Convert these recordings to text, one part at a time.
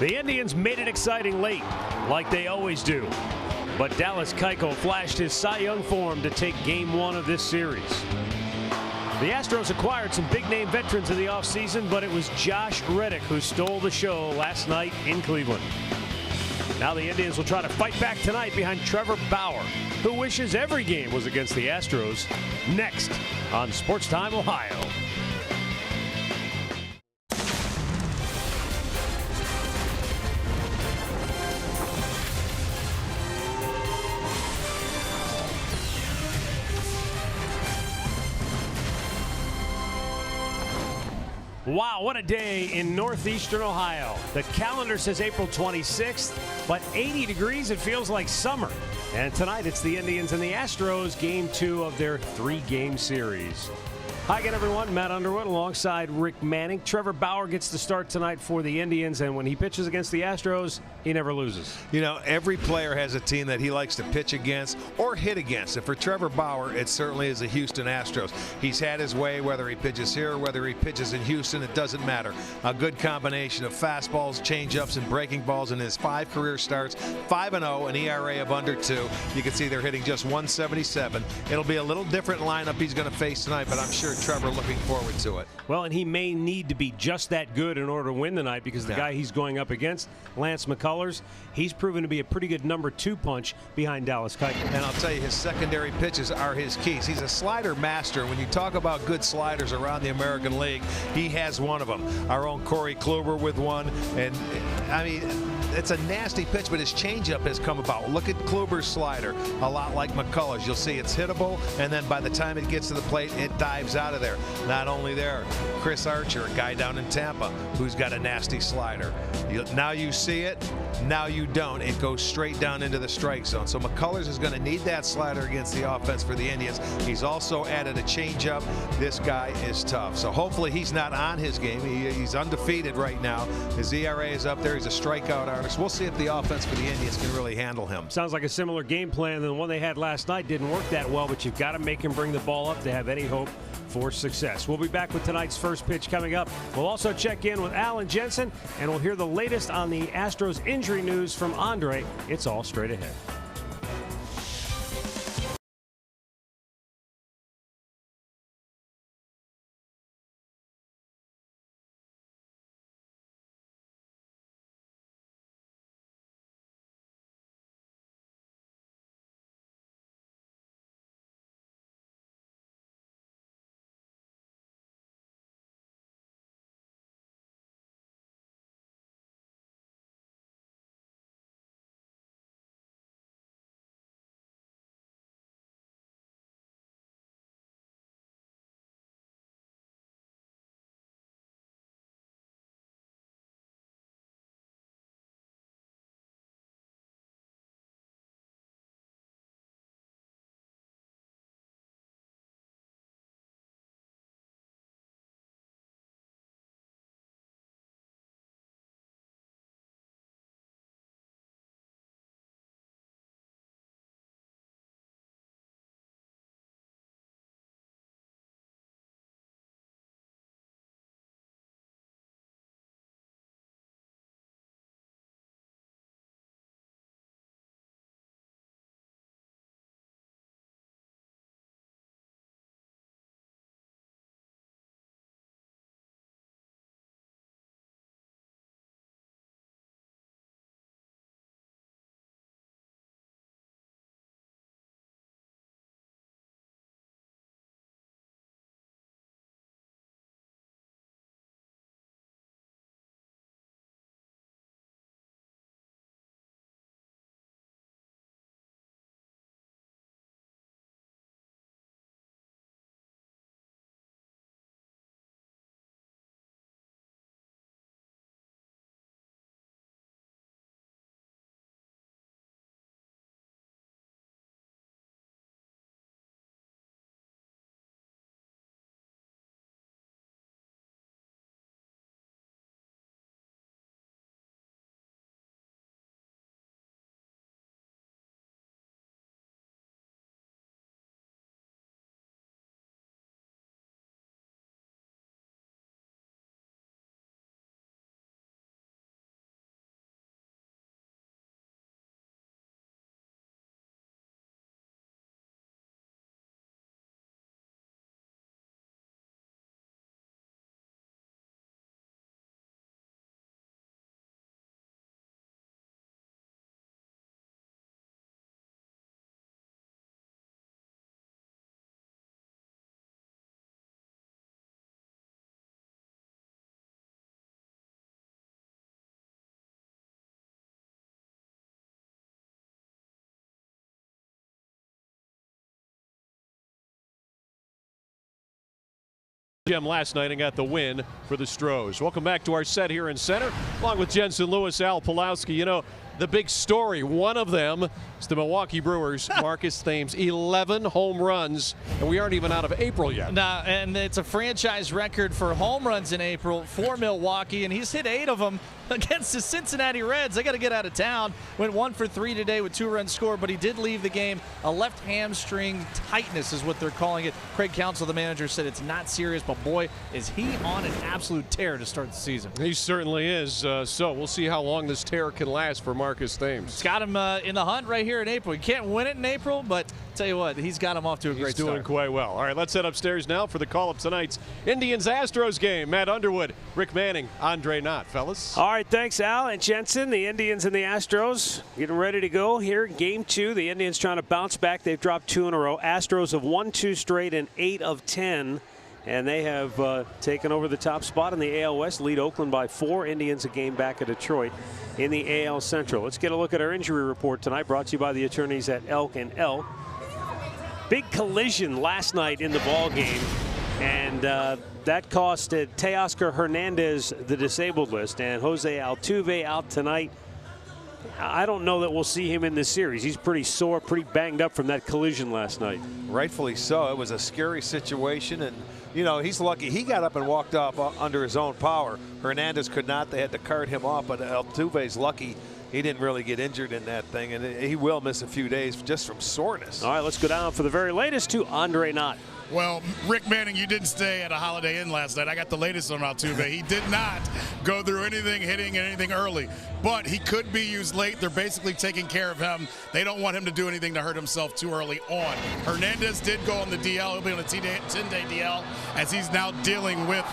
The Indians made it exciting late, like they always do. But Dallas Keuchel flashed his Cy Young form to take Game 1 of this series. The Astros acquired some big-name veterans in the offseason, but it was Josh Reddick who stole the show last night in Cleveland. Now the Indians will try to fight back tonight behind Trevor Bauer, who wishes every game was against the Astros. Next on Sports Time Ohio. Wow, what a day in northeastern Ohio. The calendar says April 26th, but 80 degrees, it feels like summer. And tonight it's the Indians and the Astros, Game 2 of their 3-game series. Hi again, everyone. Matt Underwood alongside Rick Manning. Trevor Bauer gets the start tonight for the Indians, and when he pitches against the Astros, he never loses. You know, every player has a team that he likes to pitch against or hit against. And for Trevor Bauer, it certainly is the Houston Astros. He's had his way, whether he pitches here or whether he pitches in Houston, it doesn't matter. A good combination of fastballs, changeups, and breaking balls in his 5 career starts, 5-0, an ERA of under 2. You can see they're hitting just 177. It'll be a little different lineup he's going to face tonight, but I'm sure Trevor looking forward to it. Well, and he may need to be just that good in order to win tonight, because the guy he's going up against, Lance McCullers, he's proven to be a pretty good number 2 punch behind Dallas Keuchel. And I'll tell you, his secondary pitches are his keys. He's a slider master. When you talk about good sliders around the American League, he has one of them. Our own Corey Kluber with one. And I mean, it's a nasty pitch, but his changeup has come about. Look at Kluber's slider, a lot like McCullers. You'll see it's hittable, and then by the time it gets to the plate, it dives out of there. Not only there, Chris Archer, a guy down in Tampa, who's got a nasty slider. Now you see it, now you don't. It goes straight down into the strike zone. So McCullers is going to need that slider against the offense for the Indians. He's also added a changeup. This guy is tough. So hopefully he's not on his game. He's undefeated right now. His ERA is up there. He's a strikeout artist. We'll see if the offense for the Indians can really handle him. Sounds like a similar game plan than the one they had last night. Didn't work that well, but you've got to make him bring the ball up to have any hope for success. We'll be back with tonight's first pitch coming up. We'll also check in with Alan Jensen, and we'll hear the latest on the Astros injury news from Andre. It's all straight ahead. Gem last night and got the win for the Stros. Welcome back to our set here in center, along with Jensen Lewis, Al Pulowski. You know, the big story, one of them is the Milwaukee Brewers, Marcus Thames, 11 home runs, and we aren't even out of April yet. Nah, and it's a franchise record for home runs in April for Milwaukee, and he's hit 8 of them against the Cincinnati Reds. They got to get out of town. Went 1 for 3 today with 2 runs scored, but he did leave the game. A left hamstring tightness is what they're calling it. Craig Counsell, the manager, said it's not serious, but boy, is he on an absolute tear to start the season. He certainly is. So we'll see how long this tear can last for Marcus Thames. It's got him in the hunt right here in April. You can't win it in April, but tell you what, he's got him off to a great start. He's doing quite well. All right, let's head upstairs now for the call of tonight's Indians-Astros game. Matt Underwood, Rick Manning, Andre Knott. Fellas. All right, thanks, Al and Jensen. The Indians and the Astros getting ready to go here. Game 2. The Indians trying to bounce back. They've dropped 2 in a row. Astros have won 2 straight and 8 of 10. And they have taken over the top spot in the AL West, lead Oakland by 4. Indians a game back at Detroit in the AL Central. Let's get a look at our injury report tonight, brought to you by the attorneys at Elk & Elk. Big collision last night in the ball game, and that cost Teoscar Hernandez the disabled list, and Jose Altuve out tonight. I don't know that we'll see him in this series. He's pretty sore, pretty banged up from that collision last night. Rightfully so. It was a scary situation, and you know, he's lucky he got up and walked off under his own power. Hernandez could not. They had to cart him off, but Altuve's lucky he didn't really get injured in that thing, and he will miss a few days just from soreness. All right, let's go down for the very latest to Andre Knott. Well, Rick Manning, you didn't stay at a Holiday Inn last night. I got the latest on Altuve. He did not go through anything hitting and anything early, but he could be used late. They're basically taking care of him. They don't want him to do anything to hurt himself too early on. Hernandez did go on the DL. He'll be on a 10-day DL as he's now dealing with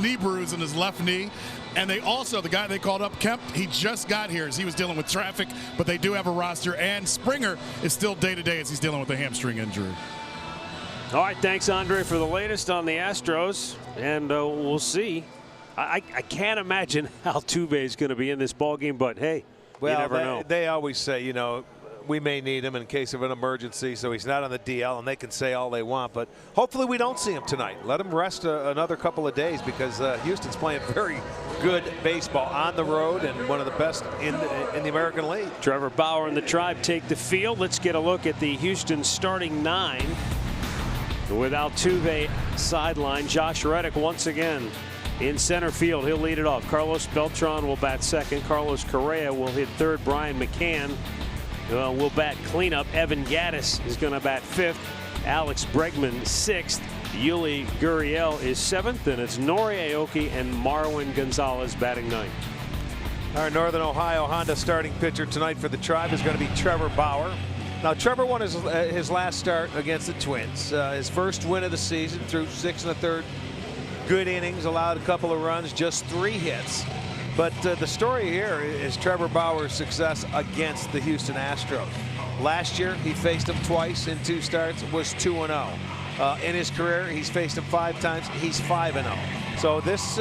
knee bruise in his left knee. And they also, the guy they called up, Kemp, he just got here as he was dealing with traffic, but they do have a roster. And Springer is still day-to-day as he's dealing with a hamstring injury. All right, thanks, Andre, for the latest on the Astros, and we'll see. I can't imagine Altuve is going to be in this ballgame, but hey, you never know. They always say, you know, we may need him in case of an emergency, so he's not on the DL, and they can say all they want, but hopefully we don't see him tonight. Let him rest another couple of days, because Houston's playing very good baseball on the road and one of the best in the American League. Trevor Bauer and the Tribe take the field. Let's get a look at the Houston starting 9. With Altuve sideline, Josh Reddick once again in center field. He'll lead it off. Carlos Beltran will bat second. Carlos Correa will hit third. Brian McCann will bat cleanup. Evan Gattis is going to bat fifth. Alex Bregman sixth. Yuli Gurriel is seventh. And it's Nori Aoki and Marwin Gonzalez batting ninth. Our Northern Ohio Honda starting pitcher tonight for the Tribe is going to be Trevor Bauer. Now, Trevor won his last start against the Twins. His first win of the season through 6 1/3 good innings, allowed a couple of runs, just 3 hits. But the story here is Trevor Bauer's success against the Houston Astros. Last year, he faced them twice in 2 starts, was 2-0. In his career, he's faced him 5 times. He's 5-0. So this,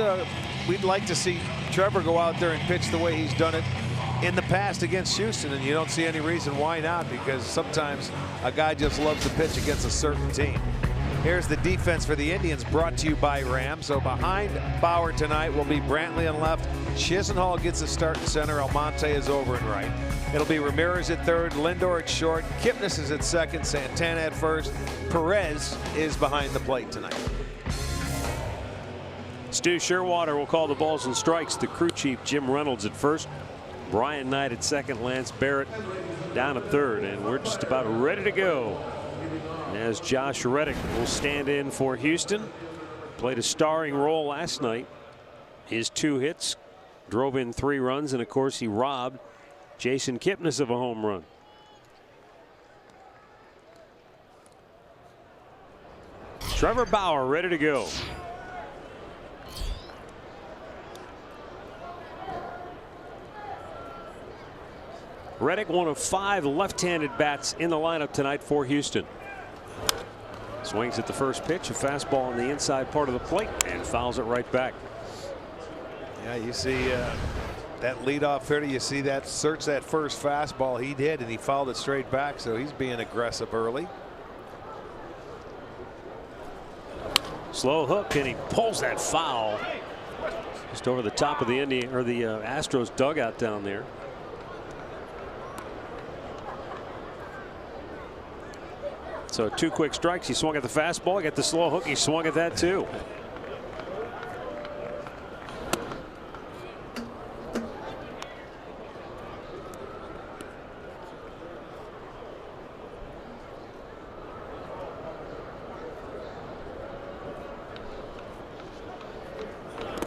we'd like to see Trevor go out there and pitch the way he's done it in the past against Houston, and you don't see any reason why not, because sometimes a guy just loves to pitch against a certain team. Here's the defense for the Indians, brought to you by Ram. So behind Bauer tonight will be Brantley on left. Chisenhall gets a start in center. Almonte is over and right. It'll be Ramirez at third, Lindor at short, Kipnis is at second, Santana at first. Perez is behind the plate tonight. Stu Sherwater will call the balls and strikes. The crew chief, Jim Reynolds, at first. Brian Knight at second, Lance Barrett down at third, and we're just about ready to go. As Josh Reddick will stand in for Houston. Played a starring role last night. His 2 hits drove in 3 runs, and of course he robbed Jason Kipnis of a home run. Trevor Bauer ready to go. Reddick, one of 5 left-handed bats in the lineup tonight for Houston. Swings at the first pitch, a fastball on the inside part of the plate, and fouls it right back. Yeah, you see that leadoff hitter, you see that search that first fastball he did, and he fouled it straight back, so he's being aggressive early. Slow hook, and he pulls that foul just over the top of the Astros dugout down there. So 2 quick strikes. He swung at the fastball. He got the slow hook. He swung at that too.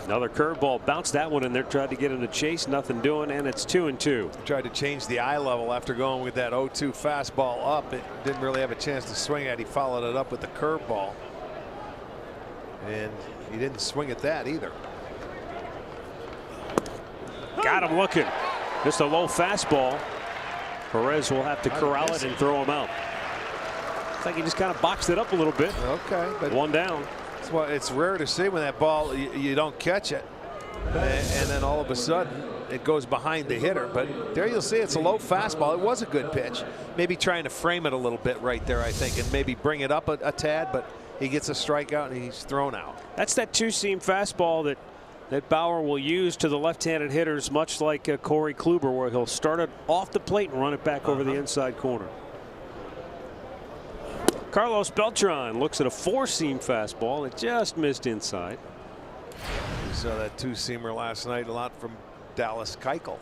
Another curveball, bounced that one in there, tried to get him to chase, nothing doing, and it's 2-2. Tried to change the eye level after going with that 0-2 fastball up. It didn't really have a chance to swing at. He followed it up with the curveball, and he didn't swing at that either. Got him looking. Just a low fastball. Perez will have to corral it and throw him out. Looks like he just kind of boxed it up a little bit. Okay, but 1 down. Well, it's rare to see when that ball you don't catch it, and then all of a sudden it goes behind the hitter. But there you'll see it's a low fastball. It was a good pitch. Maybe trying to frame it a little bit right there, I think, and maybe bring it up a tad. But he gets a strikeout and he's thrown out. That's that 2-seam fastball that Bauer will use to the left-handed hitters, much like Corey Kluber, where he'll start it off the plate and run it back over the inside corner. Carlos Beltran looks at a 4-seam fastball. It just missed inside. We saw that 2-seamer last night a lot from Dallas Keuchel.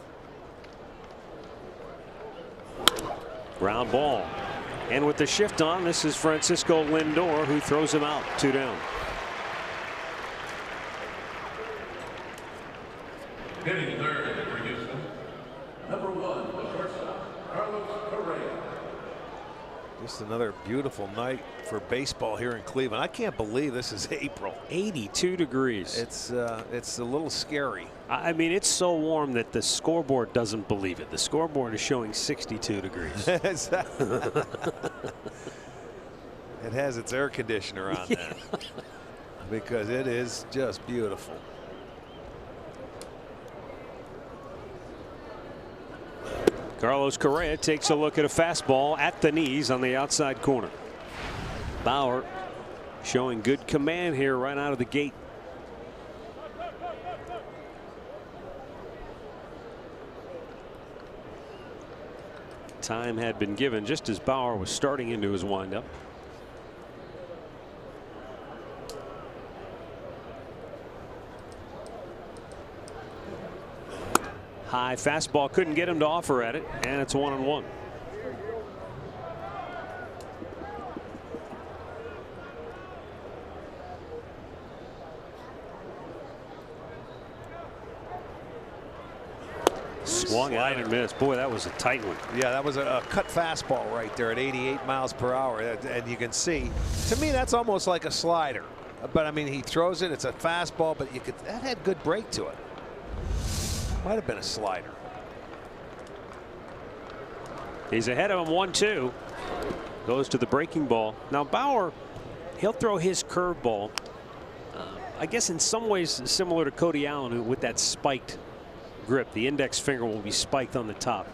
Ground ball. And with the shift on, this is Francisco Lindor, who throws him out. 2 down. Hitting third for Houston, number 1, the shortstop, Carlos Correa. Just another beautiful night for baseball here in Cleveland. I can't believe this is April. 82 degrees. It's a little scary. I mean, it's so warm that the scoreboard doesn't believe it. The scoreboard is showing 62 degrees. It has its air conditioner on that because it is just beautiful. Carlos Correa takes a look at a fastball at the knees on the outside corner. Bauer showing good command here right out of the gate. Time had been given just as Bauer was starting into his windup. High fastball, couldn't get him to offer at it, and it's 1-1. Swung out and missed. Boy, that was a tight one. Yeah, that was a cut fastball right there at 88 miles per hour. And you can see, to me, that's almost like a slider. But I mean, he throws it. It's a fastball, but that had good break to it. Might have been a slider. He's ahead of him 1-2. Goes to the breaking ball. Now Bauer, he'll throw his curveball. I guess in some ways similar to Cody Allen, with that spiked grip. The index finger will be spiked on the top.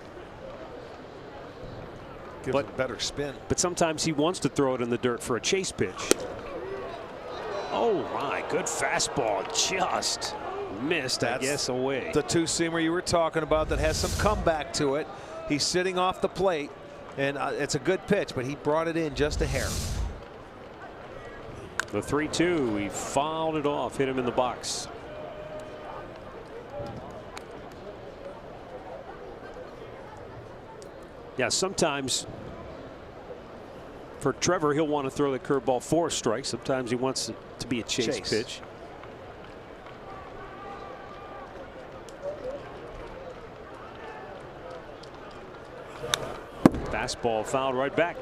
Gives it a better spin. But sometimes he wants to throw it in the dirt for a chase pitch. Oh my, good fastball, just missed. That's, I guess, away. The 2-seamer you were talking about that has some comeback to it. He's sitting off the plate, and it's a good pitch, but he brought it in just a hair. The 3-2, he fouled it off, hit him in the box. Yeah, sometimes for Trevor, he'll want to throw the curveball for a strike. Sometimes he wants it to be a chase pitch. Fastball fouled right back.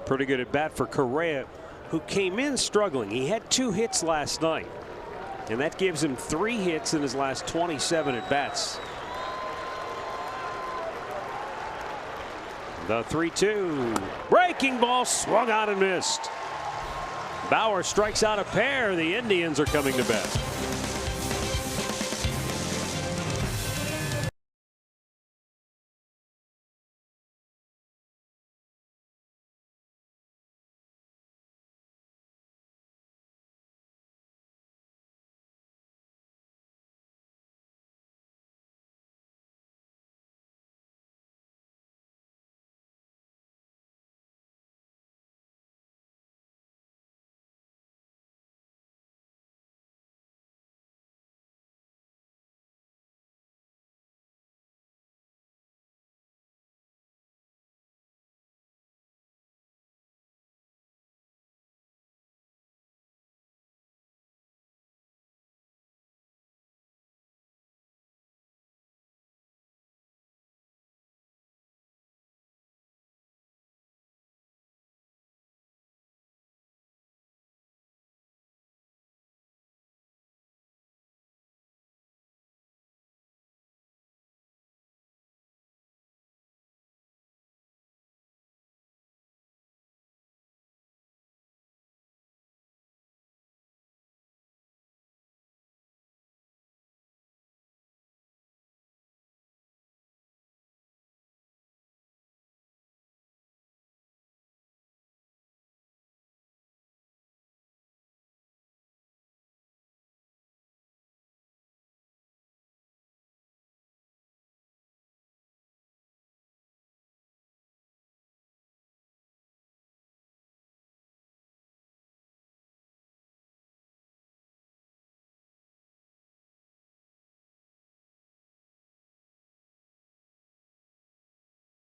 Pretty good at bat for Correa, who came in struggling. He had 2 hits last night, and that gives him 3 hits in his last 27 at bats. The 3-2 breaking ball swung out and missed. Bauer strikes out a pair. The Indians are coming to bat.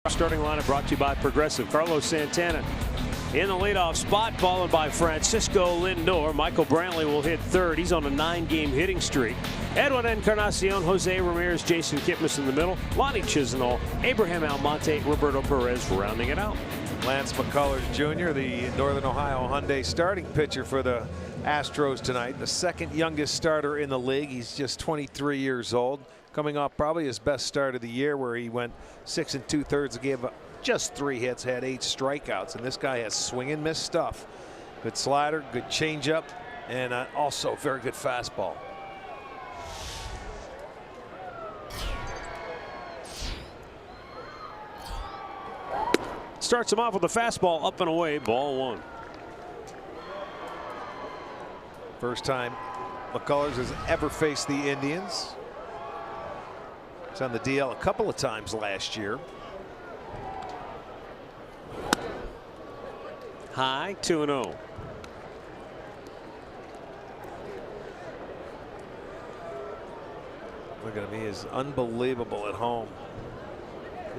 Starting lineup brought to you by Progressive. Carlos Santana in the leadoff spot, followed by Francisco Lindor. Michael Brantley will hit third. He's on a 9-game hitting streak. Edwin Encarnacion, Jose Ramirez, Jason Kipnis in the middle. Lonnie Chisenhall, Abraham Almonte, Roberto Perez rounding it out. Lance McCullers Jr., the Northern Ohio Hyundai starting pitcher for the Astros tonight. The second youngest starter in the league. He's just 23 years old. Coming off probably his best start of the year, where he went 6 2/3, gave up just 3 hits, had 8 strikeouts. And this guy has swing and miss stuff. Good slider, good changeup, and also very good fastball. Starts him off with a fastball up and away, ball 1. First time McCullers has ever faced the Indians. He's on the DL a couple of times last year. High, 2-0. Look at him, he is unbelievable at home.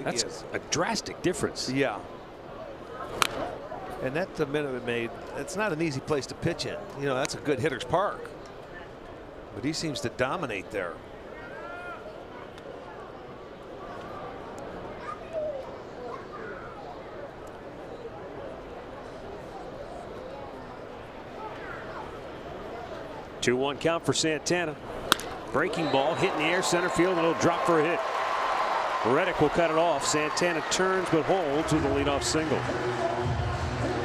That's a drastic difference. Yeah. And that the Minute Maid, it's not an easy place to pitch in. You know, that's a good hitter's park. But he seems to dominate there. Two 2-1 count for Santana. Breaking ball hit in the air, center field, and it'll drop for a hit. Reddick will cut it off. Santana turns but holds with a leadoff single.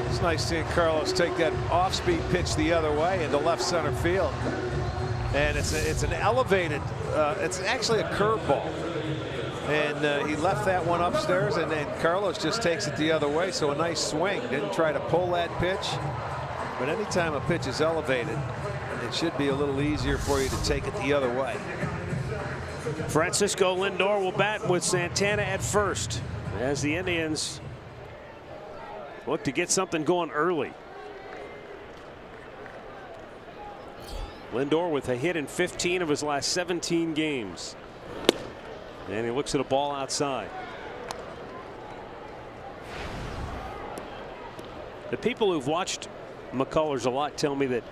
It's nice seeing Carlos take that off-speed pitch the other way into left center field. And it's an elevated, it's actually a curveball. And he left that one upstairs, and then Carlos just takes it the other way. So a nice swing. Didn't try to pull that pitch. But anytime a pitch is elevated, it should be a little easier for you to take it the other way. Francisco Lindor will bat with Santana at first as the Indians look to get something going early. Lindor with a hit in 15 of his last 17 games. And he looks at a ball outside. The people who've watched McCullers a lot tell me that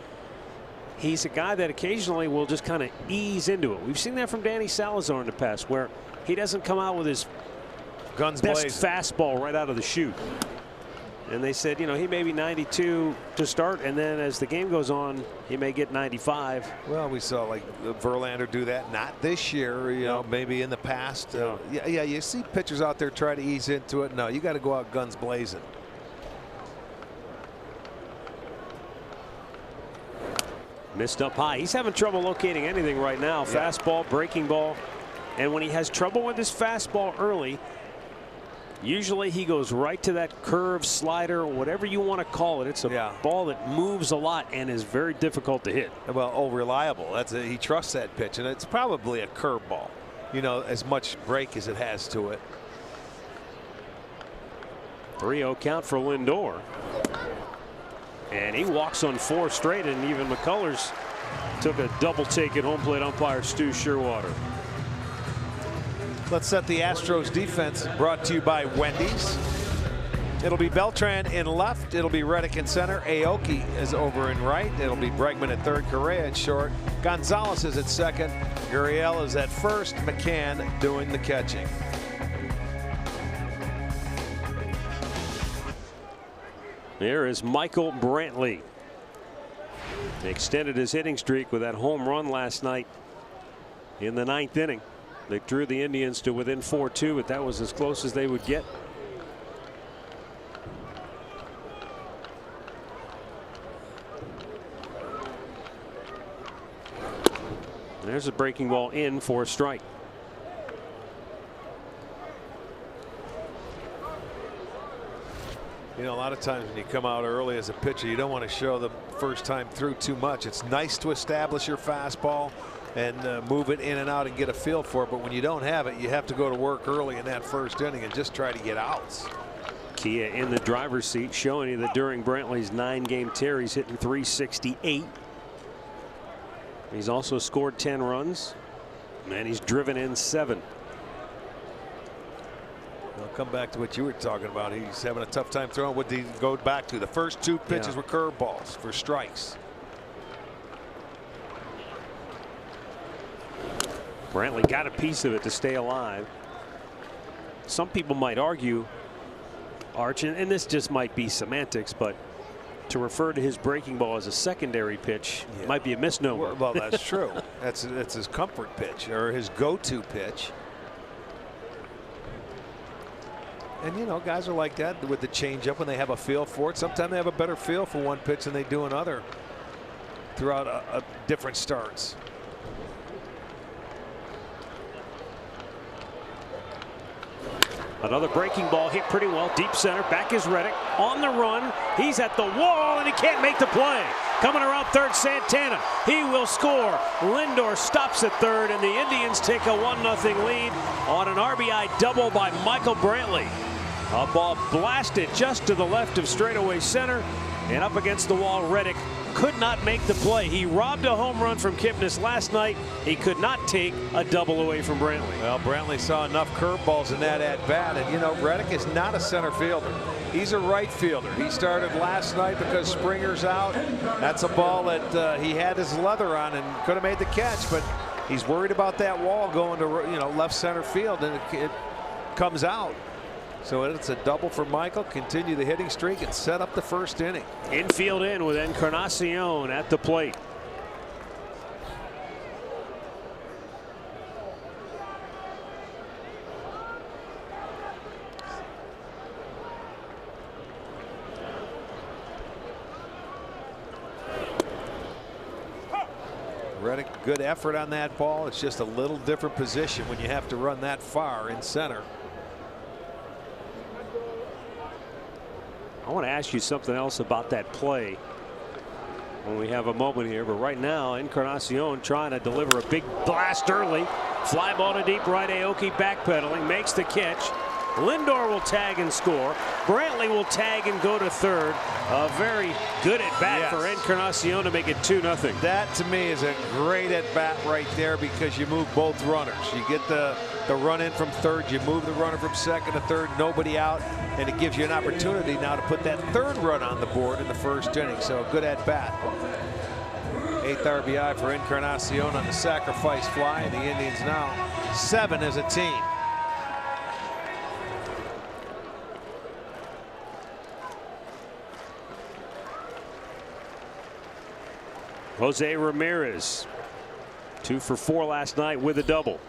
he's a guy that occasionally will just kind of ease into it. We've seen that from Danny Salazar in the past, where he doesn't come out with his guns best blazing fastball right out of the chute. And they said, you know, he may be 92 to start, and then as the game goes on, he may get 95. Well, we saw like Verlander do that. Not this year, you know, maybe in the past. Yeah, you see pitchers out there try to ease into it. No, you got to go out guns blazing. Missed up high. He's having trouble locating anything right now. Fastball, breaking ball. And when he has trouble with his fastball early, usually he goes right to that curve, slider, whatever you want to call it. It's a ball that moves a lot and is very difficult to hit. Well, reliable. He trusts that pitch, and it's probably a curveball. You know, as much break as it has to it. 3-0 count for Lindor. And he walks on 4 straight, and even McCullers took a double take at home plate umpire Stu Sherwater. Let's set the Astros defense, brought to you by Wendy's. It'll be Beltran in left. It'll be Reddick in center. Aoki is over in right. It'll be Bregman at third. Correa at short. Gonzalez is at second. Gurriel is at first. McCann doing the catching. There is Michael Brantley. He extended his hitting streak with that home run last night in the 9th inning. They drew the Indians to within 4-2, but that was as close as they would get. There's a breaking ball in for a strike. You know, a lot of times when you come out early as a pitcher, you don't want to show the first time through too much. It's nice to establish your fastball and move it in and out and get a feel for it. But when you don't have it, you have to go to work early in that first inning and just try to get outs. Kia in the driver's seat, showing you that during Brantley's 9-game tear, he's hitting .368. He's also scored 10 runs, and he's driven in 7. I'll come back to what you were talking about. He's having a tough time throwing. What did he go back to? The first 2 pitches were curveballs for strikes. Brantley got a piece of it to stay alive. Some people might argue, Arch, and this just might be semantics, but to refer to his breaking ball as a secondary pitch might be a misnomer. Well, that's true. That's his comfort pitch, or his go-to pitch. And you know, guys are like that with the changeup when they have a feel for it. Sometimes they have a better feel for one pitch than they do another throughout different starts. Another breaking ball hit pretty well, deep center. Back is Reddick on the run. He's at the wall and he can't make the play. Coming around third, Santana. He will score. Lindor stops at third, and the Indians take a 1-0 lead on an RBI double by Michael Brantley. A ball blasted just to the left of straightaway center, and up against the wall, Reddick could not make the play. He robbed a home run from Kipnis last night. He could not take a double away from Brantley. Well, Brantley saw enough curveballs in that at bat, and you know, Reddick is not a center fielder. He's a right fielder. He started last night because Springer's out. That's a ball that he had his leather on and could have made the catch, but he's worried about that wall going to left center field, and it comes out. So it's a double for Michael, continue the hitting streak, and set up the first inning. Infield in with Encarnacion at the plate. Reddick, good effort on that ball. It's just a little different position when you have to run that far in center. I want to ask you something else about that play when we have a moment here, but right now Encarnacion trying to deliver a big blast early. Fly ball to deep right. Aoki backpedaling, makes the catch. Lindor will tag and score. Brantley will tag and go to third. A very good at bat for Encarnacion to make it 2-0. That to me is a great at bat right there, because you move both runners. You get the run in from third, you move the runner from second to third, nobody out, and it gives you an opportunity now to put that third run on the board in the first inning. So a good at bat. 8th RBI for Encarnacion on the sacrifice fly, and the Indians now 7 as a team. Jose Ramirez, 2 for 4 last night with a double.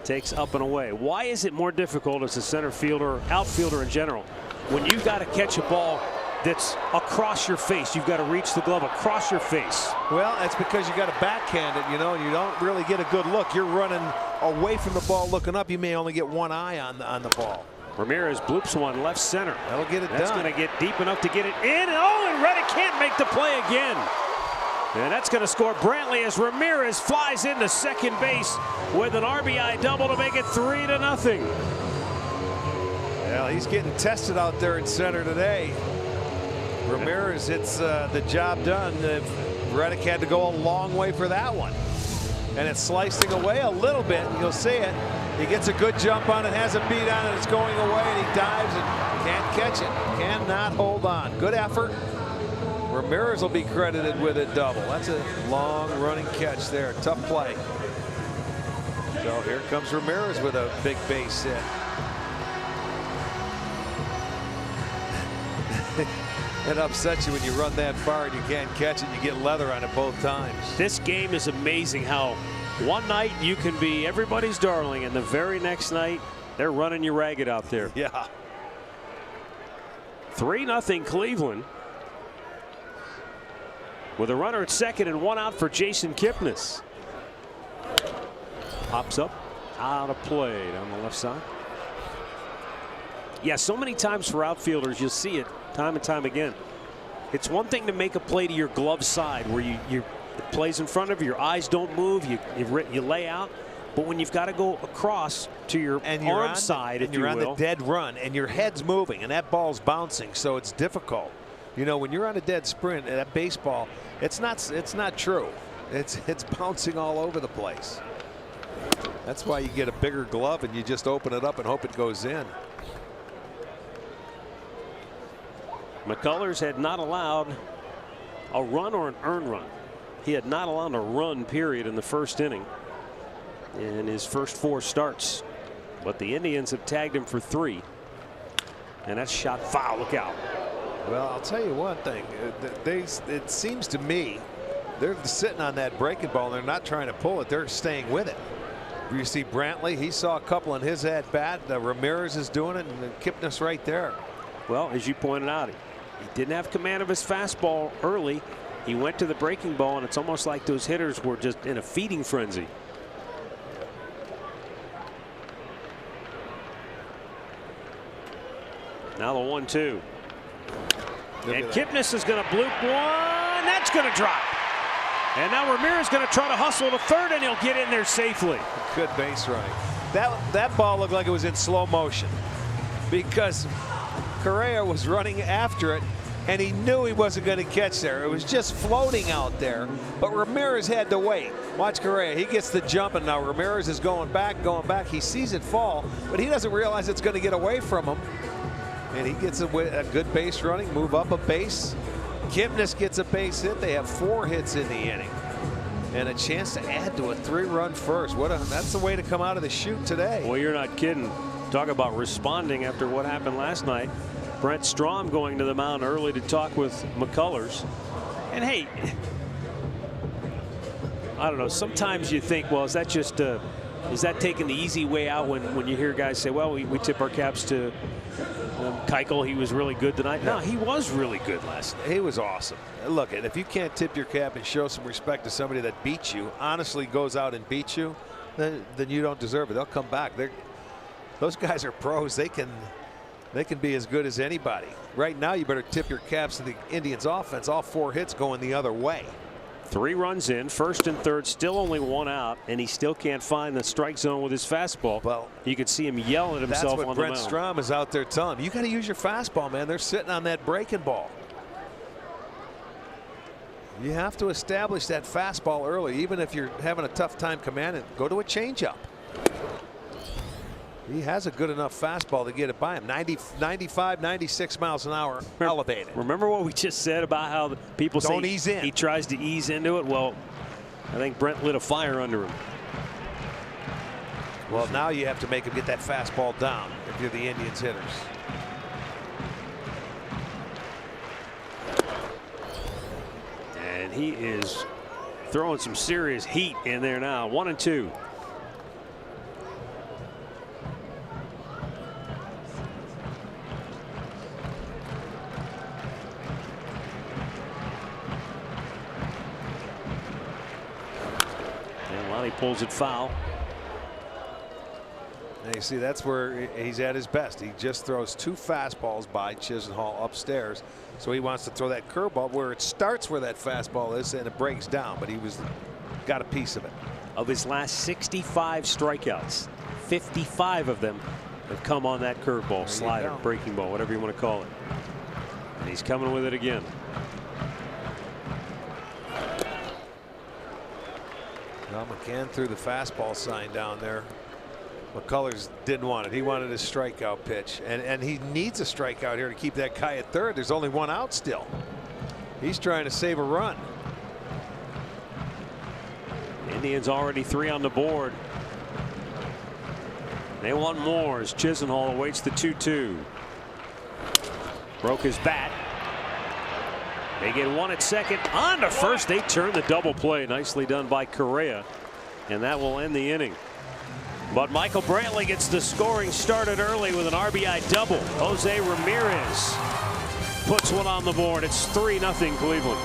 Takes up and away. Why is it more difficult as a center fielder, outfielder in general, when you've got to catch a ball that's across your face? You've got to reach the glove across your face. Well, that's because you got to backhand it, and you don't really get a good look. You're running away from the ball looking up. You may only get one eye on the ball. Ramirez bloops one left center. That'll get it That's done. going to get deep enough to get it in. And Reddick can't make the play again. And that's going to score Brantley as Ramirez flies into second base with an RBI double to make it 3-0. Well, he's getting tested out there in center today. Ramirez, it's the job done. Reddick had to go a long way for that one. And it's slicing away a little bit. You'll see it. He gets a good jump on it, has a beat on it. It's going away, and he dives and can't catch it. Cannot hold on. Good effort. Ramirez will be credited with a double. That's a long running catch there. Tough play. So here comes Ramirez with a big base hit. It upsets you when you run that far and you can't catch it. You get leather on it both times. This game is amazing how one night you can be everybody's darling, and the very next night they're running you ragged out there. Yeah. 3-0 Cleveland, with a runner at second and 1 out for Jason Kipnis. Pops up, out of play down the left side. Yeah, so many times for outfielders, you'll see it time and time again. It's one thing to make a play to your glove side where the play's in front of you, your eyes don't move, you lay out. But when you've got to go across to your arm side, if you will, you're on the dead run and your head's moving and that ball's bouncing, so it's difficult. When you're on a dead sprint, that baseball, it's not true. It's bouncing all over the place. That's why you get a bigger glove and you just open it up and hope it goes in. McCullers had not allowed a run or an earned run. He had not allowed a run, period, in the first inning in his first 4 starts. But the Indians have tagged him for 3. And that's shot foul. Look out. Well, I'll tell you one thing. It seems to me they're sitting on that breaking ball and they're not trying to pull it. They're staying with it. You see Brantley, he saw a couple in his at bat. Ramirez is doing it, and Kipnis right there. Well, as you pointed out, he didn't have command of his fastball early. He went to the breaking ball, and it's almost like those hitters were just in a feeding frenzy. Now the 1-2. And Kipnis is going to bloop one. That's going to drop. And now Ramirez is going to try to hustle to third, and he'll get in there safely. Good base running. That ball looked like it was in slow motion because Correa was running after it, and he knew he wasn't going to catch there. It was just floating out there, but Ramirez had to wait. Watch Correa. He gets the jump, and now Ramirez is going back. He sees it fall, but he doesn't realize it's going to get away from him. And he gets a good base running, move up a base. Kipnis gets a base hit. They have 4 hits in the inning. And a chance to add to a 3-run first. That's the way to come out of the chute today. Well, you're not kidding. Talk about responding after what happened last night. Brent Strom going to the mound early to talk with McCullers. And hey, I don't know, sometimes you think, well, is that just is that taking the easy way out when you hear guys say, well, we tip our caps to Keuchel, he was really good tonight. No, he was really good last night. He was awesome. Look, if you can't tip your cap and show some respect to somebody that beats you, honestly goes out and beats you, then you don't deserve it. They'll come back. Those guys are pros. They can be as good as anybody. Right now, you better tip your caps to the Indians offense. All 4 hits going the other way. 3 runs in, first and third, still only 1 out, and he still can't find the strike zone with his fastball. Well, you could see him yell at himself on the mound. That's what Brent Strom is out there telling him. You got to use your fastball, man. They're sitting on that breaking ball. You have to establish that fastball early, even if you're having a tough time commanding. Go to a changeup. He has a good enough fastball to get it by him. 95, 96 miles an hour elevated. Remember what we just said about how people don't say ease in. He tries to ease into it? Well, I think Brent lit a fire under him. Well, now you have to make him get that fastball down if you're the Indians hitters. And he is throwing some serious heat in there now. 1-2. He pulls it foul. And you see, that's where he's at his best. He just throws 2 fastballs by Chisenhall upstairs. So he wants to throw that curveball where it starts where that fastball is and it breaks down. But he got a piece of it. Of his last 65 strikeouts, 55 of them have come on that curveball, slider, breaking ball, whatever you want to call it. And he's coming with it again. Well, McCann threw the fastball sign down there. McCullers didn't want it. He wanted a strikeout pitch, and he needs a strikeout here to keep that guy at third. There's only 1 out still. He's trying to save a run. Indians already 3 on the board. They want more as Chisenhall awaits the 2-2. Broke his bat. They get 1 at second. On to first. They turn the double play. Nicely done by Correa. And that will end the inning. But Michael Brantley gets the scoring started early with an RBI double. Jose Ramirez puts one on the board. It's 3-0 Cleveland.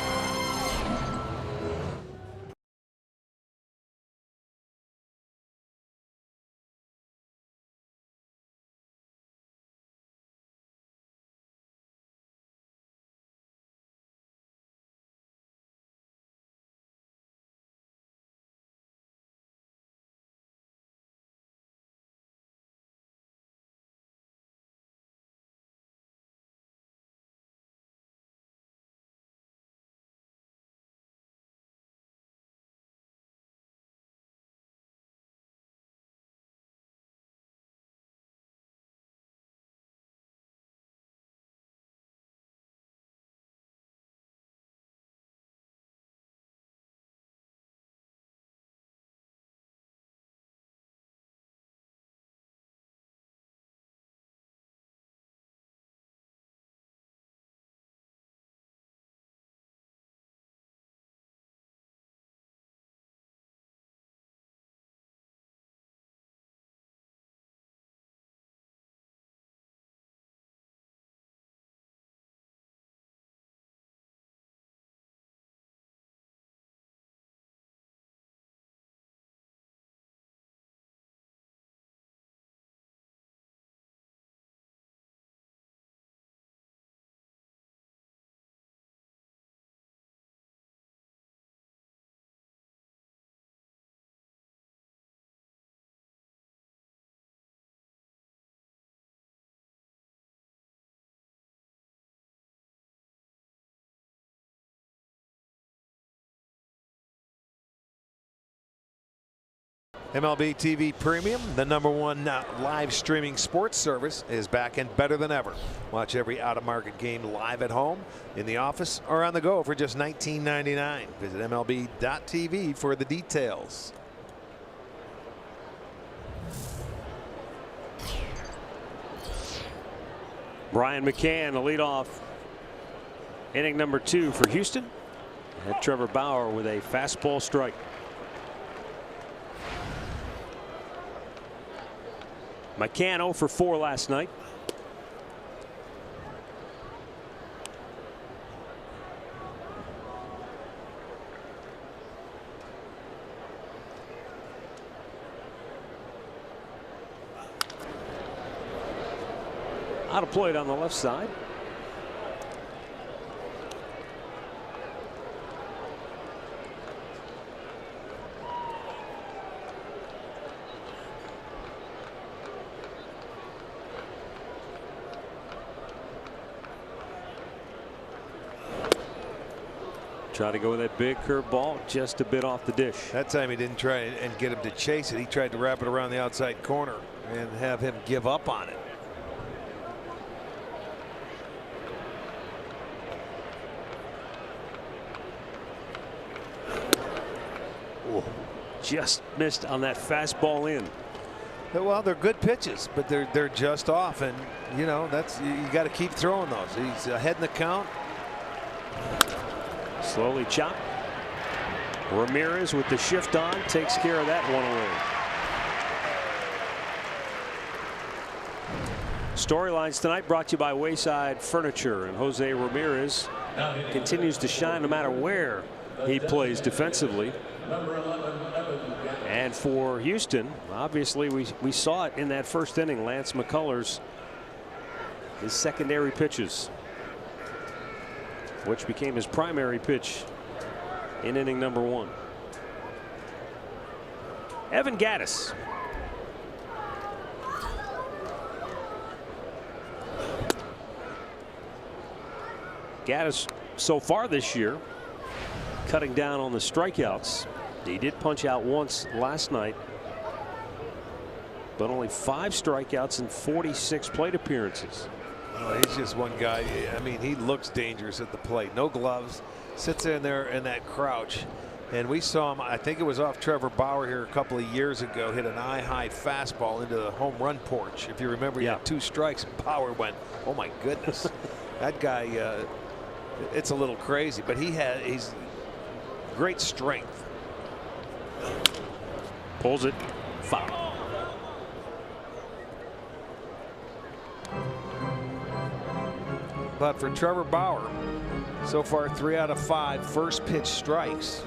MLB TV Premium, the #1 live streaming sports service, is back and better than ever. Watch every out-of-market game live at home, in the office, or on the go for just $19.99. Visit MLB.tv for the details. Brian McCann, the leadoff inning number 2 for Houston. And Trevor Bauer with a fastball strike. McCann 0 for 4 last night. Out of play on the left side. Try to go with that big curveball, just a bit off the dish. That time he didn't try and get him to chase it. He tried to wrap it around the outside corner and have him give up on it. Ooh, just missed on that fastball in. Well, they're good pitches, but they're just off, and you know that's you got to keep throwing those. He's ahead in the count. Slowly chopped. Ramirez with the shift on takes care of that one away. Storylines tonight brought to you by Wayside Furniture, and Jose Ramirez continues to shine no matter where he plays defensively. And for Houston, obviously we saw it in that first inning. Lance McCullers, his secondary pitches, which became his primary pitch in inning number 1. Evan Gattis. Gattis so far this year cutting down on the strikeouts. He did punch out once last night, but only 5 strikeouts in 46 plate appearances. Oh, he's just one guy. I mean, he looks dangerous at the plate. No gloves, sits in there in that crouch. And we saw him, I think it was off Trevor Bauer here a couple of years ago, hit an eye-high fastball into the home run porch. If you remember, he had 2 strikes and Bauer went, oh my goodness. That guy, it's a little crazy, but he's great strength. Pulls it, foul. But for Trevor Bauer, so far 3 out of 5 first pitch strikes.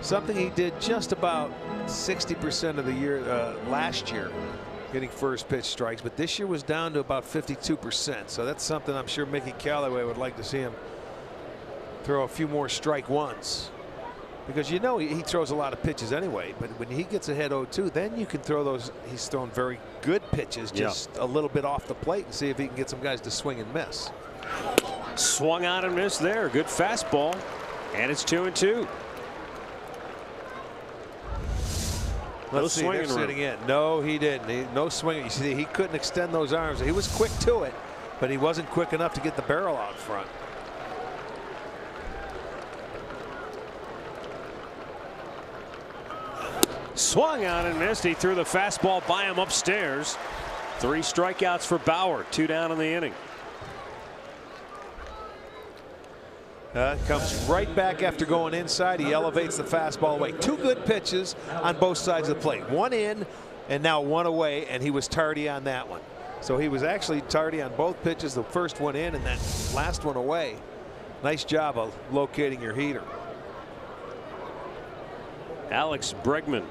Something he did just about 60% of the year last year, getting first pitch strikes. But this year was down to about 52%. So that's something I'm sure Mickey Callaway would like to see him throw a few more strike ones. Because you know he throws a lot of pitches anyway, but when he gets ahead 0-2, then you can throw those. He's thrown very good pitches, just a little bit off the plate, and see if he can get some guys to swing and miss. Swung out and missed there. Good fastball, and it's 2-2. Let's see, they're sitting in. No, he didn't. No swing. You see, he couldn't extend those arms. He was quick to it, but he wasn't quick enough to get the barrel out front. Swung out and missed. He threw the fastball by him upstairs. 3 strikeouts for Bauer, 2 down in the inning. Comes right back after going inside. He elevates the fastball away. 2 good pitches on both sides of the plate. 1 in and now 1 away, and he was tardy on that one. So he was actually tardy on both pitches. The first one in and that last one away. Nice job of locating your heater. Alex Bregman.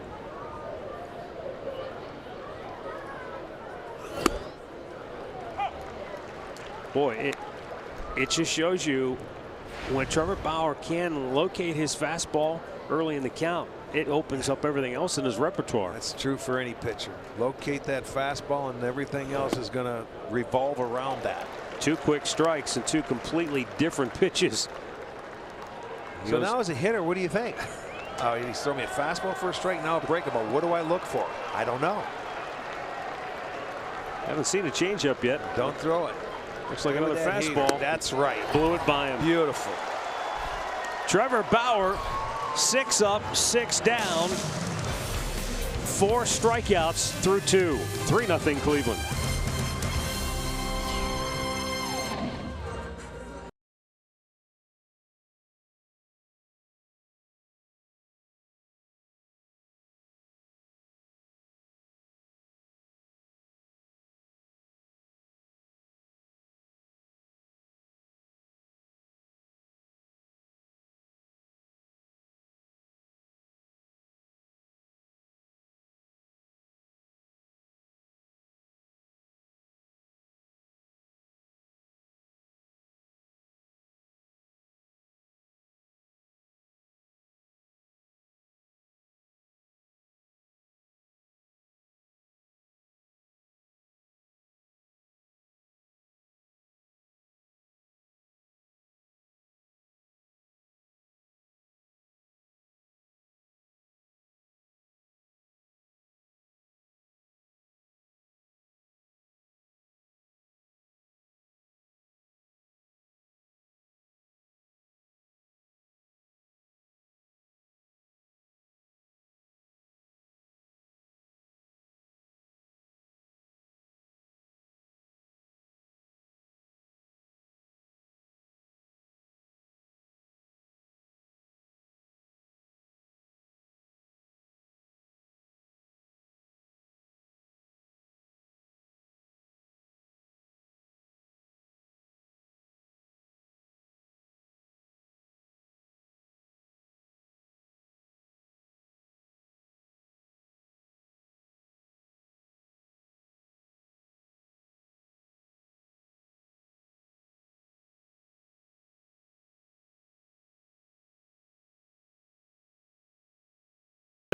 Boy, it just shows you when Trevor Bauer can locate his fastball early in the count, it opens up everything else in his repertoire. That's true for any pitcher. Locate that fastball and everything else is going to revolve around that. 2 quick strikes and 2 completely different pitches. So now as a hitter, what do you think? He's throwing me a fastball for a strike, now a breakable. What do I look for? I don't know. Haven't seen a changeup yet. Don't throw it. Looks like another fastball. That's right. Blew it by him. Beautiful. Trevor Bauer, 6 up, 6 down. 4 strikeouts through 2. 3-0 Cleveland.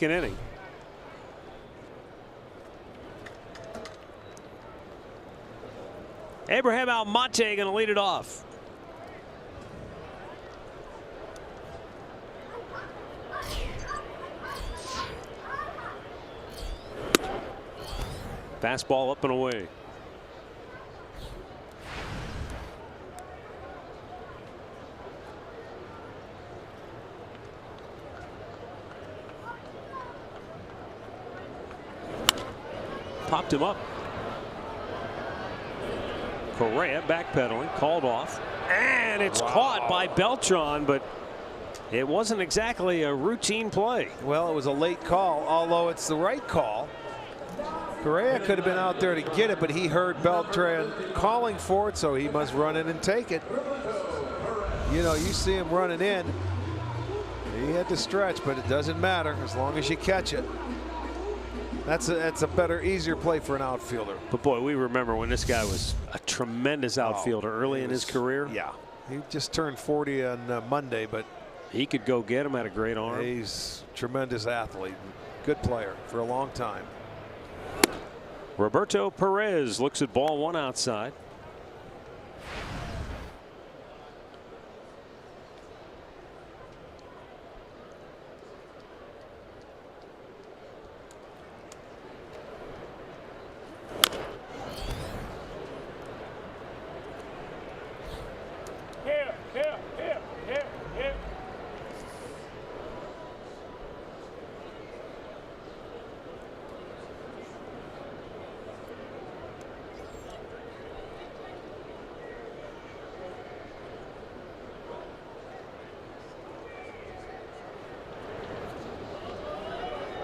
Inning. Abraham Almonte going to lead it off. Fastball up and away. Popped him up. Correa backpedaling, called off, and it's caught by Beltran, but it wasn't exactly a routine play. Well, it was a late call, although it's the right call. Correa could have been out there to get it, but he heard Beltran calling for it, so he must run in and take it. You know, you see him running in. He had to stretch, but it doesn't matter as long as you catch it. That's a better, easier play for an outfielder. But boy, we remember when this guy was a tremendous outfielder early in his career. Yeah, he just turned 40 on Monday, but he could go get him. Had a great arm. He's a tremendous athlete, good player for a long time. Roberto Perez looks at ball 1 outside.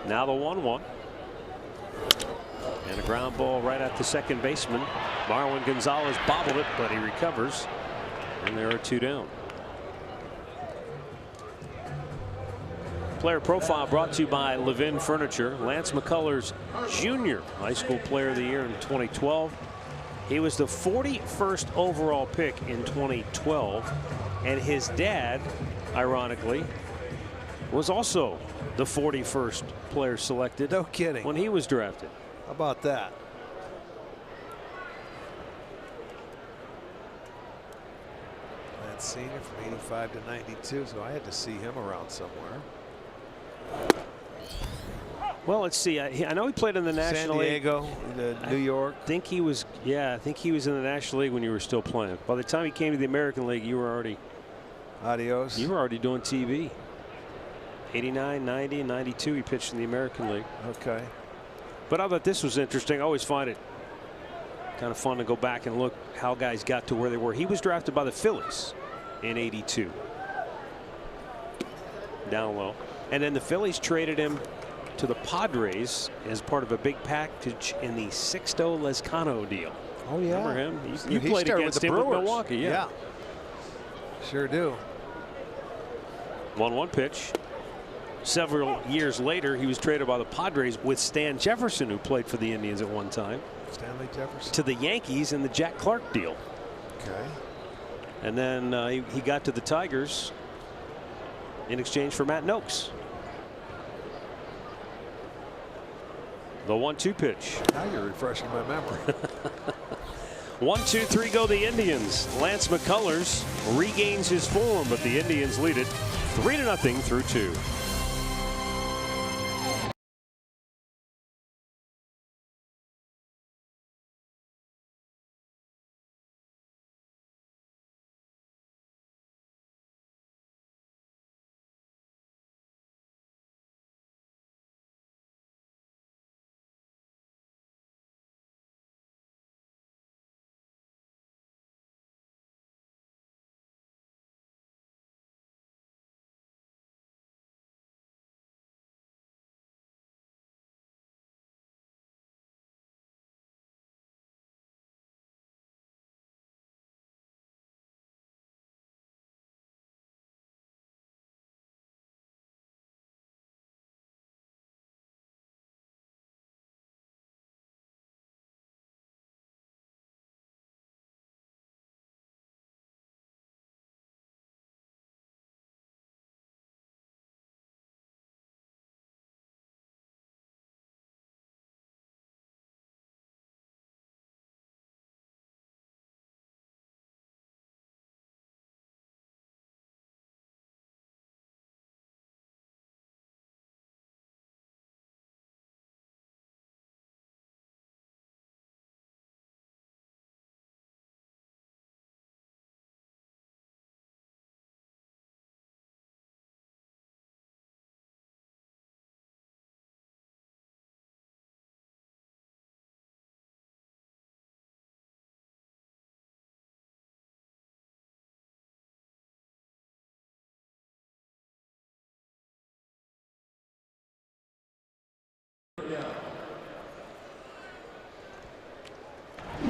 Now the 1-1. And a ground ball right at the second baseman. Marwin Gonzalez bobbled it, but he recovers. And there are 2 down. Player profile brought to you by Levin Furniture. Lance McCullers Jr., high school player of the year in 2012. He was the 41st overall pick in 2012. And his dad, ironically, was also the 41st player selected. No kidding. When he was drafted. How about that? That senior from 85 to 92, so I had to see him around somewhere. Well, let's see. I know he played in the National League. San Diego, New York. I think he was in the National League when you were still playing. By the time he came to the American League, you were already Adios. You were already doing TV. 89, 90, and 92 he pitched in the American League. Okay. But I thought this was interesting. I always find it kind of fun to go back and look how guys got to where they were. He was drafted by the Phillies in 82. Down low. And then the Phillies traded him to the Padres as part of a big package in the Sixto Lezcano deal. Oh, yeah. Remember him? You played against him with Milwaukee. Yeah. Sure do. 1-1 pitch. Several years later, he was traded by the Padres with Stan Jefferson, who played for the Indians at one time, Stanley Jefferson, to the Yankees in the Jack Clark deal. Okay. And then he got to the Tigers in exchange for Matt Noakes. The 1-2 pitch. Now you're refreshing my memory. 1-2-3 go the Indians. Lance McCullers regains his form, but the Indians lead it 3-0 through 2.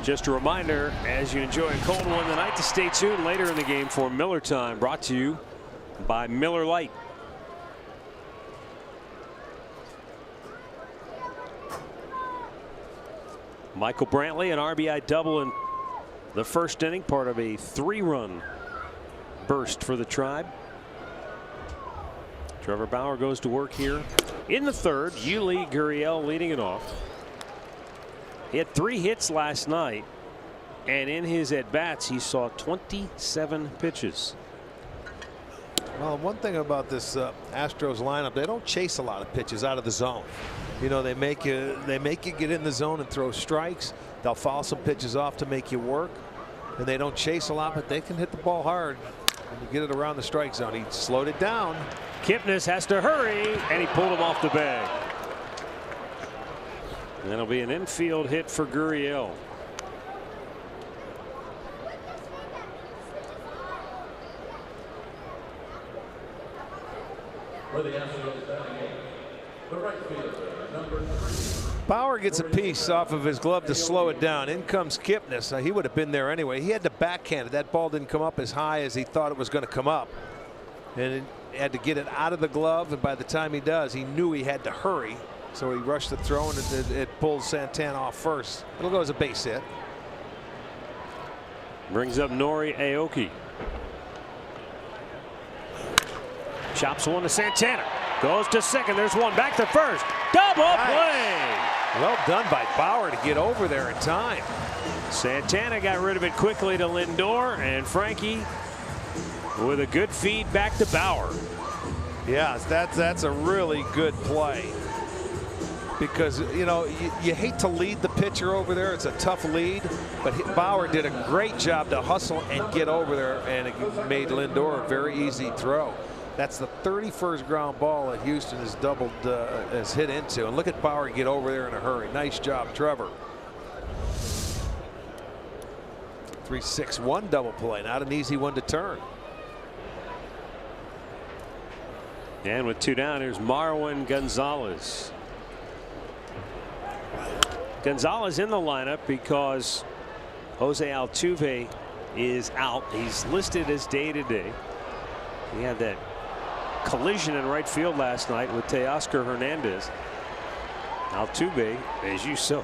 Just a reminder, as you enjoy a cold one tonight, to stay tuned later in the game for Miller Time, brought to you by Miller Lite. Michael Brantley, an RBI double in the first inning, part of a 3-run burst for the Tribe. Trevor Bauer goes to work here in the third. Yuli Gurriel leading it off. He had 3 hits last night, and in his at-bats he saw 27 pitches. Well, one thing about this Astros lineup, they don't chase a lot of pitches out of the zone. You know, they make you get in the zone and throw strikes. They'll foul some pitches off to make you work, and they don't chase a lot, but they can hit the ball hard when you get it around the strike zone. He slowed it down. Kipnis has to hurry, and he pulled him off the bag. And it'll be an infield hit for Gurriel. For the Astros batting eighth, the right fielder, number 3. Bauer gets a piece off of his glove to slow it down. In comes Kipnis. He would have been there anyway. He had to backhand it. That ball didn't come up as high as he thought it was going to come up. And he had to get it out of the glove. And by the time he does, he knew he had to hurry. So he rushed the throw, and it pulls Santana off first. It'll go as a base hit. Brings up Nori Aoki. Chops one to Santana. Goes to second. There's one. Back to first. Double play. Well done by Bauer to get over there in time. Santana got rid of it quickly to Lindor, and Frankie with a good feed back to Bauer. Yeah, that's a really good play. Because, you know, you hate to lead the pitcher over there. It's a tough lead. But Bauer did a great job to hustle and get over there, and it made Lindor a very easy throw. That's the 31st ground ball that Houston has hit into. And look at Bauer get over there in a hurry. Nice job, Trevor. 3-6-1 double play. Not an easy one to turn. And with 2 down, here's Marwin Gonzalez. Gonzalez in the lineup because Jose Altuve is out. He's listed as day-to-day. He had that collision in right field last night with Teoscar Hernandez. Altuve, as you so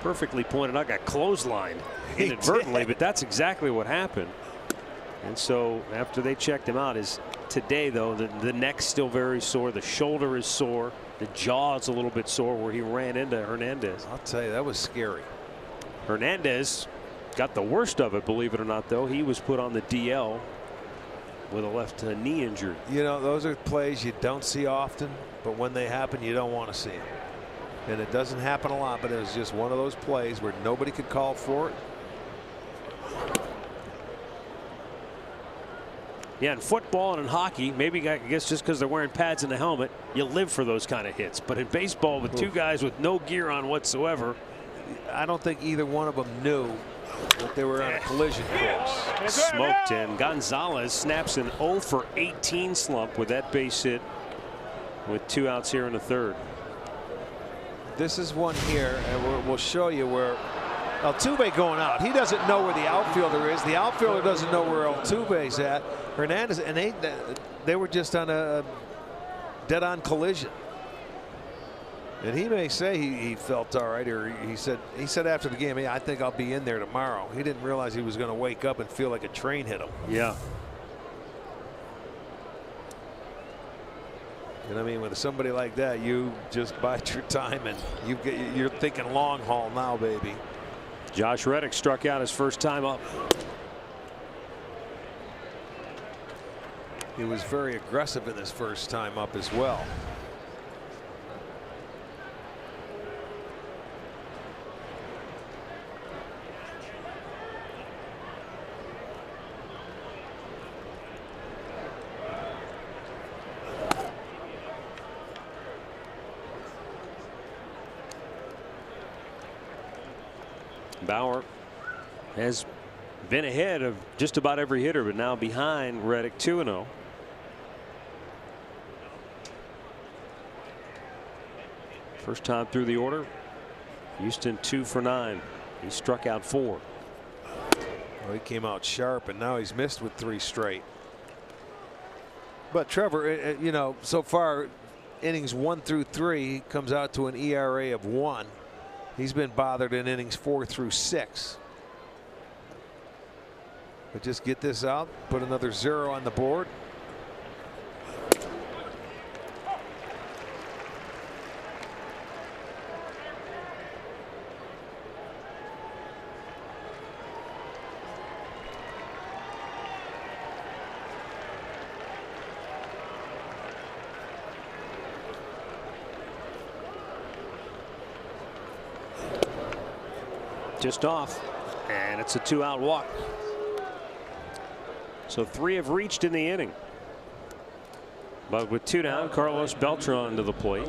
perfectly pointed out, got clotheslined inadvertently, but that's exactly what happened. And so after they checked him out, today though the neck's still very sore, the shoulder is sore, the jaw is a little bit sore where he ran into Hernandez. I'll tell you, that was scary. Hernandez got the worst of it, believe it or not, though. He was put on the DL with a left knee injury. You know, those are plays you don't see often, but when they happen, you don't want to see them. And it doesn't happen a lot, but it was just one of those plays where nobody could call for it. Yeah, in football and in hockey, maybe I guess just because they're wearing pads in the helmet, you live for those kind of hits. But in baseball, with 2 guys with no gear on whatsoever, I don't think either one of them knew that they were on a collision course. Smoked, and Gonzalez snaps an 0 for 18 slump with that base hit with 2 outs here in the 3rd. This is one here, and we'll show you where Altuve going out. He doesn't know where the outfielder is. The outfielder doesn't know where Altuve's at. Hernandez, and they were just on a dead-on collision. And he may say he felt all right, or he said after the game, hey, I think I'll be in there tomorrow. He didn't realize he was going to wake up and feel like a train hit him. Yeah. And I mean, with somebody like that, you just bide your time, and you're thinking long haul now, baby. Josh Reddick struck out his first time up. He was very aggressive in his first time up as well. Bauer has been ahead of just about every hitter, but now behind Reddick 2-0. First time through the order. Houston 2 for 9. He struck out 4. Well, he came out sharp, and now he's missed with 3 straight. But Trevor, you know, so far innings 1 through 3, he comes out to an ERA of 1. He's been bothered in innings 4 through 6. But just get this out, put another 0 on the board. Just off, and it's a 2-out walk. So 3 have reached in the inning. But with 2 down, Carlos Beltran to the plate.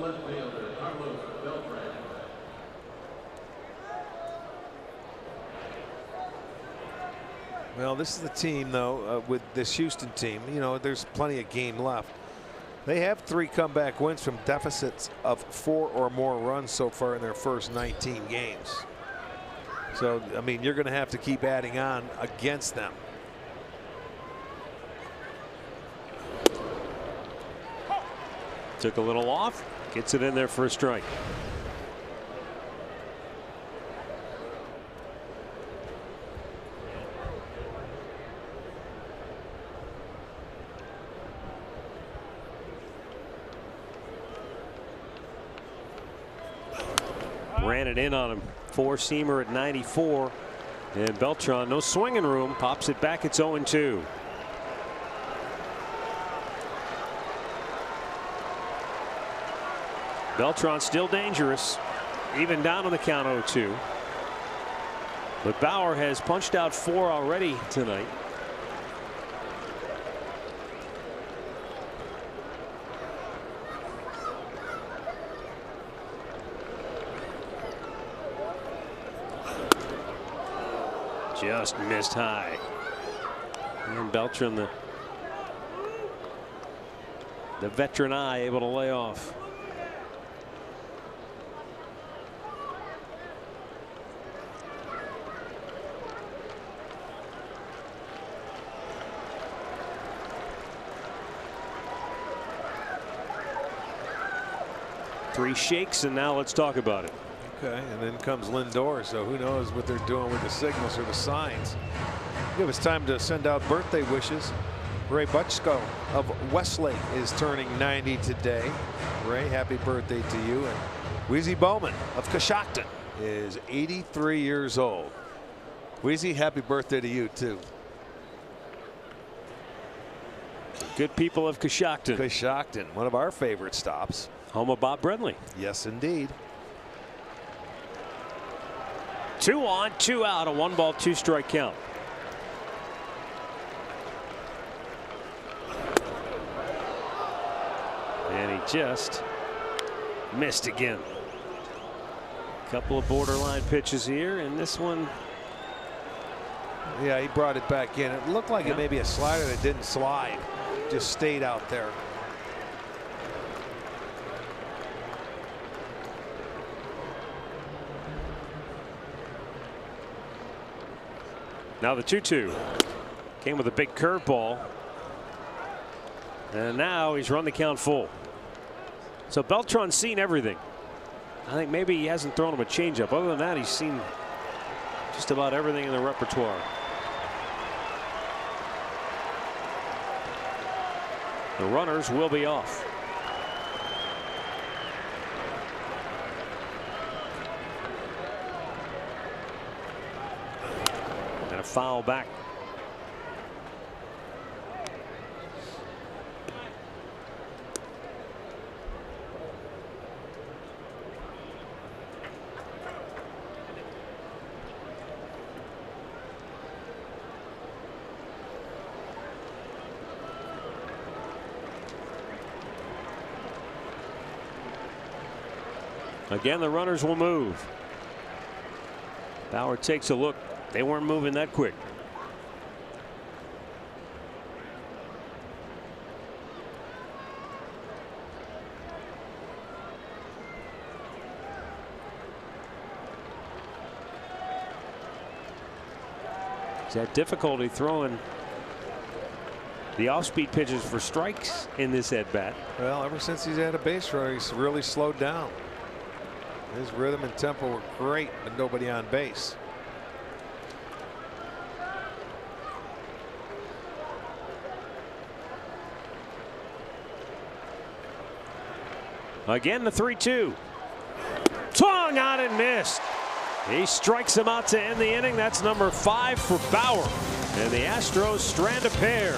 Well, this is the team, though, with this Houston team. You know, there's plenty of game left. They have 3 comeback wins from deficits of 4 or more runs so far in their first 19 games. So, I mean, you're going to have to keep adding on against them. Took a little off, gets it in there for a strike. Ran it in on him. 4-seamer at 94, and Beltran, no swinging room, pops it back. It's 0-2. Beltran still dangerous, even down on the count 0-2. But Bauer has punched out 4 already tonight. Just missed high. And Beltran, the veteran eye, able to lay off. Three shakes, and now let's talk about it. Okay, and then comes Lindor, so who knows what they're doing with the signals or the signs. It was time to send out birthday wishes. Ray Butchko of Westlake is turning 90 today. Ray, happy birthday to you. And Wheezy Bowman of Coshocton is 83 years old. Wheezy, happy birthday to you too. Good people of Coshocton. Coshocton, one of our favorite stops. Home of Bob Brenly. Yes, indeed. 2 on, 2 out, a 1-ball, 2-strike count. And he just missed again. Couple of borderline pitches here, and this one. Yeah, he brought it back in. It looked like it may be a slider that didn't slide, just stayed out there. Now the 2-2 came with a big curveball, and now he's run the count full. So Beltran's seen everything. I think maybe he hasn't thrown him a changeup. Other than that, he's seen just about everything in the repertoire. The runners will be off. And a foul back. Again, the runners will move. Bauer takes a look. They weren't moving that quick. He's had difficulty throwing the off-speed pitches for strikes in this at-bat. Well, ever since he's had a base runner, he's really slowed down. His rhythm and tempo were great, but nobody on base. Again, the 3-2. Swung out and missed. He strikes him out to end the inning. That's number 5 for Bauer. And the Astros strand a pair.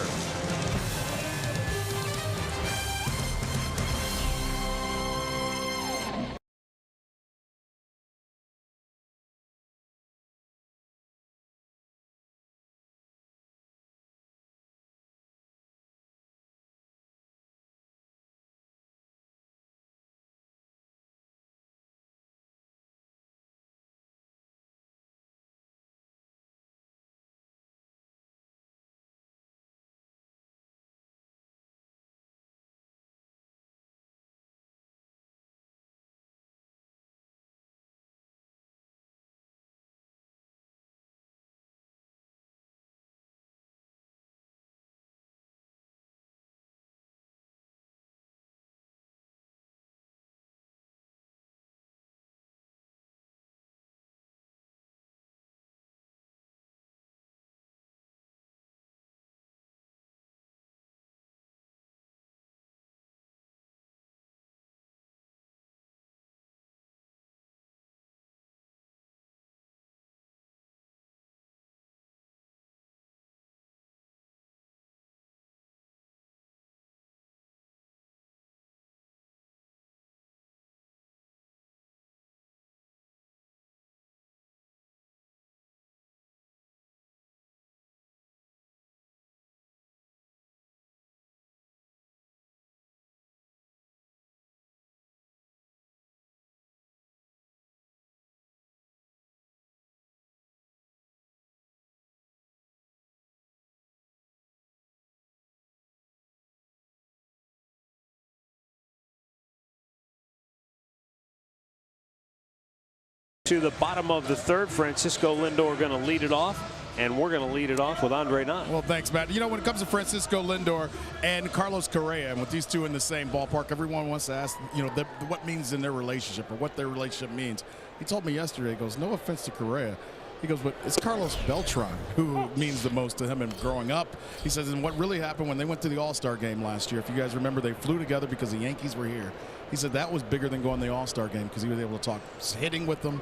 To the bottom of the third, Francisco Lindor going to lead it off, and we're going to lead it off with Andre Knott. Well, thanks, Matt. You know, when it comes to Francisco Lindor and Carlos Correa, and with these two in the same ballpark, everyone wants to ask, you know, what means in their relationship or what their relationship means. He told me yesterday, he goes, no offense to Correa. He goes, but it's Carlos Beltran who means the most to him and growing up. He says, and what really happened when they went to the All-Star game last year, if you guys remember, they flew together because the Yankees were here. He said that was bigger than going to the All-Star game because he was able to talk hitting with them,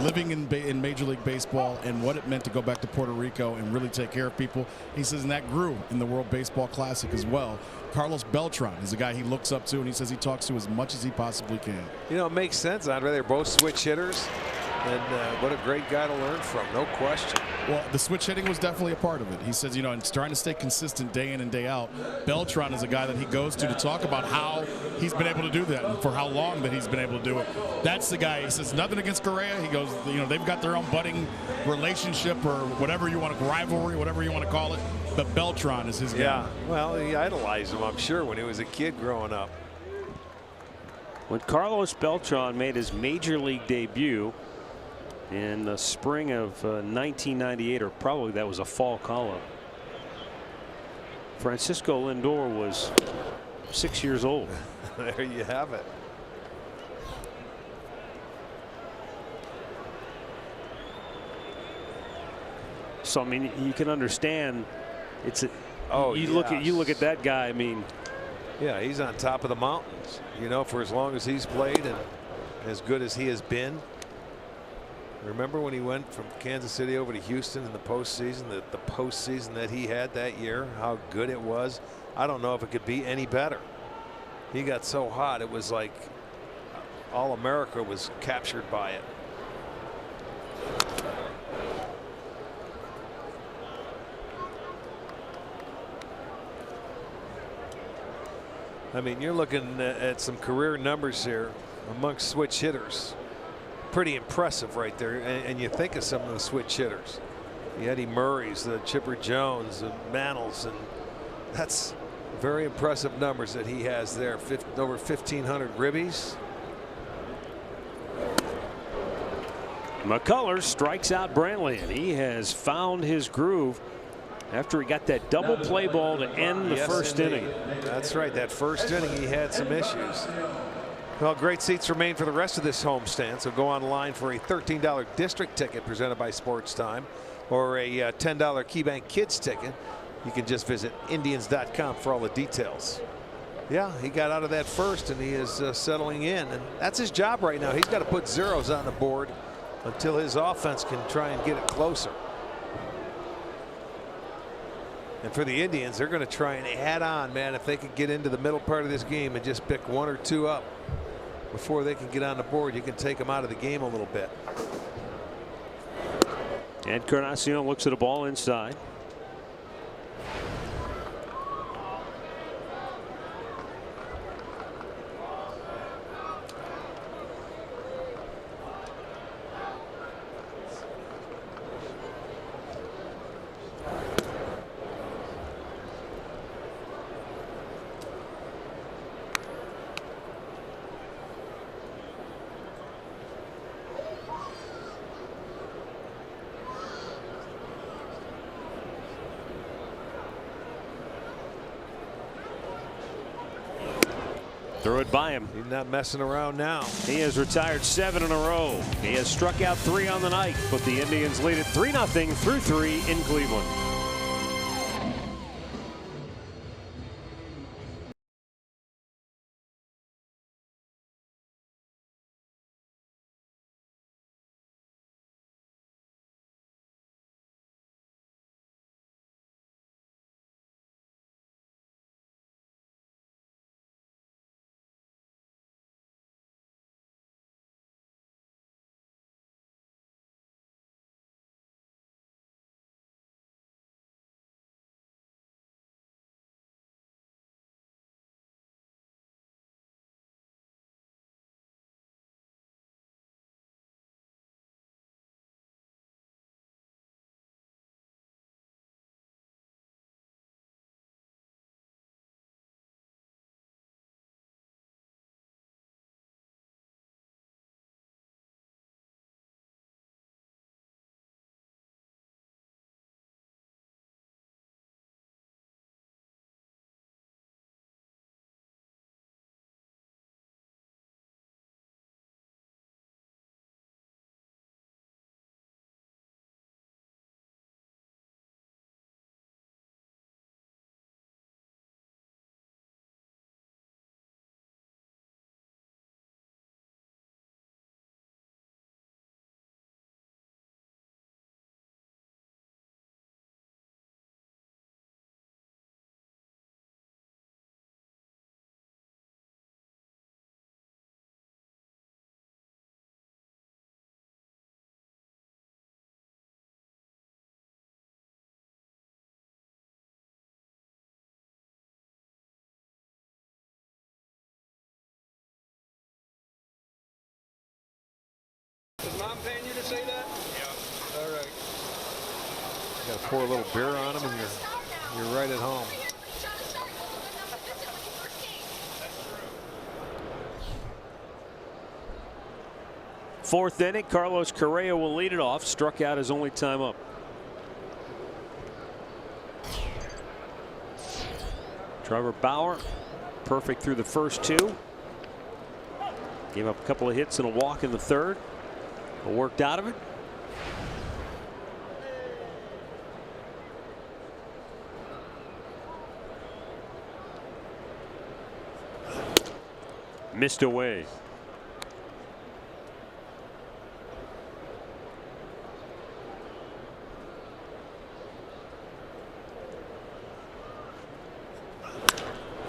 living in Major League Baseball, and what it meant to go back to Puerto Rico and really take care of people. He says, and that grew in the World Baseball Classic as well. Carlos Beltran is a guy he looks up to, and he says he talks to as much as he possibly can. You know, it makes sense, Andre. They're both switch hitters. And what a great guy to learn from, no question. Well, the switch hitting was definitely a part of it. He says, you know, and trying to stay consistent day in and day out. Beltran is a guy that he goes to talk about how he's been able to do that and for how long that he's been able to do it. That's the guy. He says nothing against Correa. He goes, you know, they've got their own budding relationship or whatever you want to, rivalry, whatever you want to call it. But Beltran is his guy. Yeah, well, he idolized him, I'm sure, when he was a kid growing up. When Carlos Beltran made his Major League debut in the spring of 1998, or probably that was a fall call-up, Francisco Lindor was 6 years old. There you have it. So I mean, you can understand. It's a, you yeah. look at that guy. I mean, yeah, he's on top of the mountains, you know, for as long as he's played and as good as he has been. Remember when he went from Kansas City over to Houston in the postseason, the postseason that he had that year, how good it was. I don't know if it could be any better. He got so hot, it was like all America was captured by it. I mean, you're looking at some career numbers here amongst switch hitters. Pretty impressive right there, and you think of some of the switch hitters, the Eddie Murrays, the Chipper Jones, the Mantles, and that's very impressive numbers that he has there. Over 1,500 ribbies. McCullers strikes out Brantley, and he has found his groove after he got that double play ball to end the first inning. That's right. That first inning he had some issues. Well, great seats remain for the rest of this homestand, so go online for a $13 district ticket presented by Sports Time or a $10 KeyBank Kids ticket. You can just visit Indians.com for all the details. Yeah, he got out of that first and he is settling in, and that's his job right now. He's got to put zeros on the board until his offense can try and get it closer. And for the Indians, they're going to try and add on, man, if they could get into the middle part of this game and just pick one or two up before they can get on the board. You can take them out of the game a little bit. Encarnacion looks at a ball inside. Threw it by him. He's not messing around now. He has retired 7 in a row. He has struck out 3 on the night, but the Indians lead it 3-0 through 3 in Cleveland. Mom paying you to say that? Yeah. All right. You got to pour a little beer on him, and you're right at home. Fourth inning, Carlos Correa will lead it off. Struck out his only time up. Trevor Bauer, perfect through the first two. Gave up a couple of hits and a walk in the third, but worked out of it. Missed away.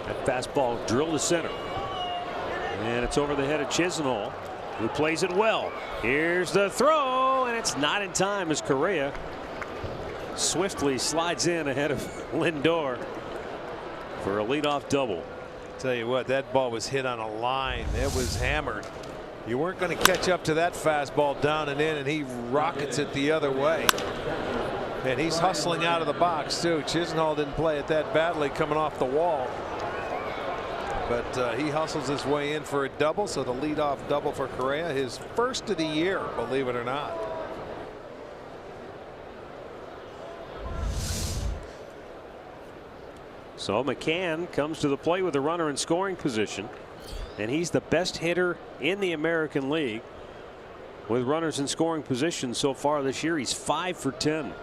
That fastball drilled to center. And it's over the head of Chisenhall, who plays it well. Here's the throw, and it's not in time as Correa swiftly slides in ahead of Lindor for a leadoff double. Tell you what, that ball was hit on a line. It was hammered. You weren't going to catch up to that fastball down and in, and he rockets it the other way. And he's hustling out of the box too. Chisenhall didn't play it that badly coming off the wall, but he hustles his way in for a double. So the leadoff double for Correa, his first of the year, believe it or not. So McCann comes to the plate with a runner in scoring position, and he's the best hitter in the American League with runners in scoring position so far this year. He's 5 for 10.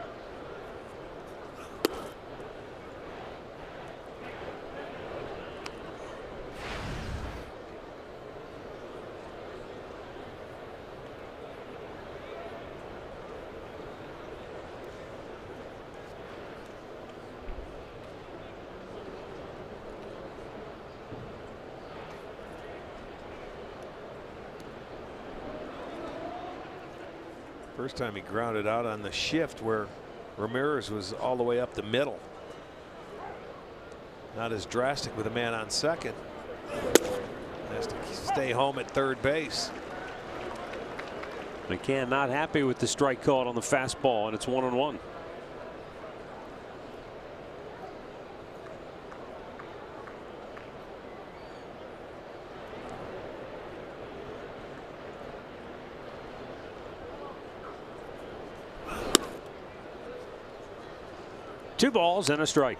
First time he grounded out on the shift where Ramirez was all the way up the middle. Not as drastic with a man on second. Has to stay home at third base. McCann not happy with the strike called on the fastball, and it's 1-1. Two balls and a strike.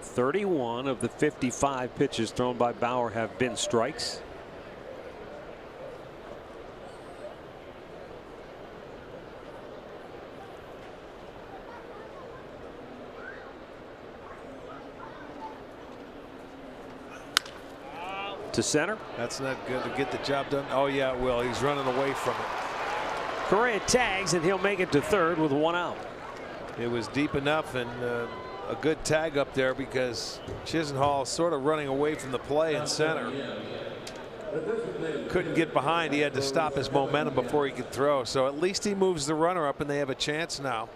.31 of the 55 pitches thrown by Bauer have been strikes. To center. That's not good to get the job done. Oh yeah, it will. He's running away from it. Correa tags, and he'll make it to third with one out. It was deep enough, and a good tag up there because Chisenhall sort of running away from the play in center. Couldn't get behind. He had to stop his momentum before he could throw. So at least he moves the runner up, and they have a chance now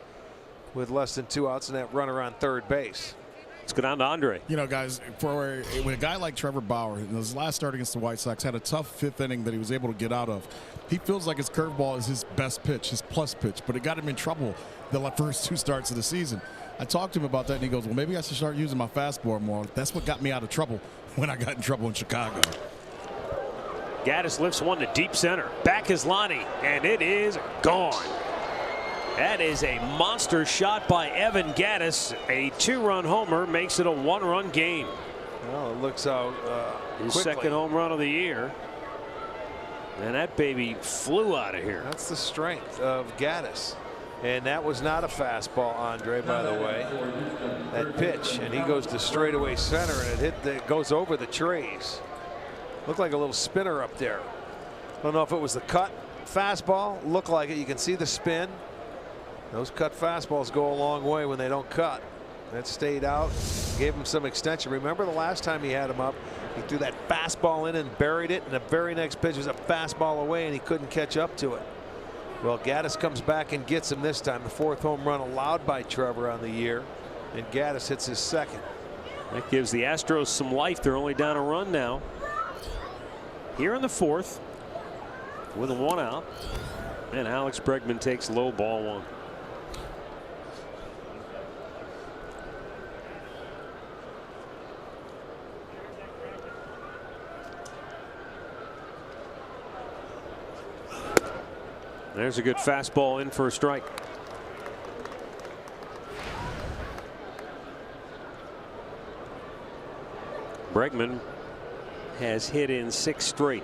with less than 2 outs and that runner on third base. Let's go down to Andre. You know, guys, when a guy like Trevor Bauer in his last start against the White Sox had a tough 5th inning that he was able to get out of. He feels like his curveball is his best pitch, his plus pitch, but it got him in trouble the first 2 starts of the season. I talked to him about that, and he goes, well, maybe I should start using my fastball more. That's what got me out of trouble when I got in trouble in Chicago. Gaddis lifts one to deep center. Back is Lonnie, and it is gone. That is a monster shot by Evan Gaddis. A 2-run homer makes it a 1-run game. Well, it looks out his quickly. Second home run of the year. And that baby flew out of here. That's the strength of Gaddis. And that was not a fastball, Andre, by the way. That pitch, and he goes to straightaway center, and it goes over the trees. Looked like a little spinner up there. Don't know if it was the cut fastball. Looked like it. You can see the spin. Those cut fastballs go a long way when they don't cut. That stayed out, gave him some extension. Remember the last time he had him up, he threw that fastball in and buried it, and the very next pitch was a fastball away, and he couldn't catch up to it. Well, Gaddis comes back and gets him this time. The 4th home run allowed by Trevor on the year, and Gaddis hits his second. That gives the Astros some life. They're only down a run now. here in the 4th with a 1 out. And Alex Bregman takes low, ball 1. There's a good fastball in for a strike. Bregman has hit in 6 straight.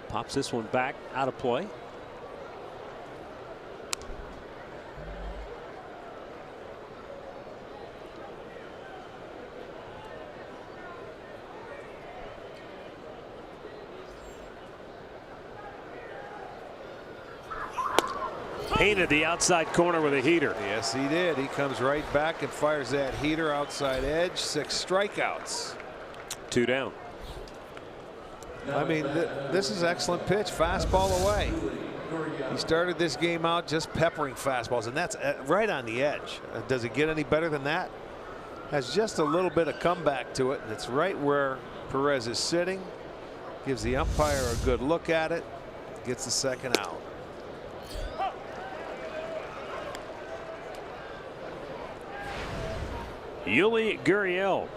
Pops this one back out of play. Painted the outside corner with a heater. Yes, he did. He comes right back and fires that heater outside edge. 6 strikeouts. 2 down. I mean, this is excellent pitch. Fastball away. He started this game out just peppering fastballs, and that's right on the edge. Does it get any better than that? Has just a little bit of comeback to it, and it's right where Perez is sitting. Gives the umpire a good look at it. Gets the 2nd out. Yuli Gurriel,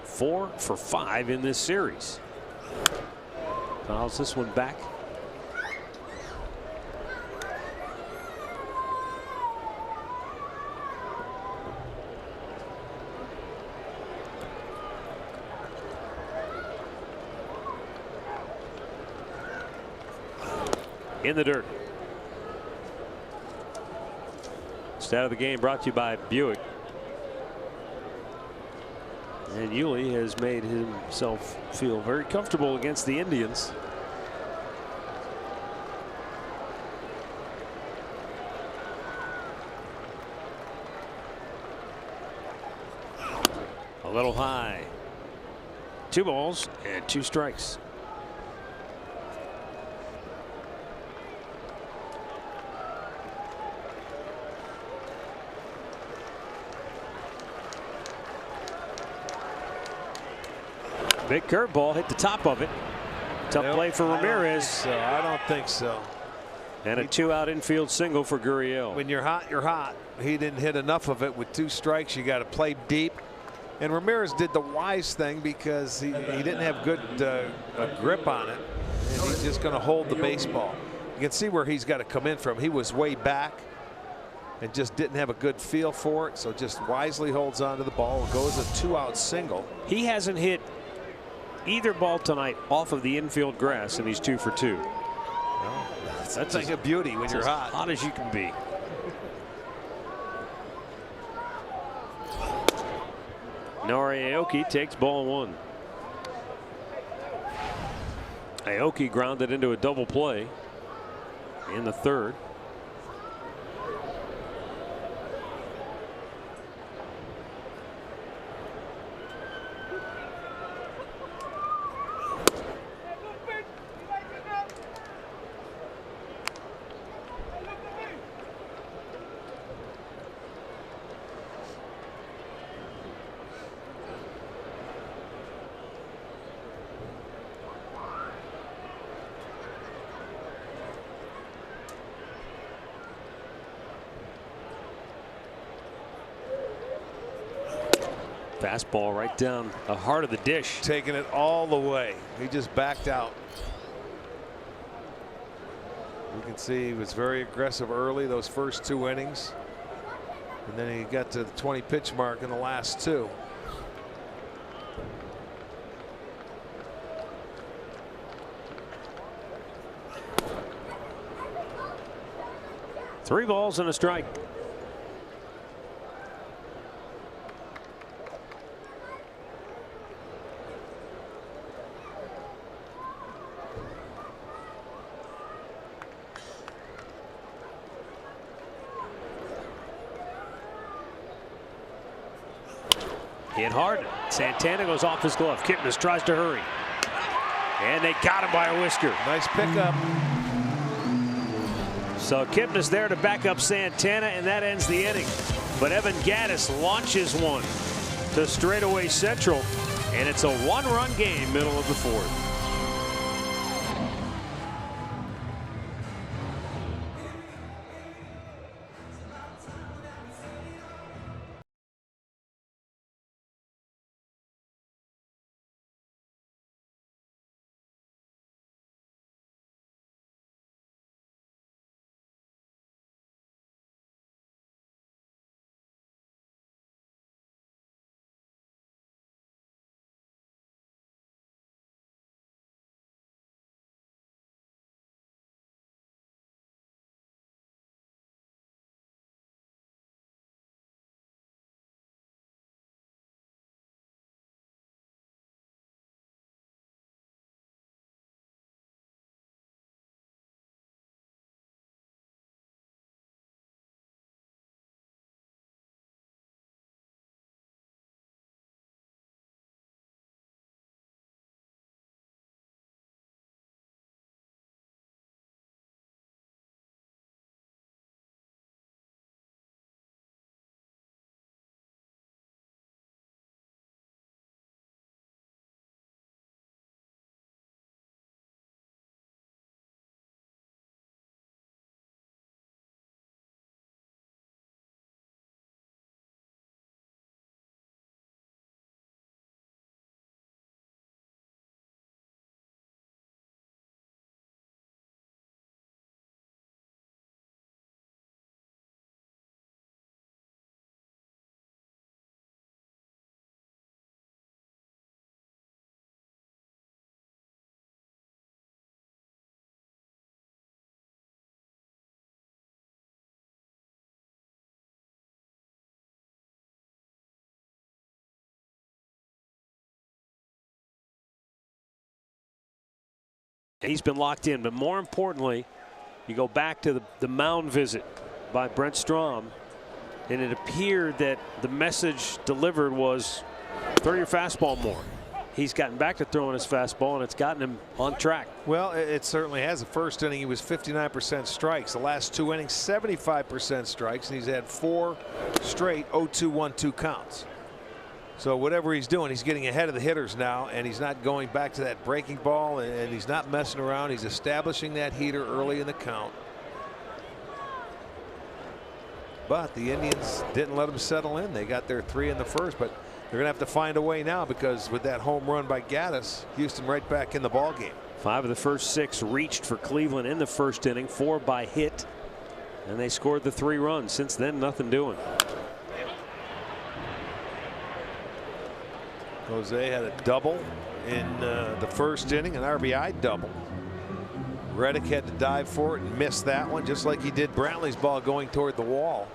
4 for 5 in this series. Fouls this one back. In the dirt. Stat of the game brought to you by Buick. And Yuli has made himself feel very comfortable against the Indians. A little high. 2 balls and 2 strikes. Big curveball hit the top of it. Tough play for Ramirez. I don't think so. And a 2-out infield single for Gurriel. When you're hot, you're hot. He didn't hit enough of it with 2 strikes. You got to play deep. And Ramirez did the wise thing because he didn't have good grip on it. And he's just going to hold the baseball. You can see where he's got to come in from. He was way back and just didn't have a good feel for it. So just wisely holds on to the ball. Goes a 2-out single. He hasn't hit either ball tonight off of the infield grass, and he's 2 for 2. Well, that's a thing of beauty when you're hot. As hot as you can be. Nori Aoki takes ball 1. Aoki grounded into a double play in the 3rd. Fastball right down the heart of the dish. Taking it all the way. He just backed out. You can see he was very aggressive early those first 2 innings. And then he got to the 20 pitch mark in the last 2. Three balls and a strike. Hit hard. Santana goes off his glove. Kipnis tries to hurry. And they got him by a whisker. Nice pickup. So Kipnis there to back up Santana, and that ends the inning. But Evan Gaddis launches one. to straightaway Central, and it's a one-run game, middle of the fourth. He's been locked in, but more importantly, you go back to the mound visit by Brent Strom, and it appeared that the message delivered was throw your fastball more. He's gotten back to throwing his fastball, and it's gotten him on track. Well, it certainly has. The first inning, he was 59% strikes. The last two innings, 75% strikes, and he's had 4 straight 0-2, 1-2 counts. So whatever he's doing, he's getting ahead of the hitters now, and he's not going back to that breaking ball, and he's not messing around. He's establishing that heater early in the count. But the Indians didn't let him settle in. They got their 3 in the first, but they're going to have to find a way now, because with that home run by Gaddis, Houston right back in the ball game. 5 of the first 6 reached for Cleveland in the first inning, 4 by hit, and they scored the 3 runs. Since then, nothing doing. Jose had a double in the first inning, an RBI double. Reddick had to dive for it and missed that one, just like he did Brantley's ball going toward the wall.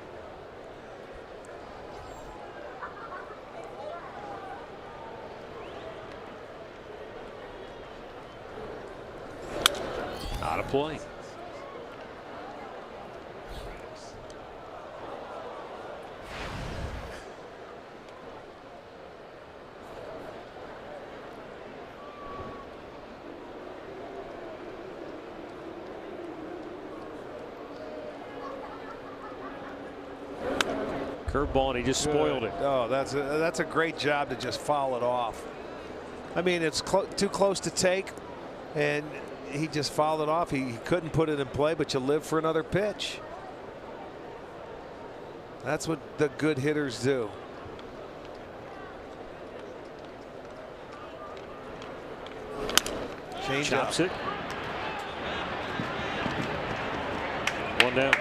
Out of play. Curveball, and he just spoiled it. Oh, that's a great job to just foul it off. I mean, it's too close to take, and he just fouled it off. He couldn't put it in play, but you live for another pitch. That's what the good hitters do. Chops it. 1 down.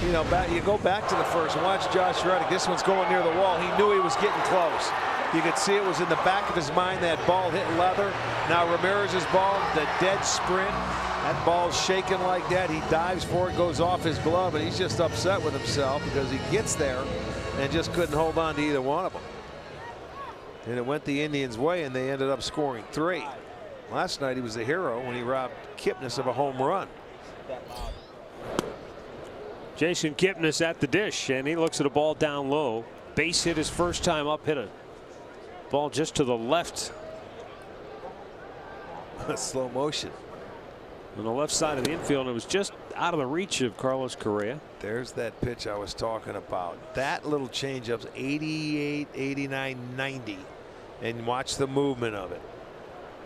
You know, you go back to the first and watch Josh Reddick. This one's going near the wall. He knew he was getting close. You could see it was in the back of his mind. That ball hit leather. Now Ramirez's ball, the dead sprint. That ball's shaking like that. He dives for it, goes off his glove, and he's just upset with himself because he gets there and just couldn't hold on to either one of them. And it went the Indians' way, and they ended up scoring 3. Last night he was the hero when he robbed Kipnis of a home run. Jason Kipnis at the dish, and he looks at a ball down low. Base hit his first time up, hit a ball just to the left. Slow motion. on the left side of the infield, and it was just out of the reach of Carlos Correa. There's that pitch I was talking about. That little changeup's 88, 89, 90, and watch the movement of it.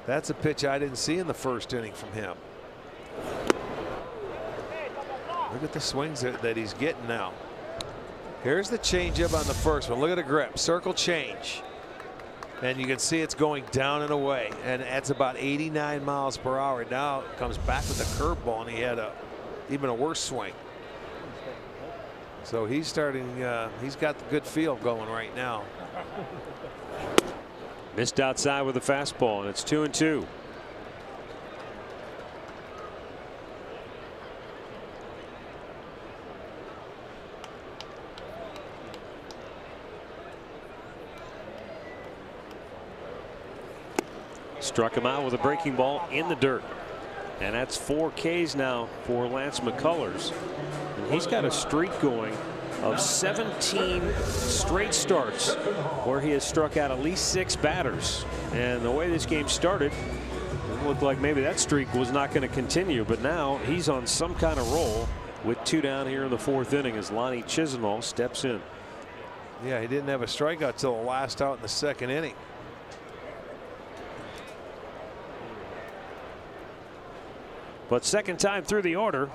That's a pitch I didn't see in the first inning from him. Look at the swings that he's getting now. Here's the changeup on the first one. Look at the grip. Circle change. And you can see it's going down and away. And that's about 89 miles per hour. Now it comes back with a curveball, and he had even a worse swing. So he's starting, he's got the good feel going right now. Missed outside with a fastball, and it's 2-2. Struck him out with a breaking ball in the dirt. And that's 4 Ks now for Lance McCullers. And he's got a streak going of 17 straight starts where he has struck out at least 6 batters. And the way this game started, it looked like maybe that streak was not going to continue. But now he's on some kind of roll with 2 down here in the 4th inning as Lonnie Chisenhall steps in. Yeah, he didn't have a strikeout till the last out in the 2nd inning. But second time through the order,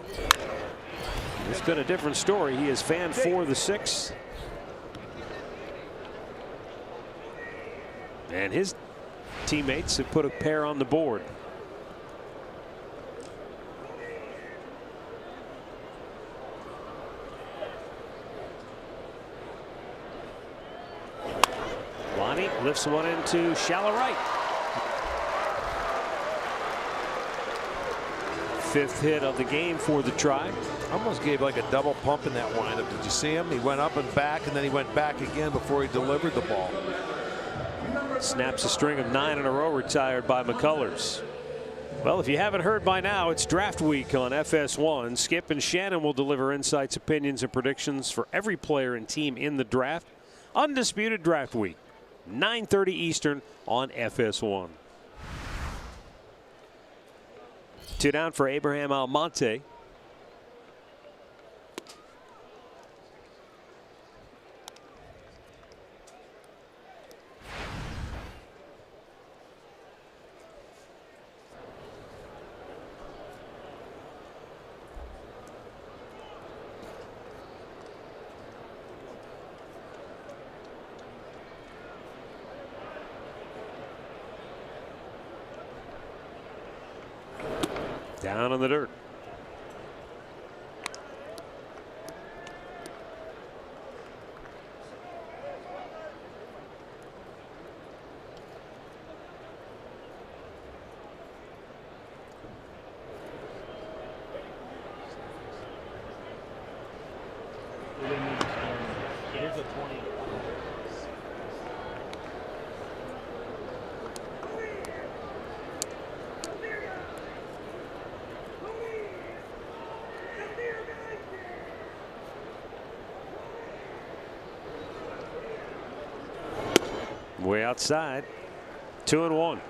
it's been a different story. He has fanned for the 6th. And his teammates have put a pair on the board. Lonnie lifts one into shallow right. 5th hit of the game for the Tribe. Almost gave like a double pump in that windup. Did you see him? He went up and back, and then he went back again before he delivered the ball. Snaps a string of 9 in a row retired by McCullers. Well, if you haven't heard by now, it's draft week on FS1. Skip and Shannon will deliver insights, opinions, and predictions for every player and team in the draft. Undisputed Draft Week, 9:30 Eastern on FS1. 2 down for Abraham Almonte. Down on the dirt. Way outside. 2-1.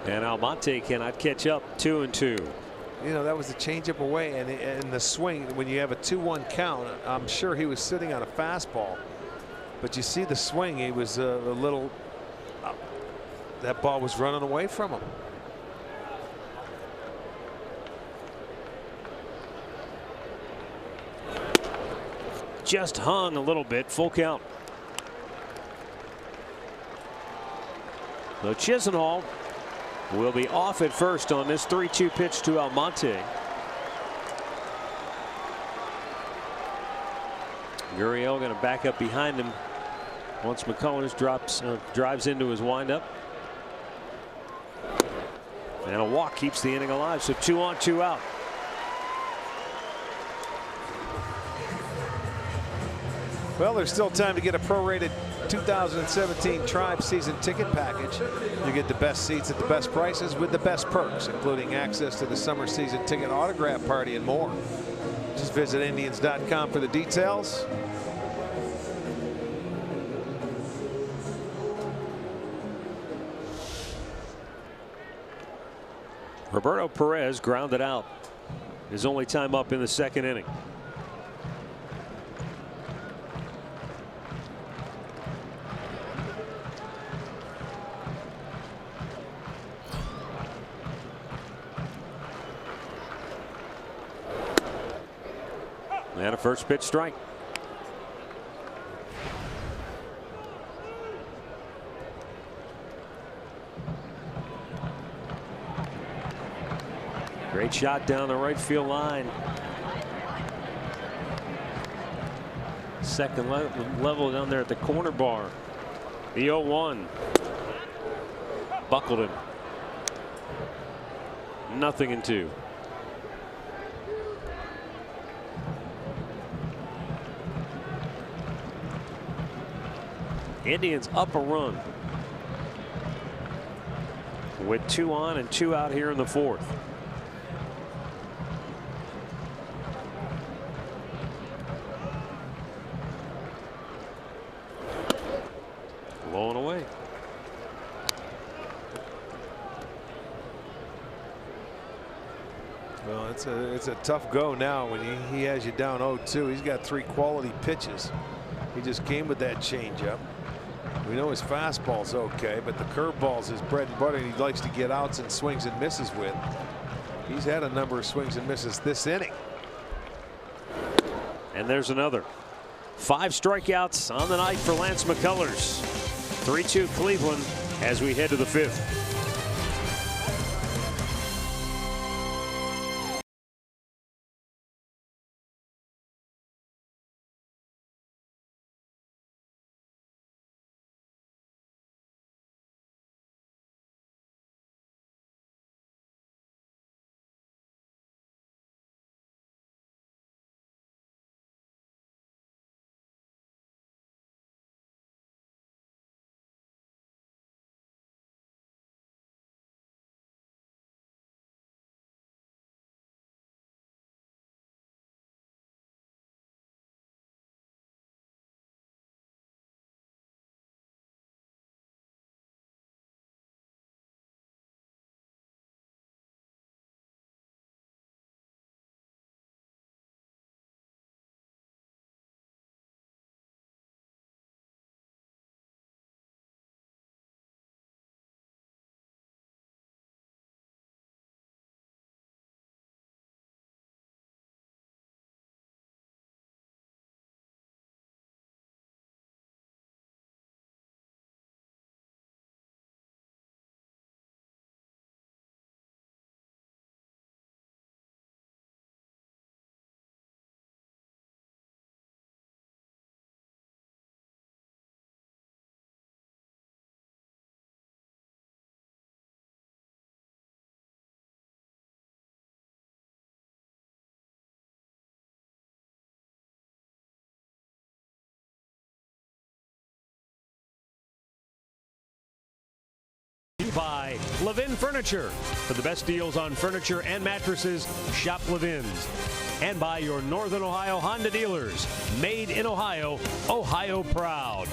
And Almonte cannot catch up. 2-2. You know, that was the changeup away, and the swing. When you have a 2-1 count, I'm sure he was sitting on a fastball, but you see the swing. He was a little. That ball was running away from him. Just hung a little bit. Full count. So Chisenhall will be off at first on this 3-2 pitch to Almonte. Gurriel going to back up behind him once McCullers drives into his windup. And a walk keeps the inning alive. So 2 on, 2 out. Well, there's still time to get a prorated 2017 Tribe season ticket package. You get the best seats at the best prices with the best perks, including access to the summer season ticket autograph party and more. Just visit Indians.com for the details. Roberto Perez grounded out. His only time up in the second inning. And a first pitch strike. Great shot down the right field line. Second level down there at the corner bar. The 0-1. Buckled him. 0-2. Indians up a run with 2 on and 2 out here in the fourth. Blowing away. Well, it's a tough go now when he has you down 0-2. He's got 3 quality pitches. He just came with that changeup. We know his fastball's okay, but the curveball's his bread and butter. He likes to get outs and swings and misses with. He's had a number of swings and misses this inning. And there's another. 5 strikeouts on the night for Lance McCullers. 3-2 Cleveland as we head to the 5th. By Levin Furniture. For the best deals on furniture and mattresses, shop Levin's. And by your Northern Ohio Honda dealers. Made in Ohio, Ohio proud.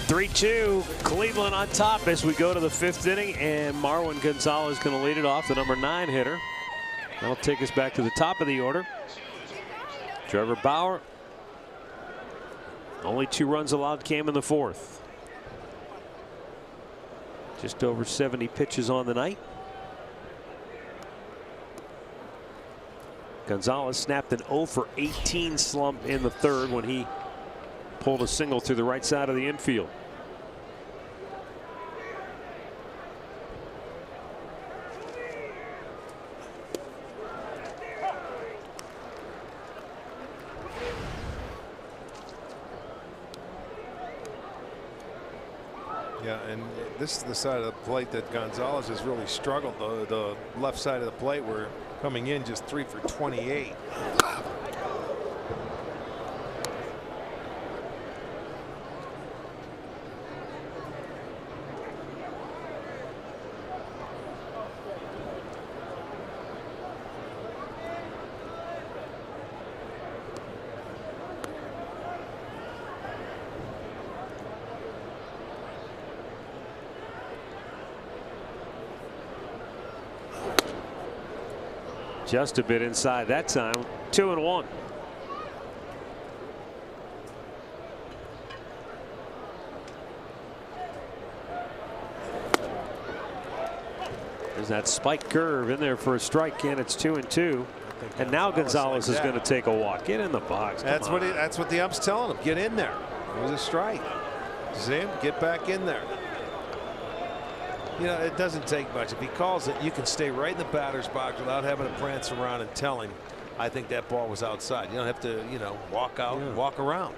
3-2 Cleveland on top as we go to the 5th inning, and Marwin Gonzalez going to lead it off, the number 9 hitter. That'll take us back to the top of the order. Trevor Bauer. Only 2 runs allowed came in the 4th. Just over 70 pitches on the night. Gonzalez snapped an 0 for 18 slump in the 3rd when he pulled a single through the right side of the infield. Yeah, and this is the side of the plate that Gonzalez has really struggled. The left side of the plate, we're coming in just 3 for 28. Just a bit inside that time. 2-1. There's that spike curve in there for a strike, and it's 2-2. And now Gonzalez is going to take a walk. Get in the box. That's what the ump's telling him. Get in there. It was a strike. See him? Get back in there. You know, it doesn't take much. If he calls it, you can stay right in the batter's box without having to prance around and tell him, I think that ball was outside. You don't have to, you know, walk out and walk around.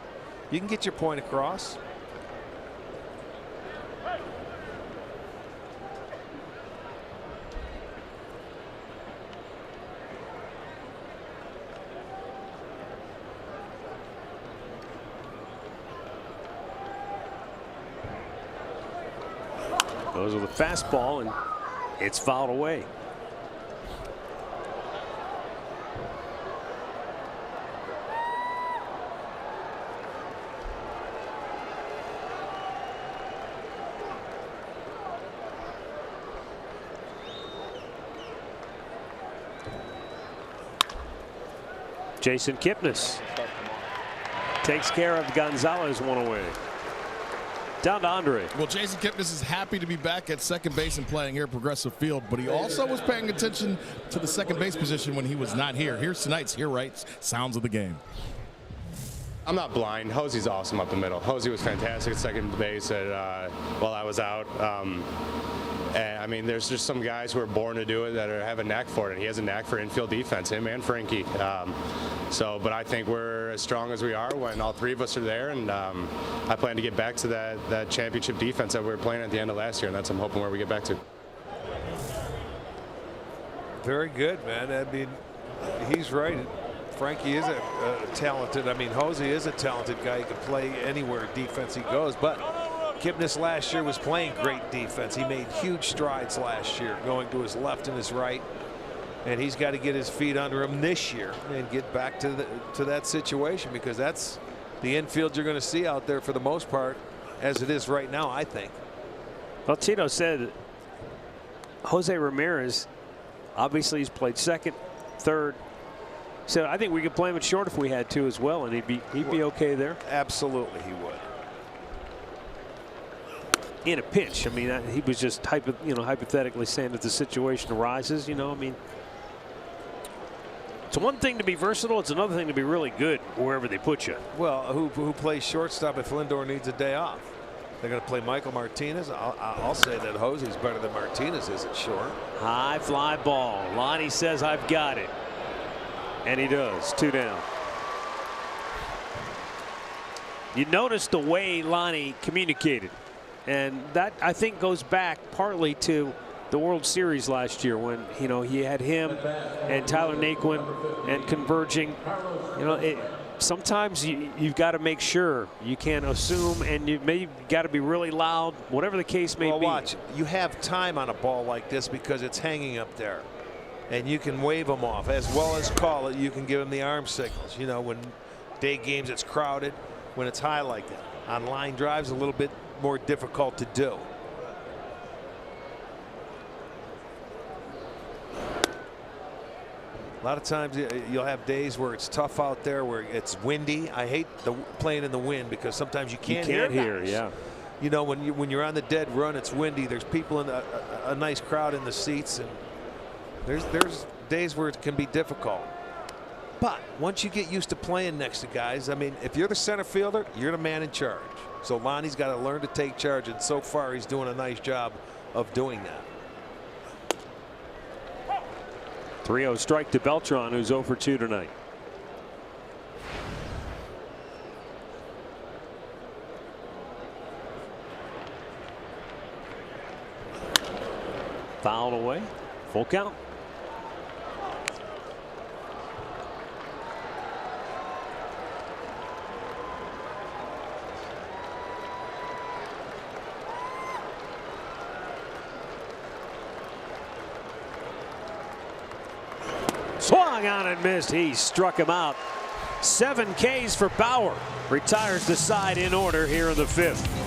You can get your point across. Goes with a fastball, and it's fouled away. Jason Kipnis takes care of Gonzalez, one away. Down to Andre. Well, Jason Kipnis is happy to be back at second base and playing here at Progressive Field, but he also was paying attention to the second base position when he was not here. Here's tonight's Hear Right sounds of the game. I'm not blind. Hosey's awesome up the middle. Hosey was fantastic at second base while I was out. And, I mean, there's just some guys who are born to do it that have a knack for it. And he has a knack for infield defense, him and Frankie. But I think we're as strong as we are when all three of us are there. And I plan to get back to that championship defense that we were playing at the end of last year. And that's I'm hoping where we get back to. Very good, man. I mean, he's right. Frankie is a talented. I mean, Hosey is a talented guy. He can play anywhere defense he goes. But Kipnis last year was playing great defense. He made huge strides last year, going to his left and his right. And he's got to get his feet under him this year and get back to that situation, because that's the infield you're going to see out there for the most part as it is right now, I think. Well, Tito said Jose Ramirez, obviously he's played second, third. So I think we could play him at short if we had to as well, and he'd be okay there. Absolutely, he would. In a pinch, I mean, he was just hypothetically saying that the situation arises. You know, I mean, it's one thing to be versatile; it's another thing to be really good wherever they put you. Well, who plays shortstop if Lindor needs a day off? They're going to play Michael Martinez. I'll say that Hosey's better than Martinez is at short. High fly ball. Lonnie says, "I've got it." And he does. 2 down. You notice the way Lonnie communicated, and that I think goes back partly to the World Series last year when he had him and Tyler Naquin and converging. Sometimes you've got to make sure you can't assume, and you may got to be really loud, whatever the case may be. Well, watch. You have time on a ball like this because it's hanging up there. And you can wave them off as well as call it. You can give them the arm signals. You know, when day games it's crowded, when it's high like that. On line drives, a little bit more difficult to do. A lot of times you'll have days where it's tough out there, where it's windy. I hate playing in the wind because sometimes you can't hear. Yeah. You know, when you're on the dead run, it's windy. There's people in a nice crowd in the seats, and there's days where it can be difficult. But once you get used to playing next to guys, I mean, if you're the center fielder, you're the man in charge. So Lonnie's got to learn to take charge, and so far he's doing a nice job of doing that. 3-0 strike to Beltran, who's 0 for 2 tonight. Fouled away. Full count. Swung on and missed. He struck him out. 7 Ks for Bauer. Retires the side in order here in the 5th.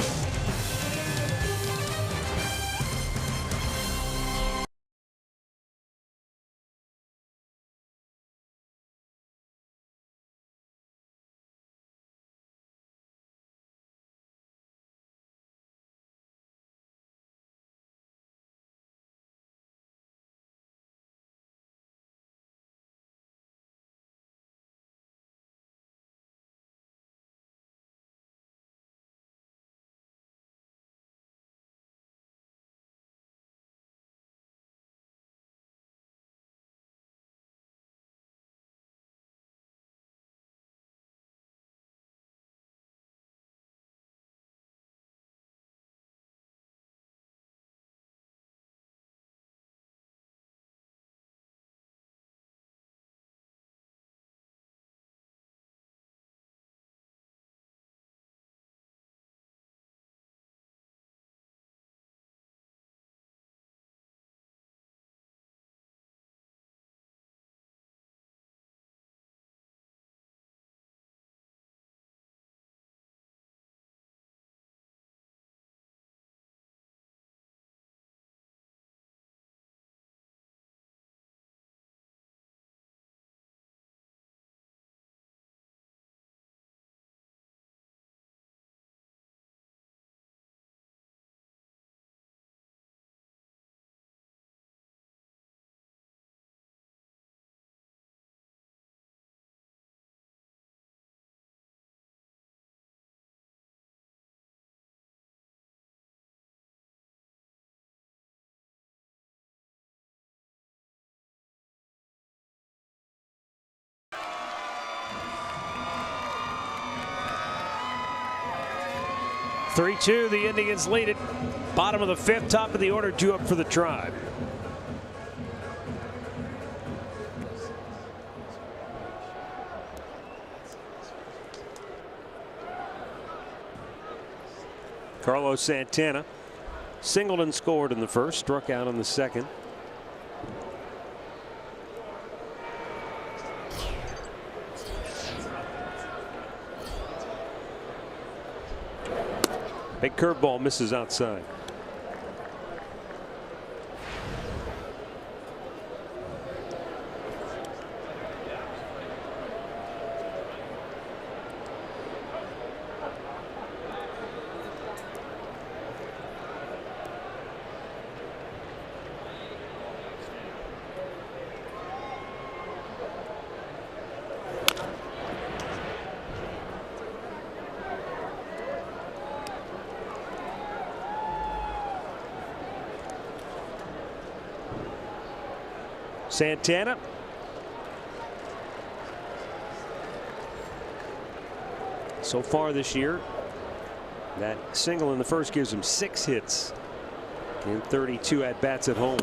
(3-2). The Indians lead it. Bottom of the 5th, top of the order, due up for the Tribe. Carlos Santana singled and scored in the 1st, struck out in the 2nd. Big curveball misses outside. Santana. So far this year, that single in the 1st gives him 6 hits in 32 at bats at home.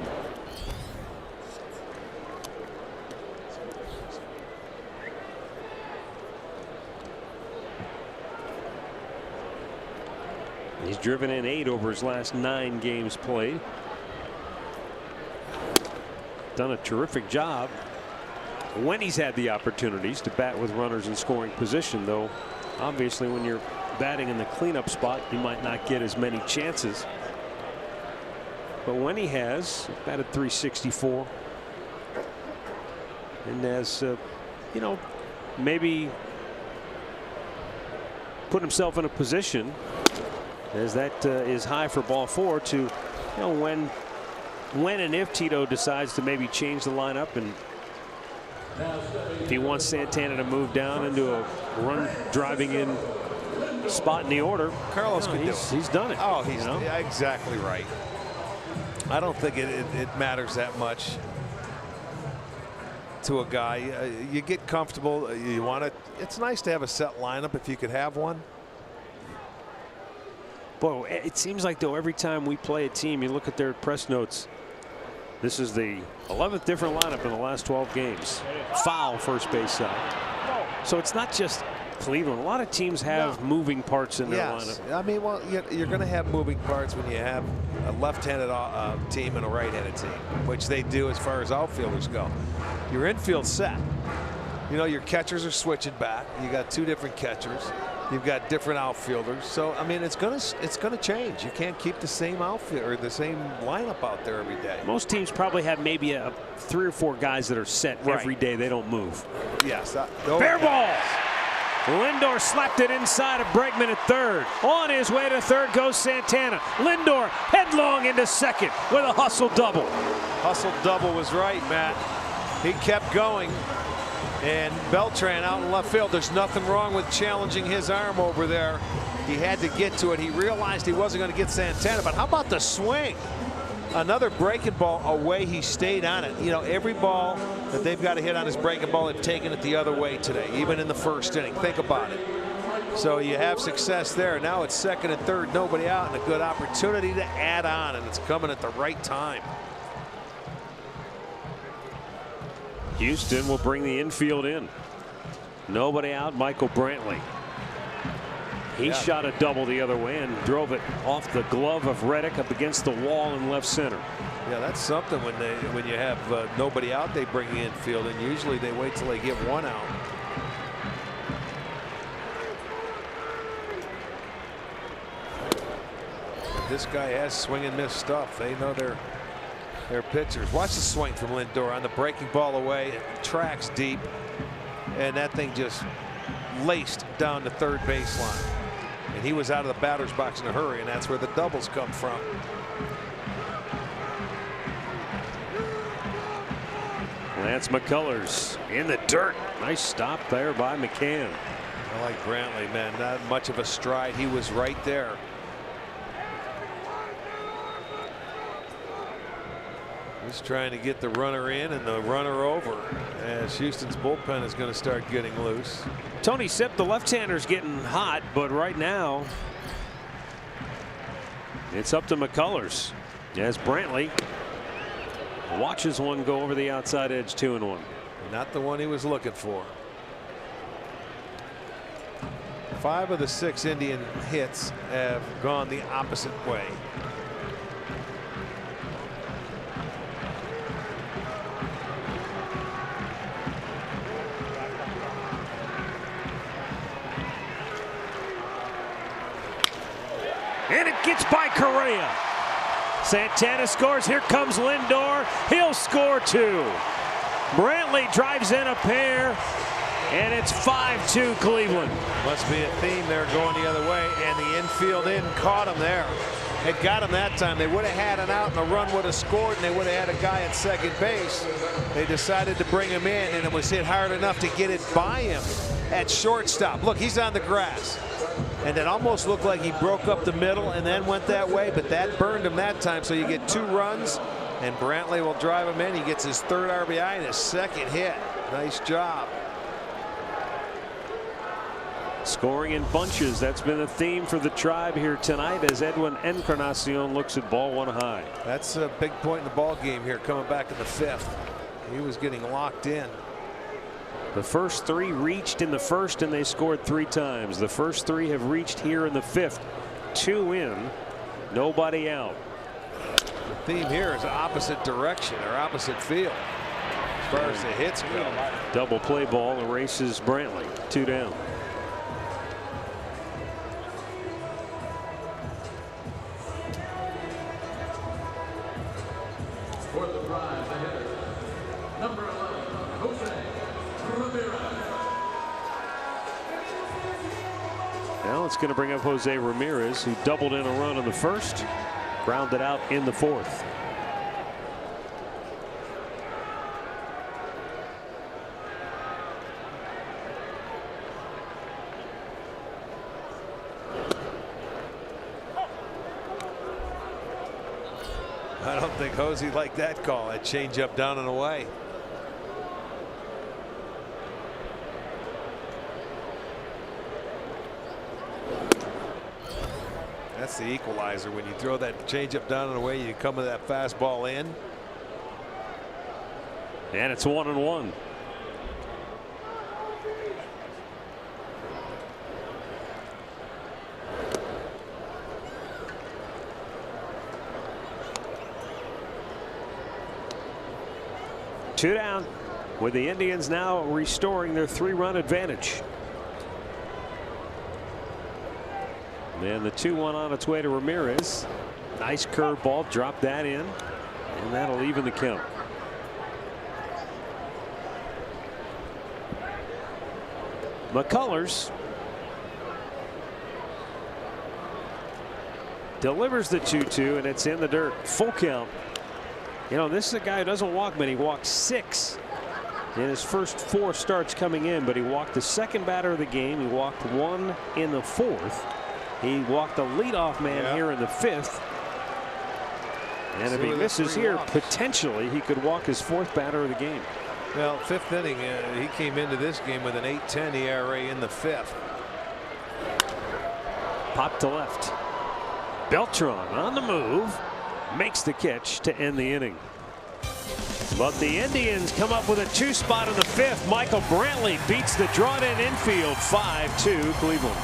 He's driven in 8 over his last 9 games played. Done a terrific job when he's had the opportunities to bat with runners in scoring position, though obviously when you're batting in the cleanup spot you might not get as many chances. But when he has batted .364 and has you know, maybe put himself in a position, as that is high for ball 4, to, you know, when and if Tito decides to maybe change the lineup, and if he wants Santana to move down into a run driving in spot in the order, Carlos could do it. He's done it. Oh, he's exactly right. I don't think it matters that much to a guy. You get comfortable. You want to. It's nice to have a set lineup if you could have one. Boy, it seems like, though, every time we play a team, you look at their press notes, This is the 11th different lineup in the last 12 games. Foul first base side. So it's not just Cleveland. A lot of teams have moving parts in their lineup. I mean, well, you're going to have moving parts when you have a left-handed team and a right-handed team, which they do as far as outfielders go. Your infield's set. You know, your catchers are switching back. You got 2 different catchers. You've got different outfielders. So I mean, it's gonna change. You can't keep the same outfield or the same lineup out there every day. Most teams probably have maybe 3 or 4 guys that are set every day. They don't move. Yes. Fair ball. Lindor slapped it inside of Bregman at third. On his way to third goes Santana. Lindor headlong into second with a hustle double. Hustle double was right, Matt. He kept going. And Beltran out in left field. There's nothing wrong with challenging his arm over there. He had to get to it. He realized he wasn't going to get Santana. But how about the swing? Another breaking ball away. He stayed on it. You know, every ball that they've got to hit on his breaking ball, they've taken it the other way today, even in the first inning. Think about it. So you have success there. Now it's second and third, nobody out, and a good opportunity to add on, and it's coming at the right time. Houston will bring the infield in. Nobody out. Michael Brantley. He shot a double the other way and drove it off the glove of Reddick up against the wall in left center. Yeah, that's something when you have nobody out, they bring the infield, and usually they wait till they get one out. This guy has swing and miss stuff. They know their pitchers. Watch the swing from Lindor on the breaking ball away. It tracks deep, and that thing just laced down the third baseline. And he was out of the batter's box in a hurry, and that's where the doubles come from. Lance McCullers in the dirt. Nice stop there by McCann. I like Brantley, man. Not much of a stride. He was right there. Just trying to get the runner in and the runner over, as Houston's bullpen is going to start getting loose. Tony Sipp, the left-hander's getting hot, but right now it's up to McCullers as Brantley watches one go over the outside edge, 2-1. Not the one he was looking for. 5 of the 6 Indian hits have gone the opposite way. And it gets by Correa. Santana scores. Here comes Lindor. He'll score 2. Brantley drives in a pair, and it's 5-2 Cleveland. Must be a theme there going the other way, and the infield in caught him there. It got him that time. They would have had an out and a run would have scored, and they would have had a guy at second base. They decided to bring him in, and it was hit hard enough to get it by him at shortstop. Look, he's on the grass. And it almost looked like he broke up the middle and then went that way, but that burned him that time. So you get 2 runs, and Brantley will drive him in. He gets his 3rd RBI and his 2nd hit. Nice job. Scoring in bunches. That's been a theme for the Tribe here tonight as Edwin Encarnacion looks at ball 1 high. That's a big point in the ball game here, coming back in the 5th. He was getting locked in. The first 3 reached in the first, and they scored 3 times. The first 3 have reached here in the 5th. 2 in, nobody out. The theme here is opposite direction or opposite field as far as the hits go. Double play ball erases Brantley. 2 down. For the Tribe, the hitter, number 11, Jose Ramirez. Now it's going to bring up Jose Ramirez, who doubled in a run in the first, grounded out in the 4th. I don't think Hosey liked that call. That changeup down and away. That's the equalizer. When you throw that changeup down and away, you come with that fastball in. And it's 1-1. Two down, with the Indians now restoring their 3-run advantage. And the 2-1 on its way to Ramirez. Nice curveball, drop that in, and that'll even the count. McCullers delivers the 2-2, and it's in the dirt. Full count. You know, this is a guy who doesn't walk many. He walked 6 in his first 4 starts coming in, but he walked the second batter of the game. He walked 1 in the 4th. He walked the leadoff man here in the 5th. And if he misses here, potentially he could walk his 4th batter of the game. Well, 5th inning, he came into this game with an 8.10 ERA in the 5th. Pop to left. Beltran on the move, makes the catch to end the inning. But the Indians come up with a 2 spot in the 5th. Michael Brantley beats the drawn-in infield. 5-2 Cleveland.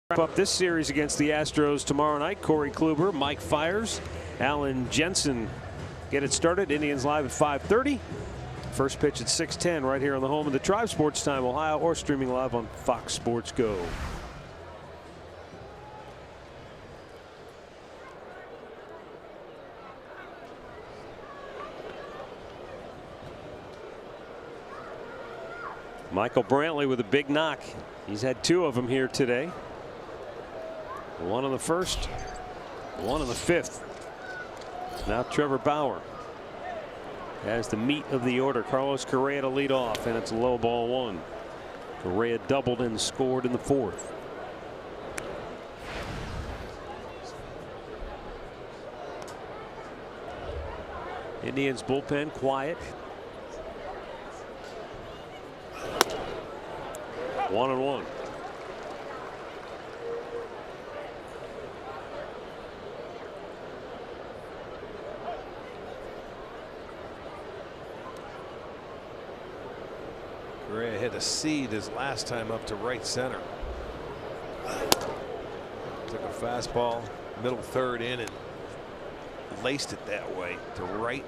Wrap up this series against the Astros tomorrow night. Corey Kluber, Mike Fiers, Alan Jensen get it started. Indians live at 5:30. First pitch at 6:10 right here on the home of the Tribe, Sports Time Ohio, or streaming live on Fox Sports Go. Michael Brantley with a big knock. He's had 2 of them here today. 1 in the 1st, 1 in the 5th. Now Trevor Bauer has the meat of the order. Carlos Correa to lead off, and it's a low ball 1. Correa doubled and scored in the 4th. Indians bullpen quiet. 1-1. Correa had to seed his last time up to right center. Took a fastball, middle 3rd in, and laced it that way to right.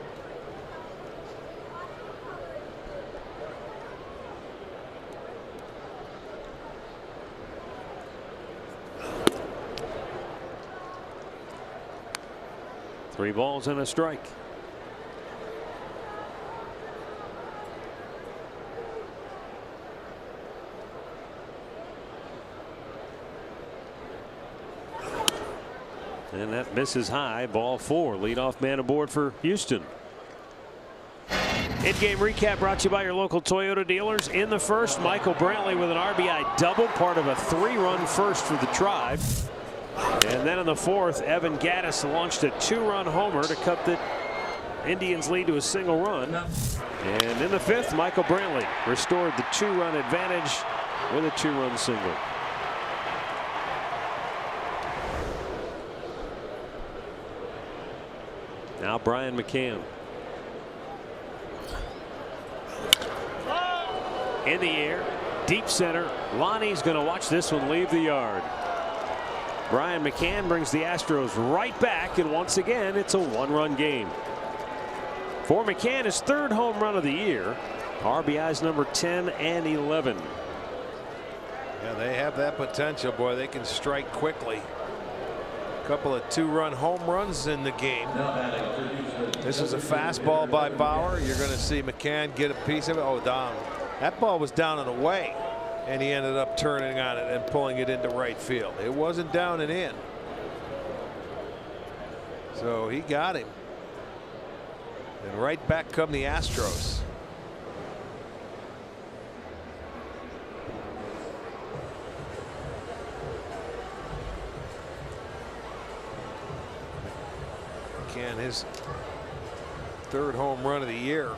Three balls and a strike. And that misses high. Ball 4. Leadoff man aboard for Houston. In-game recap brought to you by your local Toyota dealers. In the first, Michael Brantley with an RBI double, part of a 3-run first for the Tribe. And then in the fourth, Evan Gattis launched a 2-run homer to cut the Indians' lead to a single run. And in the fifth, Michael Brantley restored the 2-run advantage with a 2-run single. Now Brian McCann. In the air, deep center. Lonnie's going to watch this one leave the yard. Brian McCann brings the Astros right back, and once again, it's a 1-run game. For McCann, his 3rd home run of the year. RBIs number 10 and 11. Yeah, they have that potential, boy. They can strike quickly. A couple of 2-run home runs in the game. This is a fastball by Bauer. You're going to see McCann get a piece of it. Oh, down. That ball was down and away, and he ended up turning on it and pulling it into right field. It wasn't down and in. So he got him. And right back come the Astros. McCann, his 3rd home run of the year.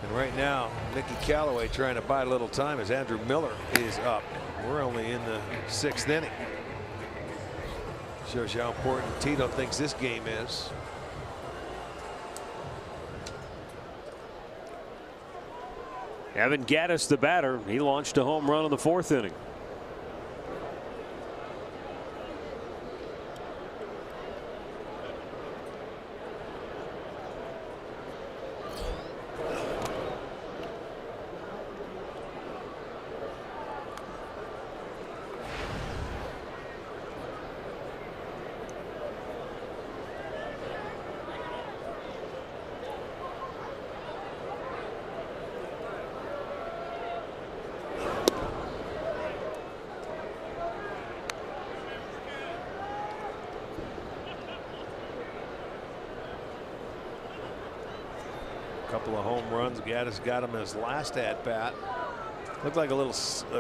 And right now, Mickey Callaway trying to buy a little time as Andrew Miller is up. We're only in the 6th inning. Shows you how important Tito thinks this game is. Evan Gattis, the batter, he launched a home run in the 4th inning. Couple of home runs. Gattis got him his last at bat. Looked like a little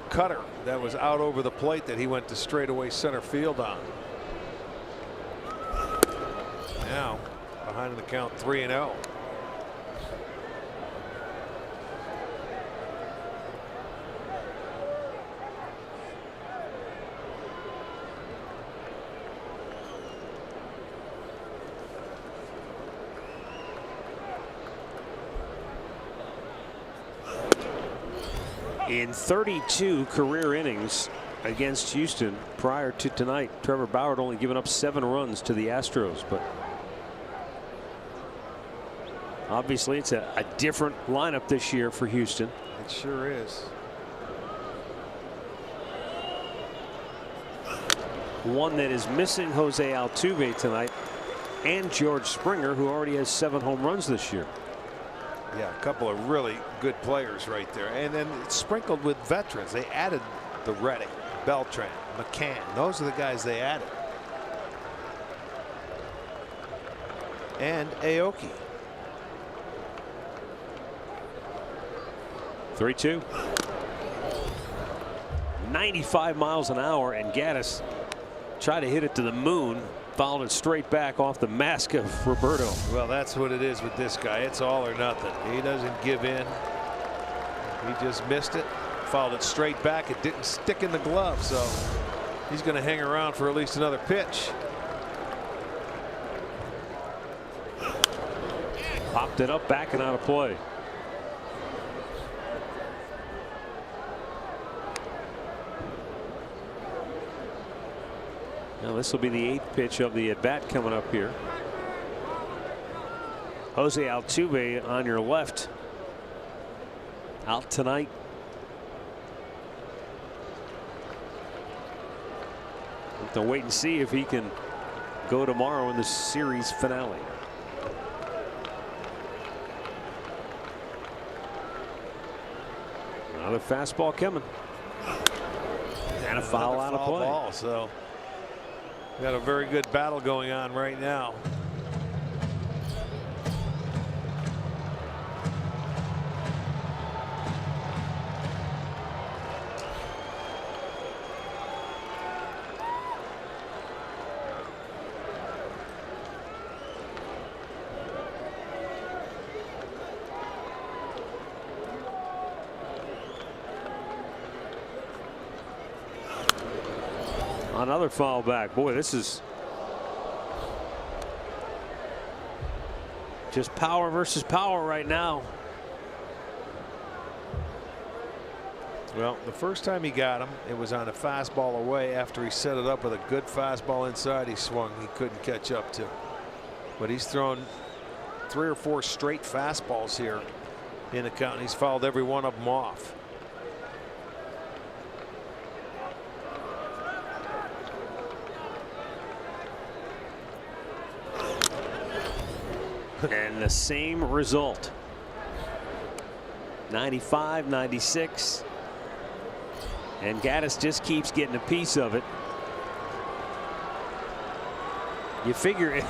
cutter that was out over the plate that he went to straightaway center field on. Now behind the count 3-0. In 32 career innings against Houston prior to tonight, Trevor Bauer had only given up 7 runs to the Astros, but obviously it's a different lineup this year for Houston. It sure is. One that is missing Jose Altuve tonight and George Springer, who already has 7 home runs this year. Yeah, a couple of really good players right there, and then it's sprinkled with veterans. They added the Reddick, Beltran, McCann. Those are the guys they added. And Aoki. 3-2. 95 miles an hour, and Gattis tried to hit it to the moon. Fouled it straight back off the mask of Roberto. Well, that's what it is with this guy. It's all or nothing. He doesn't give in. He just missed it. Fouled it straight back. It didn't stick in the glove, so he's going to hang around for at least another pitch. Popped it up, back and out of play. Now this will be the 8th pitch of the at bat coming up here. Jose Altuve on your left, out tonight. Have to wait and see if he can go tomorrow in the series finale. Another fastball coming. And a foul out of play. Ball, so got a very good battle going on right now. Another foul back. Boy, this is just power versus power right now. Well, the first time he got him, it was on a fastball away. After he set it up with a good fastball inside, he swung. He couldn't catch up to. But he's thrown 3 or 4 straight fastballs here in the count. He's fouled every one of them off. And the same result. 95, 96. And Gaddis just keeps getting a piece of it. You figure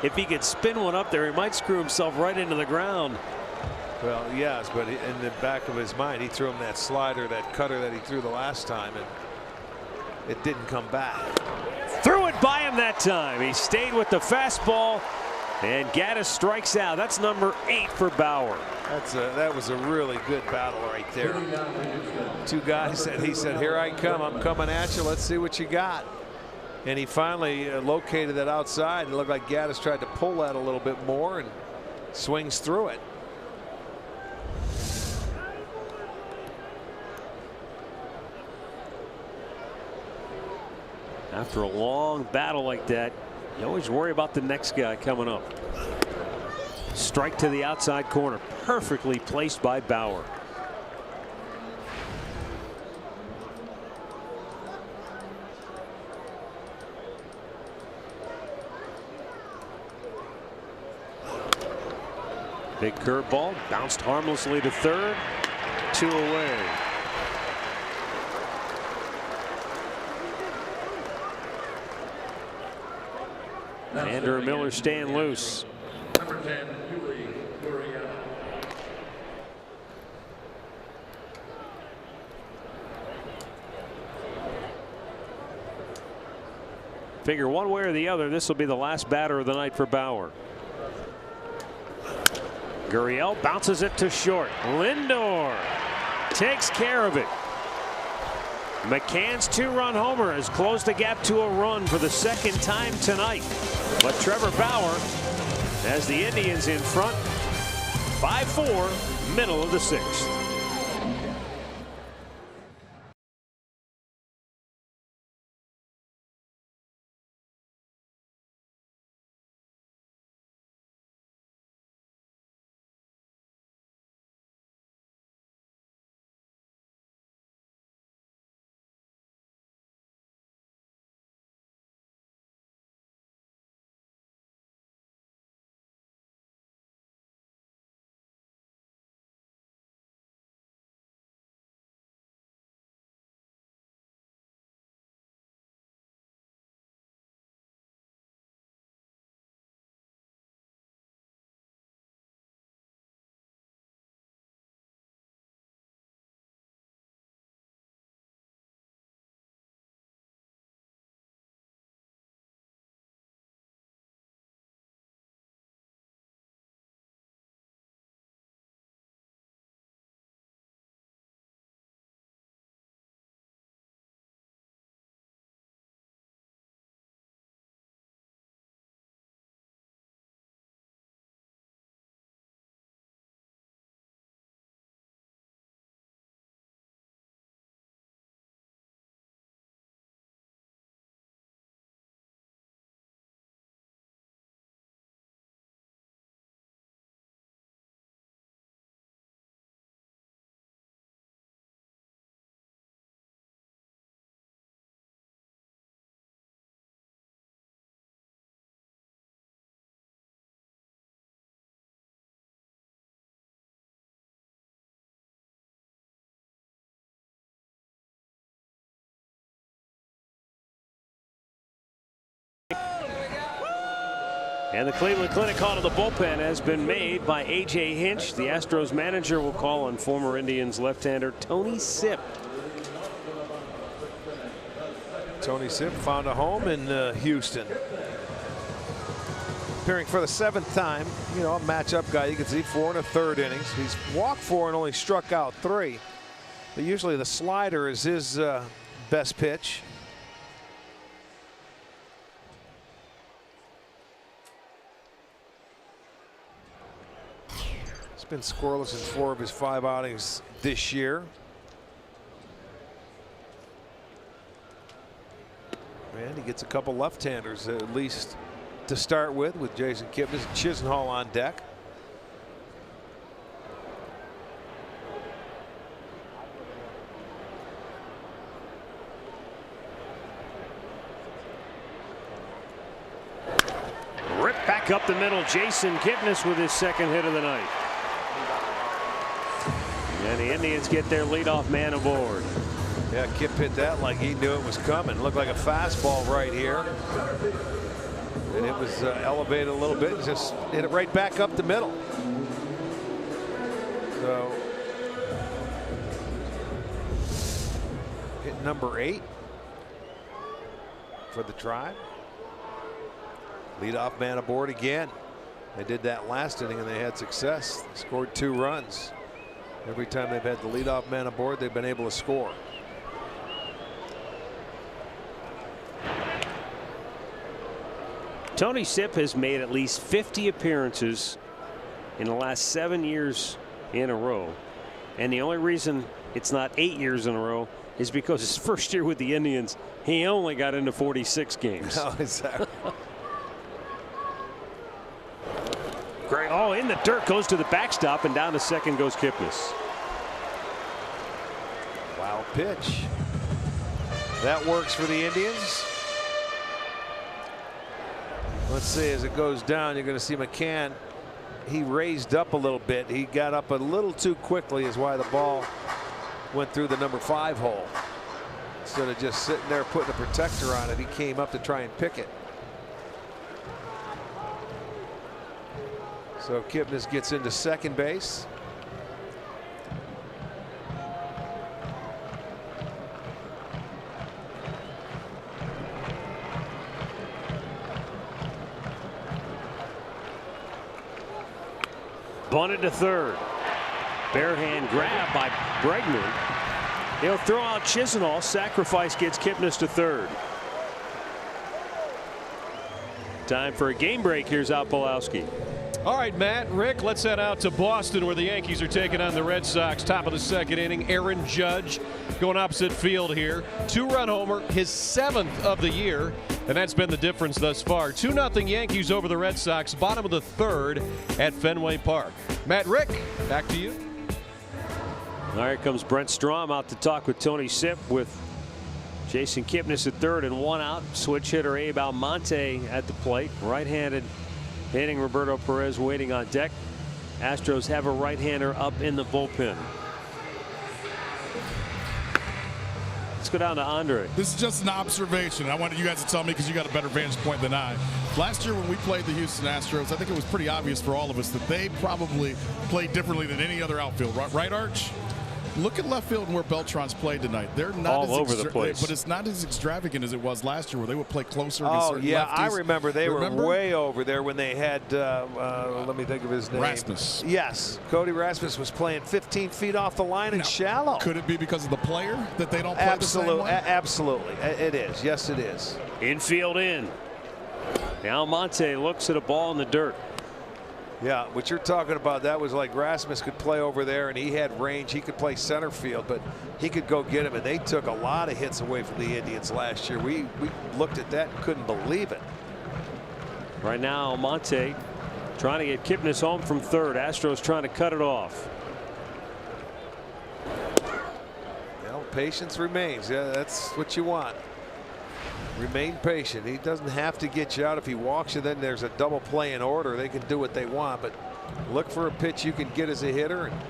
if he could spin one up there, he might screw himself right into the ground. Well, yes, but in the back of his mind, he threw him that slider, that cutter that he threw the last time, and it didn't come back. Threw it by him that time. He stayed with the fastball, and Gaddis strikes out. That's number 8 for Bauer. That was a really good battle right there. 2 guys that he said, here I come, I'm coming at you, let's see what you got. And he finally located that outside. It looked like Gaddis tried to pull that a little bit more and swings through it. After a long battle like that, you always worry about the next guy coming up. Strike to the outside corner, perfectly placed by Bauer. Big curveball, bounced harmlessly to third, 2 away. Andrew Miller staying loose. Number 10, Yuri Gurriel. Figure one way or the other, this will be the last batter of the night for Bauer. Gurriel bounces it to short. Lindor takes care of it. McCann's 2-run homer has closed the gap to a run for the second time tonight. But Trevor Bauer has the Indians in front 5-4, middle of the 6th. And the Cleveland Clinic call to the bullpen has been made by A.J. Hinch. The Astros manager will call on former Indians left-hander Tony Sipp. Tony Sipp found a home in Houston. Appearing for the 7th time, you know, a matchup guy. You can see 4 1/3 innings. He's walked 4 and only struck out 3. But usually the slider is his best pitch. been scoreless in 4 of his 5 outings this year. And he gets a couple left-handers at least to start with Jason Kipnis and Chisenhall on deck. Ripped back up the middle. Jason Kipnis with his second hit of the night. And the Indians get their leadoff man aboard. Yeah, Kip hit that like he knew it was coming. Looked like a fastball right here. And it was elevated a little bit and just hit it right back up the middle. So hit number 8 for the Tribe. Leadoff man aboard again. They did that last inning and they had success. They scored 2 runs. Every time they've had the leadoff man aboard, they've been able to score. Tony Sipp has made at least 50 appearances in the last 7 years in a row. And the only reason it's not 8 years in a row is because his first year with the Indians, he only got into 46 games. Oh, is that Great. Oh, in the dirt, goes to the backstop, and down to second goes Kipnis. wild pitch. That works for the Indians. Let's see, as it goes down, you're going to see McCann. He raised up a little bit. He got up a little too quickly is why the ball went through the number 5 hole. Instead of just sitting there putting a protector on it, he came up to try and pick it. So Kipnis gets into second base. Bunted to third. Bare hand grab by Bregman. He'll throw out Chisenhall. Sacrifice gets Kipnis to third. Time for a game break. Here's Al Pawlowski. All right, Matt, Rick, let's head out to Boston where the Yankees are taking on the Red Sox. Top of the second inning. Aaron Judge going opposite field here. 2-run homer, his 7th of the year. And that's been the difference thus far. 2-0 Yankees over the Red Sox. Bottom of the third at Fenway Park. Matt, Rick, back to you. All right, here comes Brent Strom out to talk with Tony Sipp with Jason Kipnis at third and 1 out. Switch hitter Abe Almonte at the plate. Right-handed hitting Roberto Perez waiting on deck. Astros have a right-hander up in the bullpen. Let's go down to Andre. This is just an observation. I wanted you guys to tell me because you got a better vantage point than I. Last year when we played the Houston Astros, I think it was pretty obvious for all of us that they probably played differently than any other outfield. Right, Arch? Look at left field and where Beltran's played tonight. They're not all over the place, but it's not as extravagant as it was last year, where they would play closer. Oh yeah, lefties. I remember they were way over there when they had. Let me think of his name. Rasmus. Yes, Cody Rasmus was playing 15 feet off the line and shallow. Could it be because of the player that they don't play the same way? Absolutely, it is. Yes, it is. Infield in. Almonte looks at a ball in the dirt. Yeah, what you're talking about, that was like Rasmus could play over there and he had range. He could play center field, but he could go get him. And they took a lot of hits away from the Indians last year. We looked at that and couldn't believe it. Right now, Almonte trying to get Kipnis home from third. Astros trying to cut it off. Well, patience remains. Yeah, that's what you want. Remain patient. He doesn't have to get you out. If he walks you, then there's a double play in order. They can do what they want, but look for a pitch you can get as a hitter. And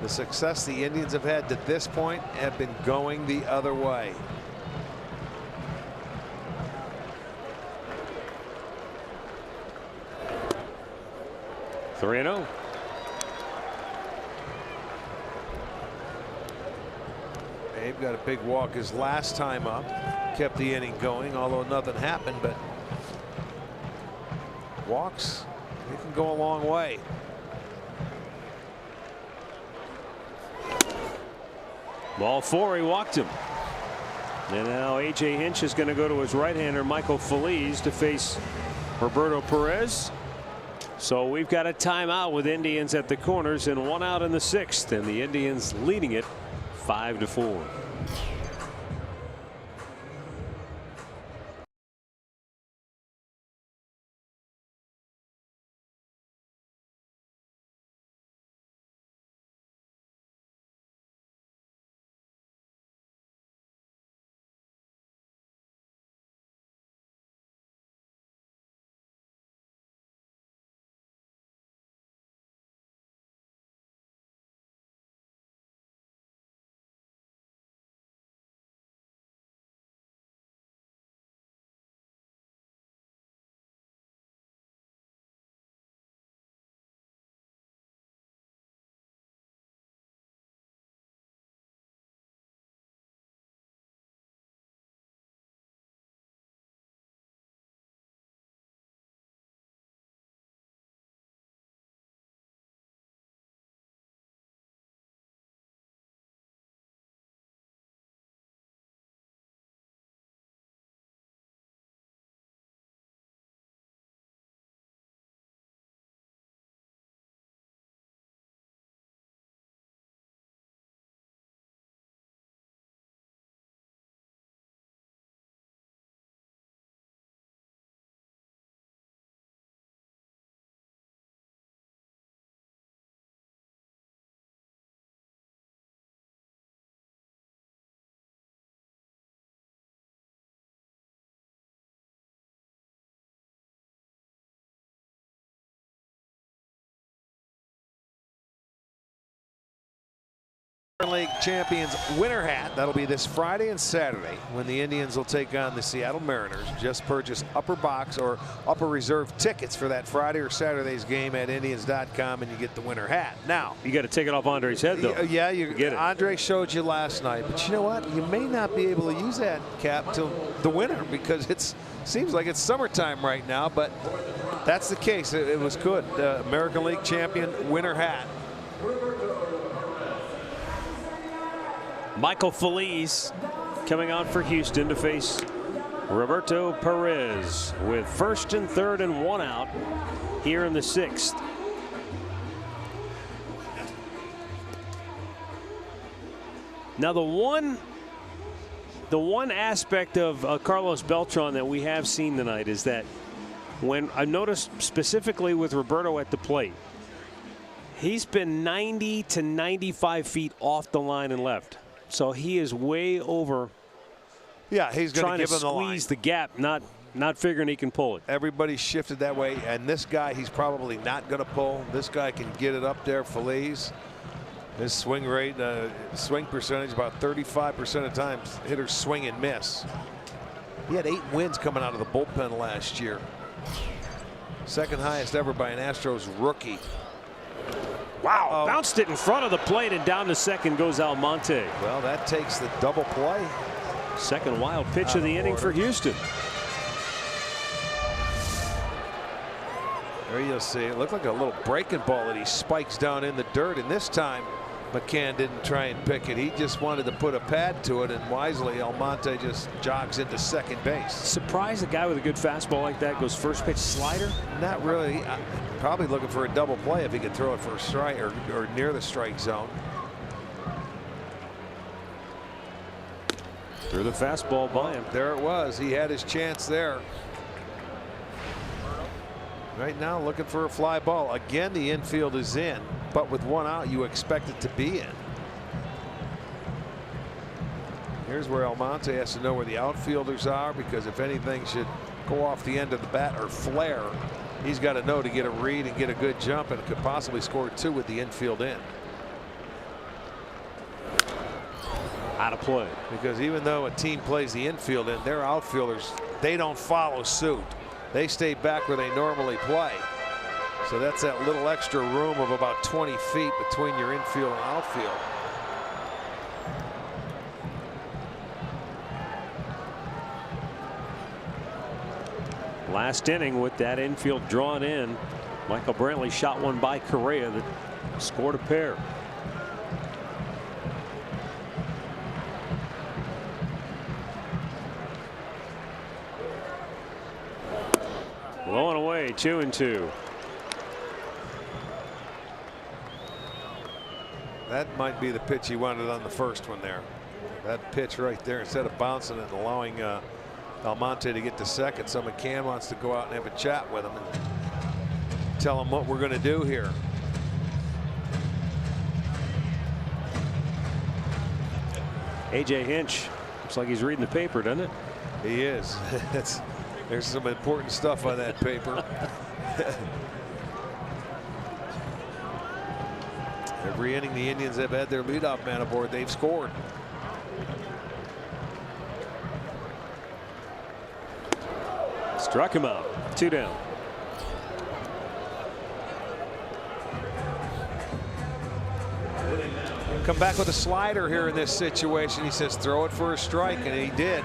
the success the Indians have had to this point have been going the other way. Three 3-0. Abe got a big walk his last time up. Kept the inning going, although nothing happened, but walks, they can go a long way. Ball 4, he walked him. And now A.J. Hinch is going to go to his right-hander Michael Feliz to face Roberto Perez. So we've got a timeout with Indians at the corners and 1 out in the 6th, and the Indians leading it 5-4. League champions winter hat. That'll be this Friday and Saturday when the Indians will take on the Seattle Mariners. Just purchase upper box or upper reserve tickets for that Friday or Saturday's game at Indians.com and you get the winter hat. Now you got to take it off Andre's head, though. Yeah, you get it. Andre showed you last night, but you know what? You may not be able to use that cap till the winter because it seems like it's summertime right now. But that's the case. It was good. American League champion winter hat. Michael Feliz coming out for Houston to face Roberto Perez with 1st and 3rd and 1 out here in the 6th. Now the one aspect of Carlos Beltran that we have seen tonight is that when I noticed specifically with Roberto at the plate, he's been 90 to 95 feet off the line and left. So he is way over. Yeah, he's going to give him the line. Squeeze the gap, not figuring he can pull it. Everybody shifted that way, and this guy he's probably not going to pull. This guy can get it up there. Feliz. His swing rate, swing percentage, about 35% of times hitters swing and miss. He had 8 wins coming out of the bullpen last year. Second highest ever by an Astros rookie. Wow, bounced it in front of the plate and down to second goes Almonte. Well, that takes the double play. Second wild pitch of the inning for Houston. There you'll see it looked like a little breaking ball that he spikes down in the dirt, and this time McCann didn't try and pick it. He just wanted to put a pad to it, and wisely Almonte just jogs into second base. Surprised a guy with a good fastball like that goes first pitch slider? Not really. Probably looking for a double play if he could throw it for a strike or near the strike zone. Threw the fastball by him. There it was. He had his chance there. Right now looking for a fly ball. Again, the infield is in, but with 1 out you expect it to be in. Here's where Almonte has to know where the outfielders are, because if anything should go off the end of the bat or flare, he's got to know to get a read and get a good jump, and could possibly score 2 with the infield in. Out of play. Because even though a team plays the infield in, their outfielders, they don't follow suit. They stay back where they normally play. So that's that little extra room of about 20 feet between your infield and outfield. Last inning with that infield drawn in, Michael Brantley shot one by Correa that scored a pair. Blowing away, 2-2. That might be the pitch he wanted on the first one there. That pitch right there, instead of bouncing and allowing Almonte to get to second, so McCann wants to go out and have a chat with him and tell him what we're going to do here. A.J. Hinch looks like he's reading the paper, doesn't it? He is. There's some important stuff on that paper. Every inning the Indians have had their leadoff man aboard, they've scored. Struck him out. 2 down. Come back with a slider here in this situation. He says throw it for a strike, and he did.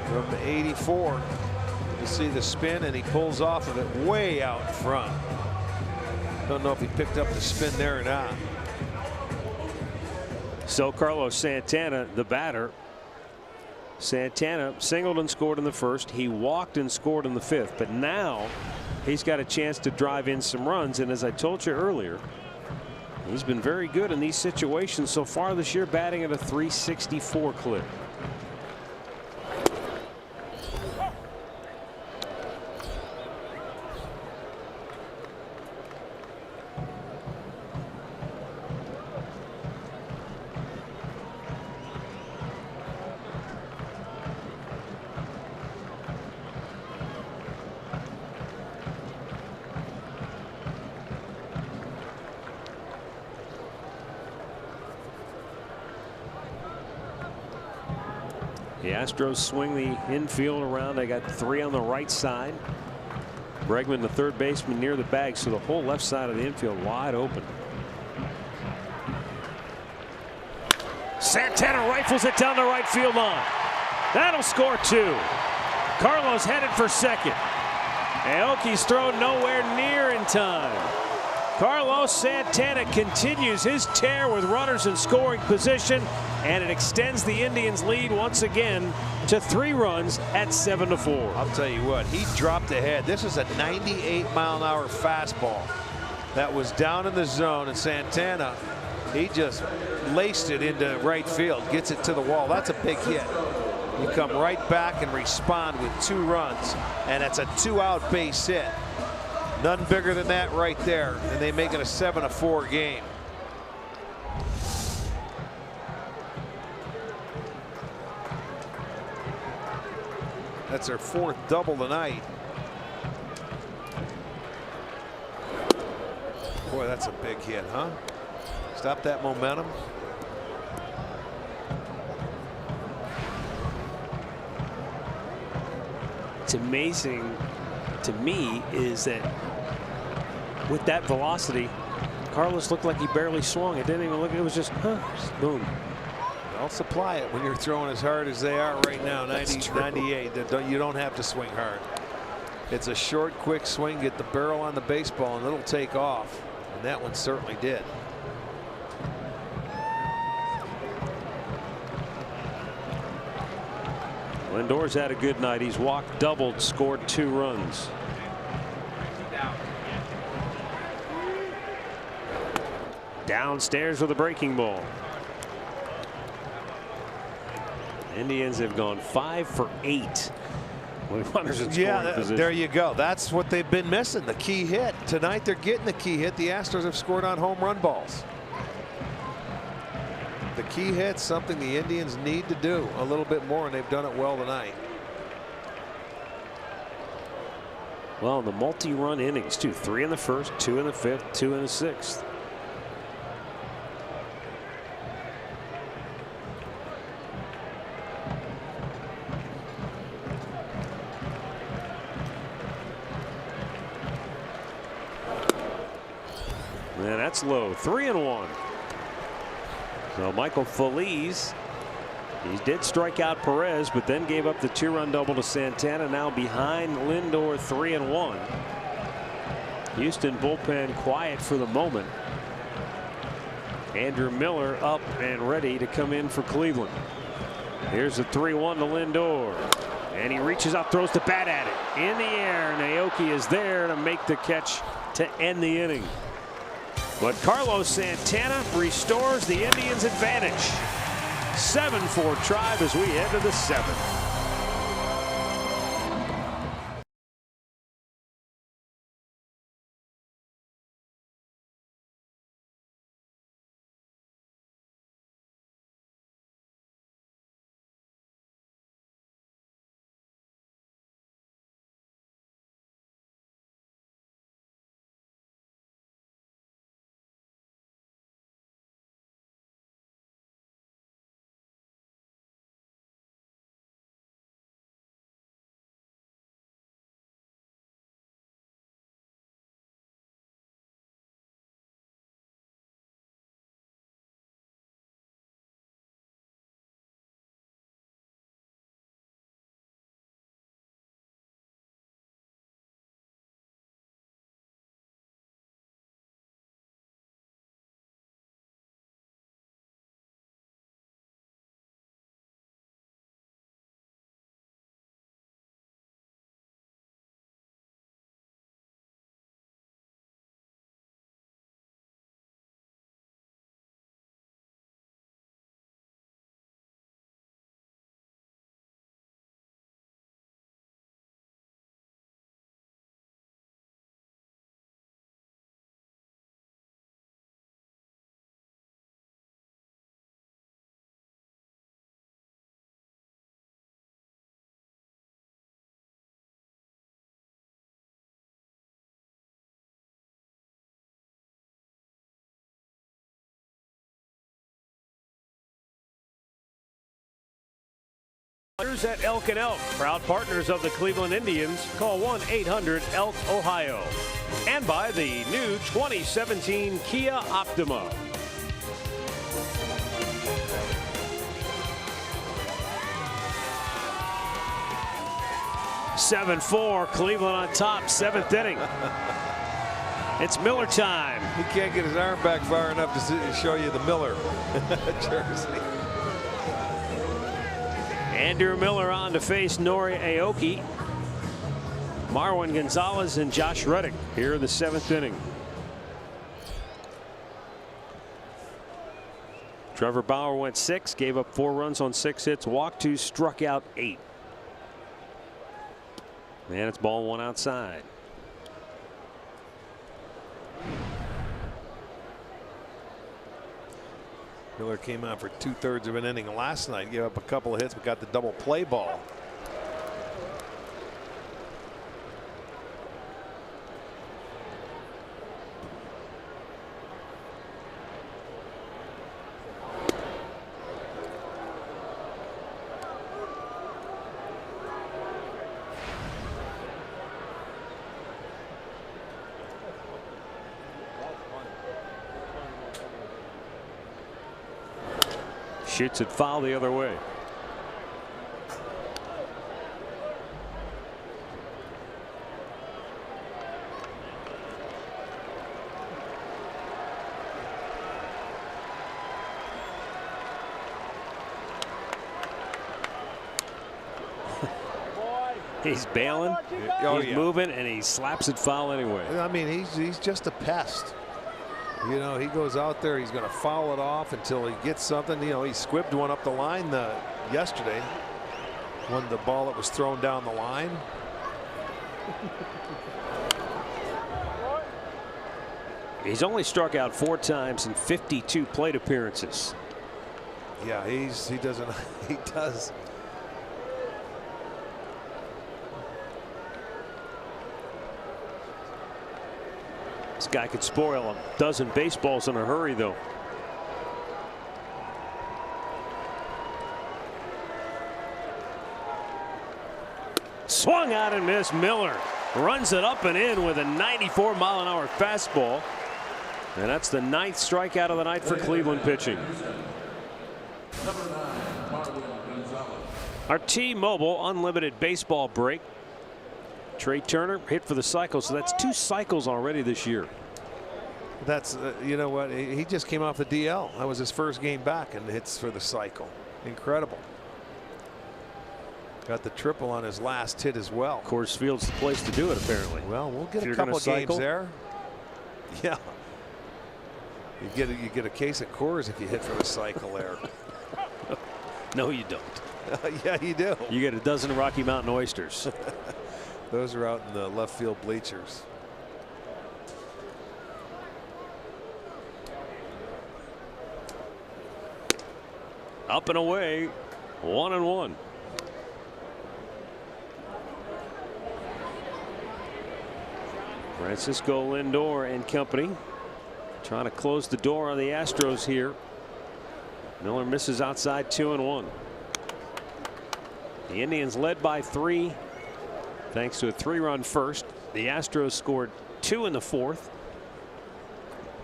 From 84. You see the spin, and he pulls off of it way out in front. Don't know if he picked up the spin there or not. So Carlos Santana, the batter. Santana singled and scored in the first. He walked and scored in the fifth. But now he's got a chance to drive in some runs. And as I told you earlier, he's been very good in these situations so far this year, batting at a .364 clip. The Astros swing the infield around. They got 3 on the right side. Bregman, the third baseman, near the bag, so the whole left side of the infield wide open. Santana rifles it down the right field line. That'll score 2. Carlos headed for second. Aoki's throw nowhere near in time. Carlos Santana continues his tear with runners in scoring position, and it extends the Indians' lead once again to 3 runs at 7-4. I'll tell you what, he dropped ahead. This is a 98-mile-an-hour fastball that was down in the zone, and Santana, he just laced it into right field, gets it to the wall. That's a big hit. You come right back and respond with 2 runs, and it's a 2-out base hit. None bigger than that right there, and they make it a 7-4 game. That's their 4th double tonight. Boy, that's a big hit, huh? Stop that momentum. It's amazing to me is that with that velocity, Carlos looked like he barely swung. It didn't even look. It was just boom. I'll supply it when you're throwing as hard as they are right now. 90, 98. You don't have to swing hard. It's a short, quick swing. Get the barrel on the baseball, and it'll take off. And that one certainly did. Lindor's had a good night. He's walked, doubled, scored 2 runs. Downstairs with a breaking ball. Indians have gone 5 for 8 with runners in scoring position. There you go. That's what they've been missing, the key hit. Tonight they're getting the key hit. The Astros have scored on home run balls. The key hit's something the Indians need to do a little bit more, and they've done it well tonight. Well, the multi-run innings too. 3 in the first, 2 in the fifth, 2 in the sixth. And that's low. 3-1. So Michael Feliz, he did strike out Perez, but then gave up the 2-run double to Santana. Now behind Lindor, 3-1. Houston bullpen quiet for the moment. Andrew Miller up and ready to come in for Cleveland. Here's the 3-1 to Lindor, and he reaches out, throws the bat at it in the air, and Aoki is there to make the catch to end the inning. But Carlos Santana restores the Indians' advantage. 7-4 Tribe as we head to the 7th. At Elk and Elk, proud partners of the Cleveland Indians. Call 1-800-ELK-OHIO. And by the new 2017 Kia Optima. (7-4) Cleveland on top, 7th inning. It's Miller time. He can't get his arm back far enough to show you the Miller jersey. Andrew Miller on to face Nori Aoki, Marwin Gonzalez, and Josh Reddick here in the 7th inning. Trevor Bauer went 6, gave up 4 runs on 6 hits, walked 2, struck out 8. And it's ball 1 outside. Miller came out for 2/3 of an inning last night, gave up a couple of hits, but got the double play ball. Shoots it foul the other way. He's bailing, he's moving, and he slaps it foul anyway. I mean, he's just a pest. You know, he goes out there, he's going to foul it off until he gets something. You know, he squibbed one up the line yesterday when the ball that was thrown down the line. He's only struck out 4 times in 52 plate appearances. Yeah, he does. This guy could spoil a dozen baseballs in a hurry, though. Swung out and missed. Miller runs it up and in with a 94-mile-an-hour fastball. And that's the 9th strikeout of the night for Cleveland pitching. Our T-Mobile unlimited baseball break. Trey Turner hit for the cycle, so that's 2 cycles already this year. That's you know what, he just came off the DL. That was his first game back and hits for the cycle. Incredible. Got the triple on his last hit as well. Coors Field's the place to do it, apparently. Well, we'll get a couple of games there. Yeah. You get a case of Coors if you hit for the cycle there. No, you don't. Yeah, you do. You get a dozen Rocky Mountain oysters. Those are out in the left field bleachers. Up and away, 1-1. Francisco Lindor and company trying to close the door on the Astros here. Miller misses outside, 2-1. The Indians led by 3 thanks to a 3-run first. The Astros scored 2 in the 4th.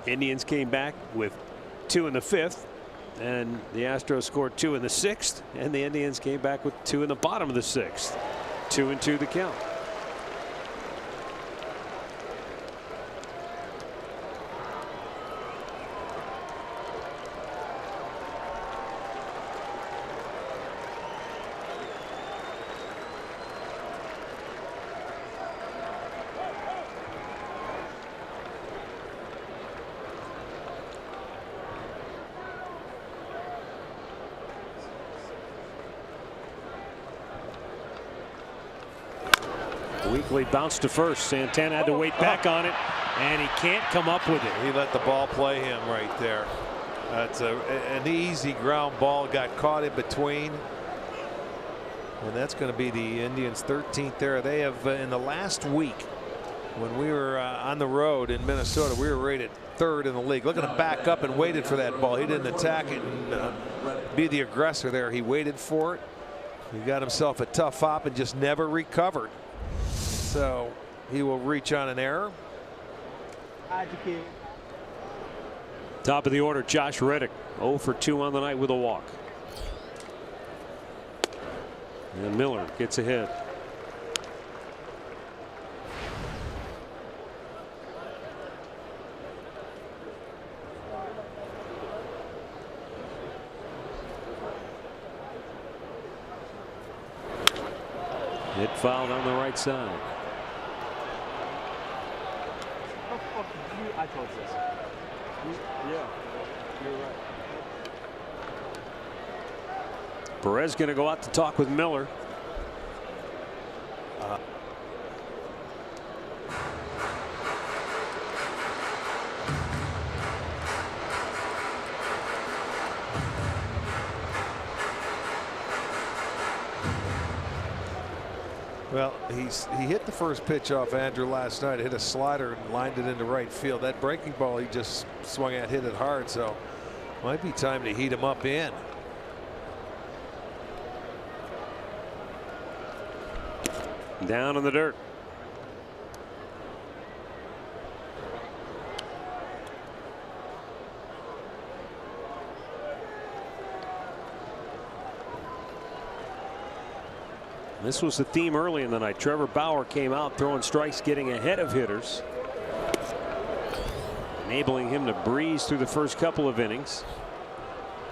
Indians came back with 2 in the 5th. And the Astros scored 2 in the 6th. And the Indians came back with 2 in the bottom of the 6th. 2-2 the count. Weekly bounce to first. Santana had to wait back on it, and he can't come up with it. He let the ball play him right there. That's an easy ground ball, got caught in between. And that's going to be the Indians' 13th there. They have in the last week, when we were on the road in Minnesota, we were rated 3rd in the league. Look at him back up and waited for that ball. He didn't attack it and be the aggressor there. He waited for it. He got himself a tough hop and just never recovered. So he will reach on an error. Top of the order, Josh Reddick, 0 for 2 on the night with a walk. And Miller gets ahead. Hit fouled on the right side. I told this. Yeah, you're right. Perez going to go out to talk with Miller. Well, he hit the first pitch off Andrew last night, hit a slider and lined it into right field. That breaking ball he just swung at, hit it hard, so might be time to heat him up in. Down in the dirt. This was the theme early in the night. Trevor Bauer came out throwing strikes, getting ahead of hitters, enabling him to breeze through the first couple of innings.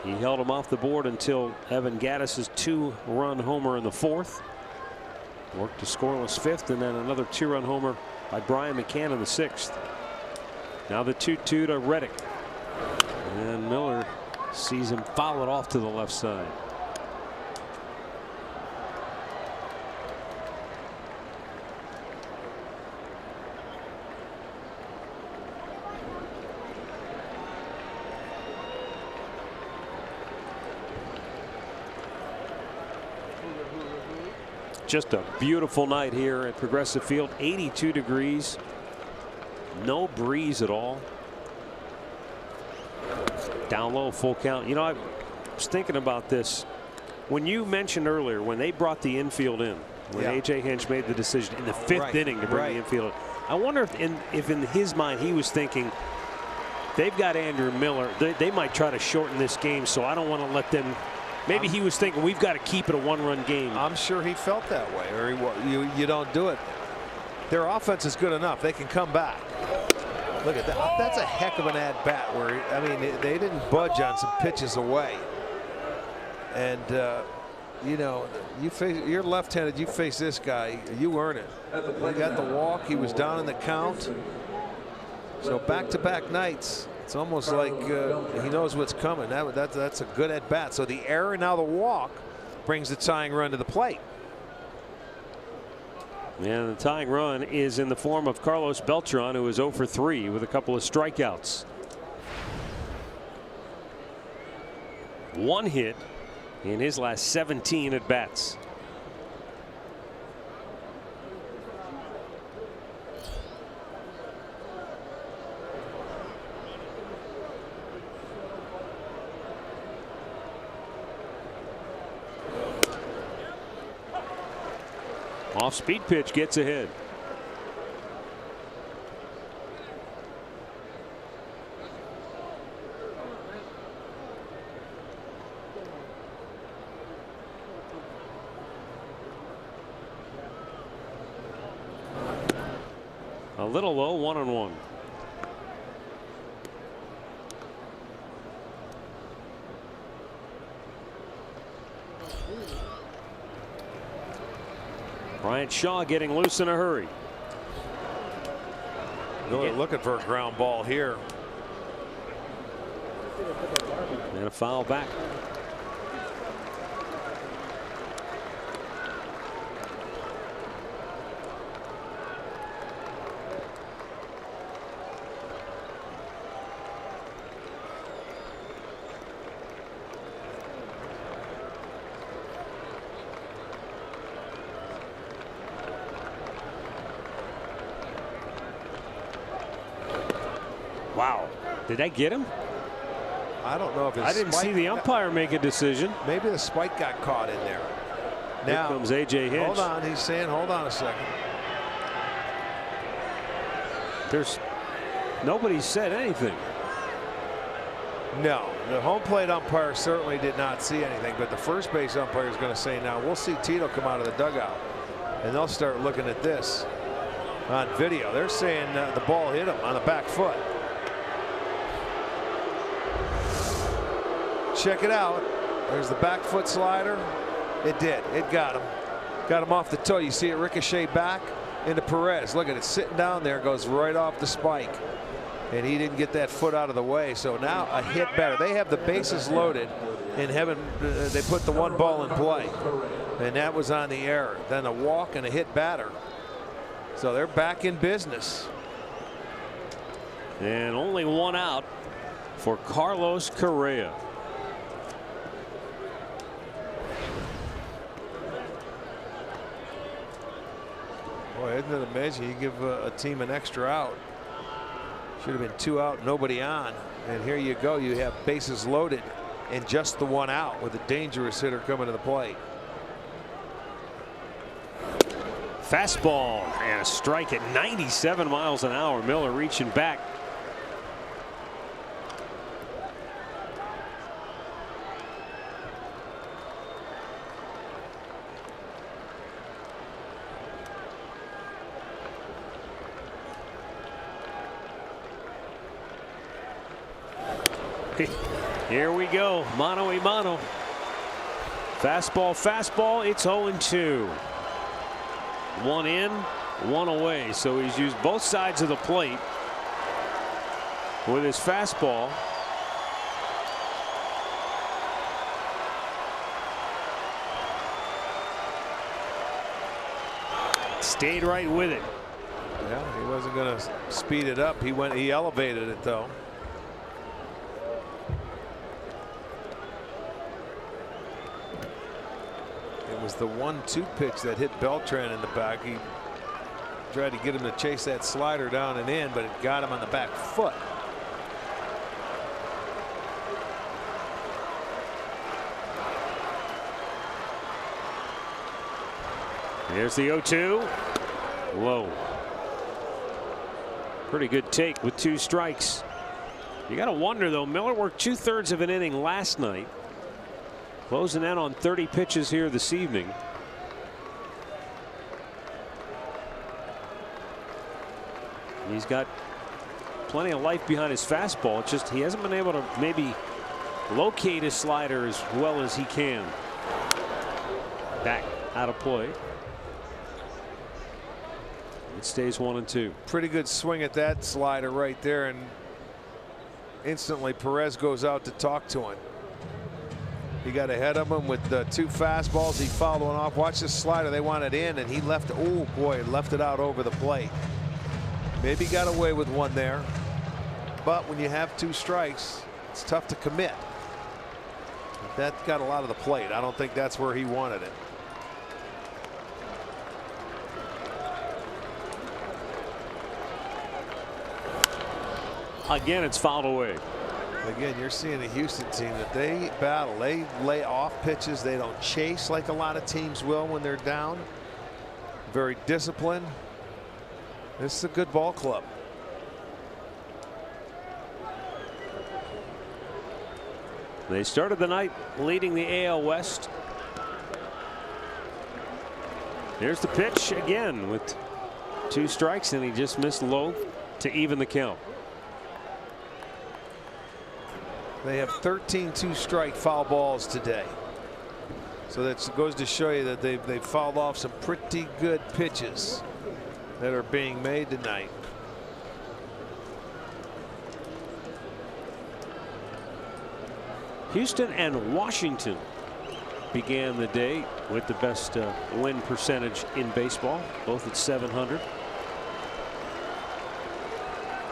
He held him off the board until Evan Gattis's 2-run homer in the 4th. Worked a scoreless 5th, and then another 2-run homer by Brian McCann in the 6th. Now the 2-2 to Reddick, and Miller sees him foul it off to the left side. Just a beautiful night here at Progressive Field. 82 degrees. No breeze at all. Down low, full count. You know, I was thinking about this. When you mentioned earlier, when they brought the infield in, when A.J. Hinch made the decision in the 5th inning to bring the infield in, I wonder if in his mind he was thinking, they've got Andrew Miller. They might try to shorten this game, so I don't want to let them. Maybe he was thinking we've got to keep it a 1-run game. I'm sure he felt that way, or you don't do it. Their offense is good enough. They can come back. Look at that. That's a heck of an at bat. Where I mean, they didn't budge on some pitches away. And you know, you're left-handed. You face this guy, you earn it. He got the walk. He was down in the count. So back-to-back nights, It's almost like he knows what's coming. That's a good at bat. So the error, now the walk, brings the tying run to the plate. And the tying run is in the form of Carlos Beltran, who is 0 for 3 with a couple of strikeouts. 1 hit in his last 17 at bats. Off-speed pitch gets ahead. A little low, 1-1. Bryant Shaw getting loose in a hurry. Really looking for a ground ball here. And a foul back. Wow. Did I get him? I don't know if I didn't see the umpire make a decision. Maybe the spike got caught in there. Now Here comes A.J. Hinch. Hold on. He's saying, hold on a second. There's nobody said anything. No, the home plate umpire certainly did not see anything, but the first base umpire is going to say, now we'll see Tito come out of the dugout, and they'll start looking at this on video. They're saying the ball hit him on the back foot. Check it out. There's the back foot slider. It did. It got him. Got him off the toe. You see it ricochet back into Perez. Look at it sitting down there. Goes right off the spike. And he didn't get that foot out of the way. So now a hit batter. They have the bases loaded in heaven. They put the 1 ball in play. And that was on the error. Then a walk and a hit batter. So they're back in business. And only 1 out for Carlos Correa. Boy, isn't it amazing? You give a team an extra out. Should have been 2 out, nobody on. And here you go. You have bases loaded and just the 1 out with a dangerous hitter coming to the plate. Fastball and a strike at 97 miles an hour. Miller reaching back. Here we go. Mano a mano. Fastball. It's 0-2. 1 in, 1 away. So he's used both sides of the plate with his fastball. Stayed right with it. Yeah, he wasn't going to speed it up. He elevated it though. It was the 1-2 pitch that hit Beltran in the back. He tried to get him to chase that slider down and in, but it got him on the back foot. There's the 0-2. Low. Pretty good take with 2 strikes. You got to wonder though, Miller worked 2/3 of an inning last night. Closing in on 30 pitches here this evening. He's got plenty of life behind his fastball. It's just he hasn't been able to maybe locate his slider as well as he can. Back out of play. It stays 1-2. Pretty good swing at that slider right there, and instantly Perez goes out to talk to him. He got ahead of him with the 2 fastballs. He fouled one off. Watch this slider. They want it in, and he left. Oh boy, left it out over the plate. Maybe got away with one there, but when you have 2 strikes, it's tough to commit. That got a lot of the plate. I don't think that's where he wanted it. Again, it's fouled away. Again, you're seeing a Houston team that they battle. They lay off pitches. They don't chase like a lot of teams will when they're down. Very disciplined. This is a good ball club. They started the night leading the AL West. Here's the pitch again with 2 strikes, and he just missed low to even the count. They have 13 2-strike foul balls today. So that goes to show you that they've fouled off some pretty good pitches that are being made tonight. Houston and Washington began the day with the best win percentage in baseball, both at 700.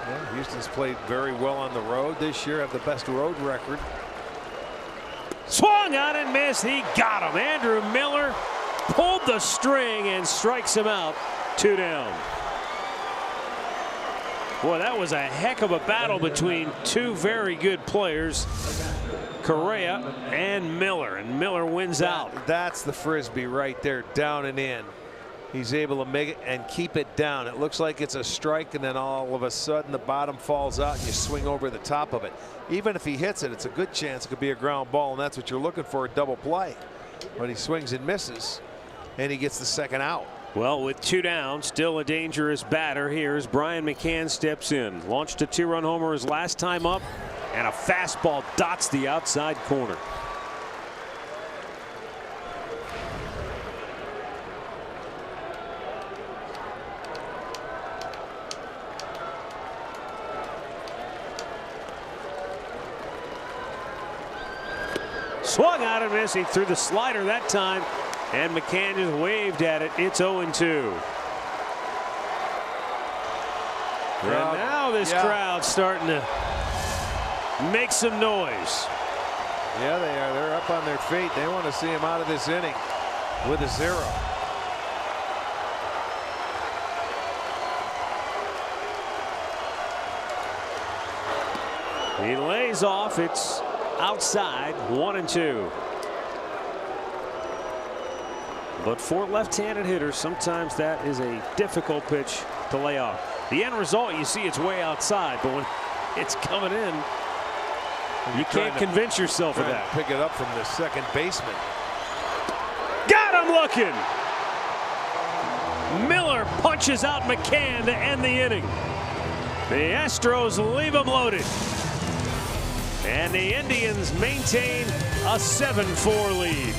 Yeah, Houston's played very well on the road this year, have the best road record. Swung on and missed. He got him. Andrew Miller pulled the string and strikes him out. 2 down. Boy, that was a heck of a battle between 2 very good players, Correa and Miller wins out. That's the frisbee right there, down and in. He's able to make it and keep it down. It looks like it's a strike, and then all of a sudden the bottom falls out and you swing over the top of it. Even if he hits it, it's a good chance it could be a ground ball, and that's what you're looking for, a double play. But he swings and misses, and he gets the 2nd out. Well, with 2 down, still a dangerous batter. Here's Brian McCann steps in. Launched a 2-run homer his last time up, and a fastball dots the outside corner. Swung out and missed. He threw the slider that time, and McCann just waved at it. It's 0-2. And now this crowd's starting to make some noise. Yeah, they are. They're up on their feet. They want to see him out of this inning with a 0. He lays off. It's outside, 1-2. But for left-handed hitters, sometimes that is a difficult pitch to lay off. The end result, you see it's way outside, but when it's coming in, you can't convince yourself of that. Pick it up from the second baseman. Got him looking. Miller punches out McCann to end the inning. The Astros leave him loaded. And the Indians maintain a 7-4 lead.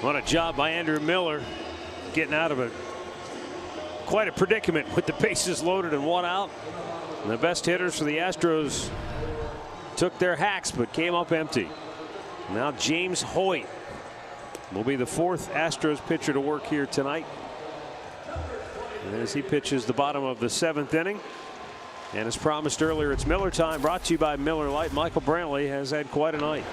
What a job by Andrew Miller getting out of it. Quite a predicament with the bases loaded and 1 out. And the best hitters for the Astros took their hacks but came up empty. Now James Hoyt will be the 4th Astros pitcher to work here tonight, as he pitches the bottom of the 7th inning. And as promised earlier, it's Miller time, brought to you by Miller Lite. Michael Brantley has had quite a night.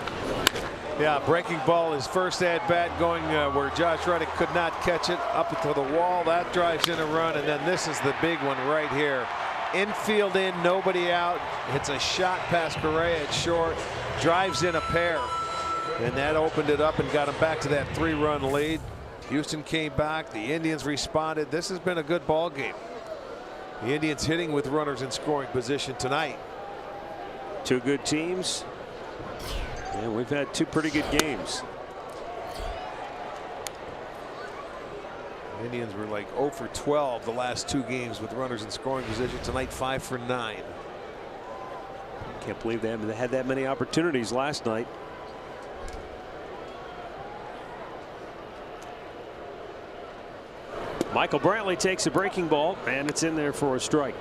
Yeah, breaking ball, his first at bat going where Josh Reddick could not catch it, up to the wall. That drives in a run, and then this is the big one right here. Infield in, nobody out. Hits a shot past Correa at short, drives in a pair, and that opened it up and got him back to that 3-run lead. Houston came back. The Indians responded. This has been a good ball game. The Indians hitting with runners in scoring position tonight. 2 good teams. And we've had 2 pretty good games. The Indians were like 0 for 12 the last 2 games with runners in scoring position. Tonight 5 for 9. Can't believe they haven't had that many opportunities last night. Michael Brantley takes a breaking ball, and it's in there for a strike.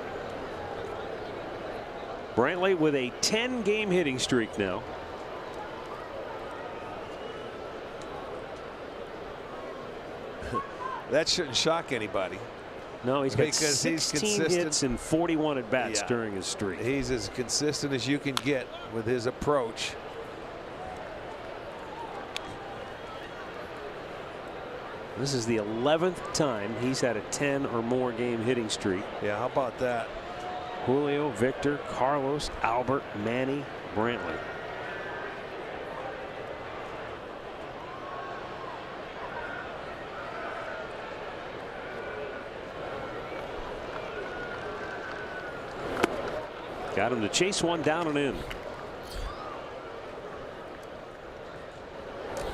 Brantley with a 10-game hitting streak now. That shouldn't shock anybody. No, he's got because 16 hits and 41 at bats during his streak. He's as consistent as you can get with his approach. This is the 11th time he's had a 10 or more game hitting streak. Yeah, how about that? Julio, Victor, Carlos, Albert, Manny, Brantley. Got him to chase one down and in.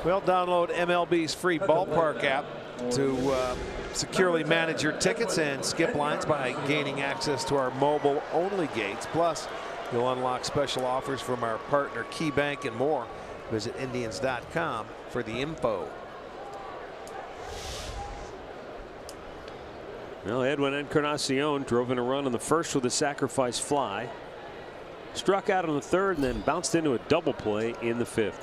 Well, download MLB's free ballpark app to securely manage your tickets and skip lines by gaining access to our mobile-only gates. Plus, you'll unlock special offers from our partner KeyBank and more. Visit Indians.com for the info. Well, Edwin Encarnacion drove in a run in the first with a sacrifice fly. Struck out on the 3rd and then bounced into a double play in the 5th.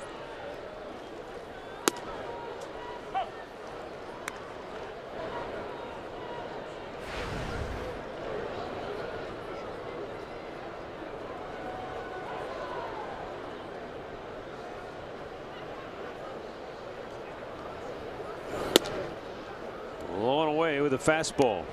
Blowing away with a fastball.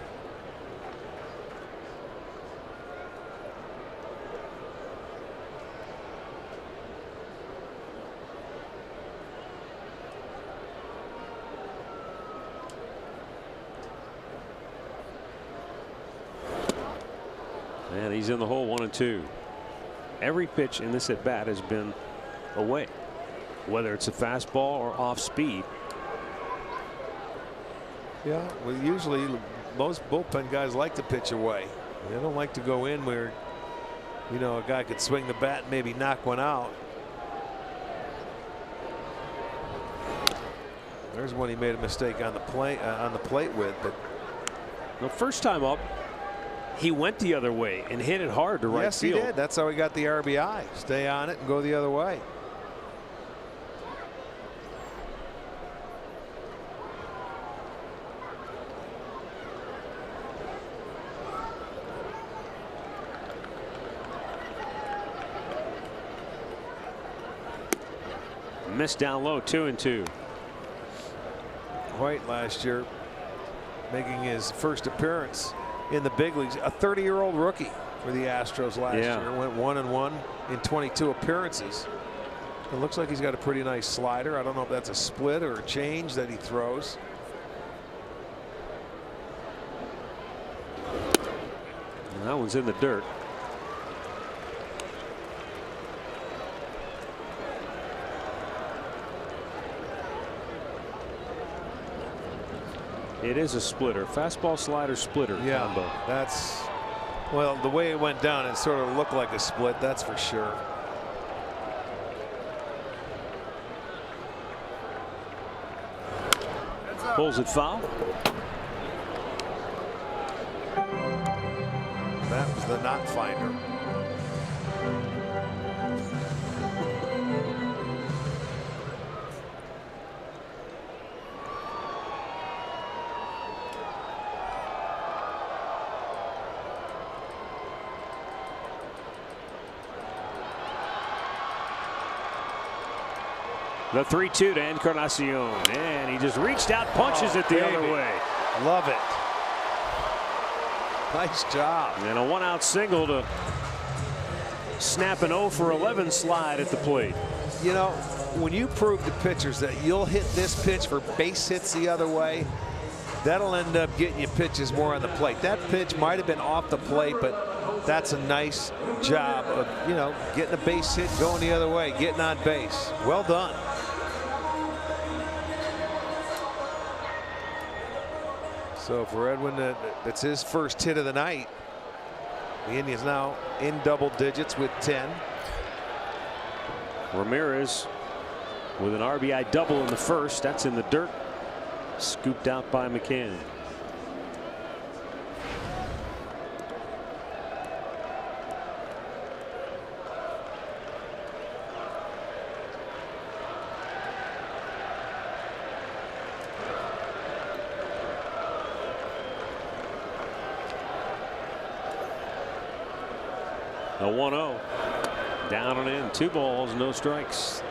And he's in the hole, 1-2. Every pitch in this at bat has been away, whether it's a fastball or off speed. Yeah, well, usually most bullpen guys like to pitch away. They don't like to go in where, you know, a guy could swing the bat and maybe knock one out. There's one he made a mistake on the plate with, but the first time up, he went the other way and hit it hard to right field. Yes, he did. That's how he got the RBI. Stay on it and go the other way. Missed down low, 2-2. White last year making his first appearance in the big leagues. A 30-year-old rookie for the Astros last year. Went 1-1 in 22 appearances. It looks like he's got a pretty nice slider. I don't know if that's a split or a change that he throws. And that one's in the dirt. It is a splitter. Fastball, slider, splitter combo. That's, well, the way it went down, it sort of looked like a split, that's for sure. Pulls it foul. That was the not finder. The 3-2 to Encarnacion, and he just reached out, punches it the other way. Love it. Nice job. And a 1-out single to snap an 0 for 11 slide at the plate. You know, when you prove to pitchers that you'll hit this pitch for base hits the other way, that'll end up getting you pitches more on the plate. That pitch might have been off the plate, but that's a nice job of, you know, getting a base hit going the other way, getting on base. Well done. So for Edwin, that's his first hit of the night. The Indians now in double digits with 10. Ramirez with an RBI double in the first. That's in the dirt. Scooped out by McCann. A 1-0. Down and in. 2 balls, no strikes.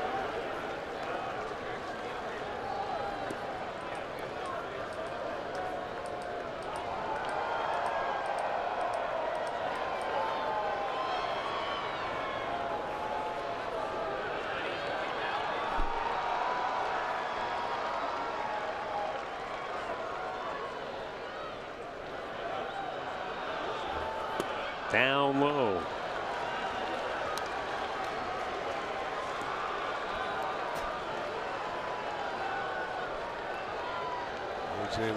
Down low.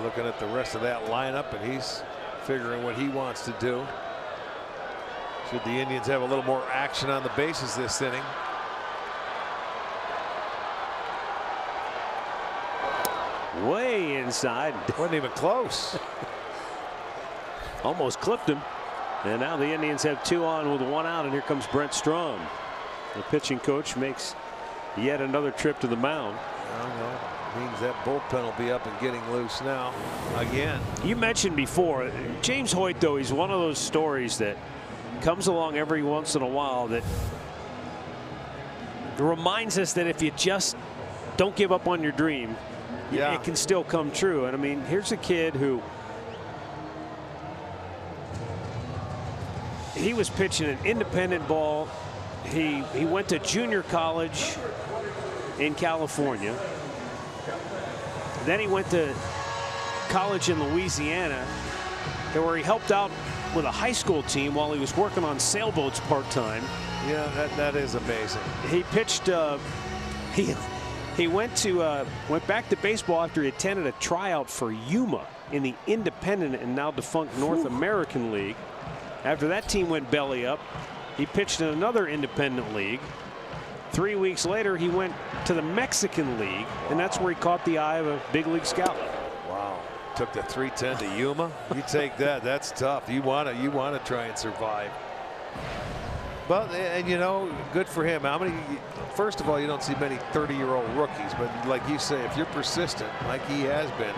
Looking at the rest of that lineup, and he's figuring what he wants to do. Should the Indians have a little more action on the bases this inning? Way inside. Wasn't even close. Almost clipped him. And now the Indians have 2 on with 1 out, and here comes Brent Strom. The pitching coach makes yet another trip to the mound. Means that bullpen will be up and getting loose now again. You mentioned before, James Hoyt, though, he's one of those stories that comes along every once in a while that reminds us that if you just don't give up on your dream, it can still come true. And I mean, here's a kid who he was pitching an independent ball. He went to junior college in California. Then he went to college in Louisiana, where he helped out with a high school team while he was working on sailboats part-time. Yeah, that is amazing. He pitched. He went back to baseball after he attended a tryout for Yuma in the independent and now defunct North American League. After that team went belly up, he pitched in another independent league. 3 weeks later, he went to the Mexican League, and that's where he caught the eye of a big league scout. Wow. Took the 310 to Yuma. You take that. That's tough. You want to try and survive. But, and you know, good for him. How many? First of all, you don't see many 30-year-old rookies, but like you say, if you're persistent, like he has been,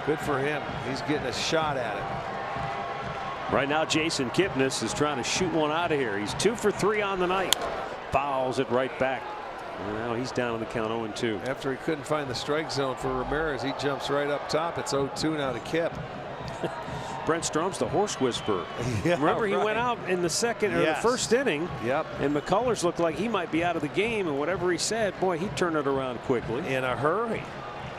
good for him. He's getting a shot at it. Right now, Jason Kipnis is trying to shoot one out of here. He's 2 for 3 on the night. Fouls it right back. And now he's down on the count 0-2. After he couldn't find the strike zone for Ramirez, he jumps right up top. It's 0-2 now to Kip. Brent Strom's the horse whisperer. Yeah, remember, he went out in the second or the first inning. Yep. And McCullers looked like he might be out of the game, and whatever he said, boy, he turned it around quickly. In a hurry.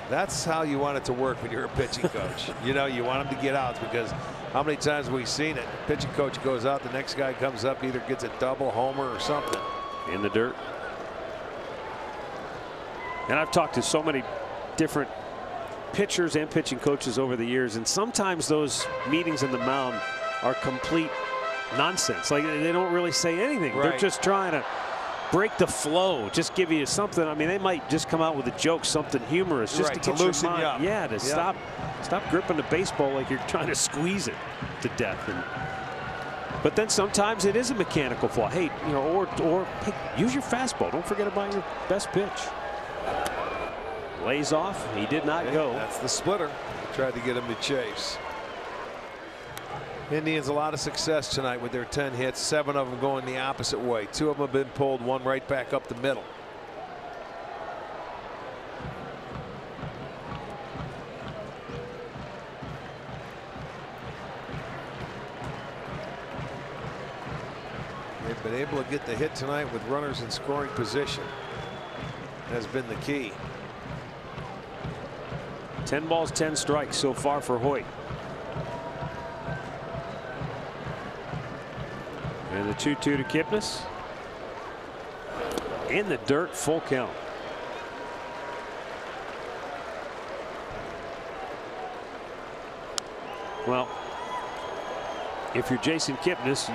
That's how you want it to work when you're a pitching coach. You know, you want him to get outs, because how many times have we seen it? Pitching coach goes out, the next guy comes up, either gets a double, homer, or something. In the dirt. And I've talked to so many different pitchers and pitching coaches over the years, and sometimes those meetings in the mound are complete nonsense. Like, they don't really say anything. Right. They're just trying to break the flow, just give you something. I mean, they might just come out with a joke, something humorous, just right, to get to loosen your you mind. up. Yeah, to stop gripping the baseball like you're trying to squeeze it to death. But then sometimes it is a mechanical flaw. Hey, you know, or hey, use your fastball. Don't forget about your best pitch. Lays off. He did not go. That's the splitter. Tried to get him to chase. Indians a lot of success tonight with their 10 hits, 7 of them going the opposite way. 2 of them have been pulled, 1 right back up the middle. They've been able to get the hit tonight with runners in scoring position. Has been the key. 10 balls, 10 strikes so far for Hoyt. And the 2-2 to Kipnis. In the dirt, full count. Well, if you're Jason Kipnis,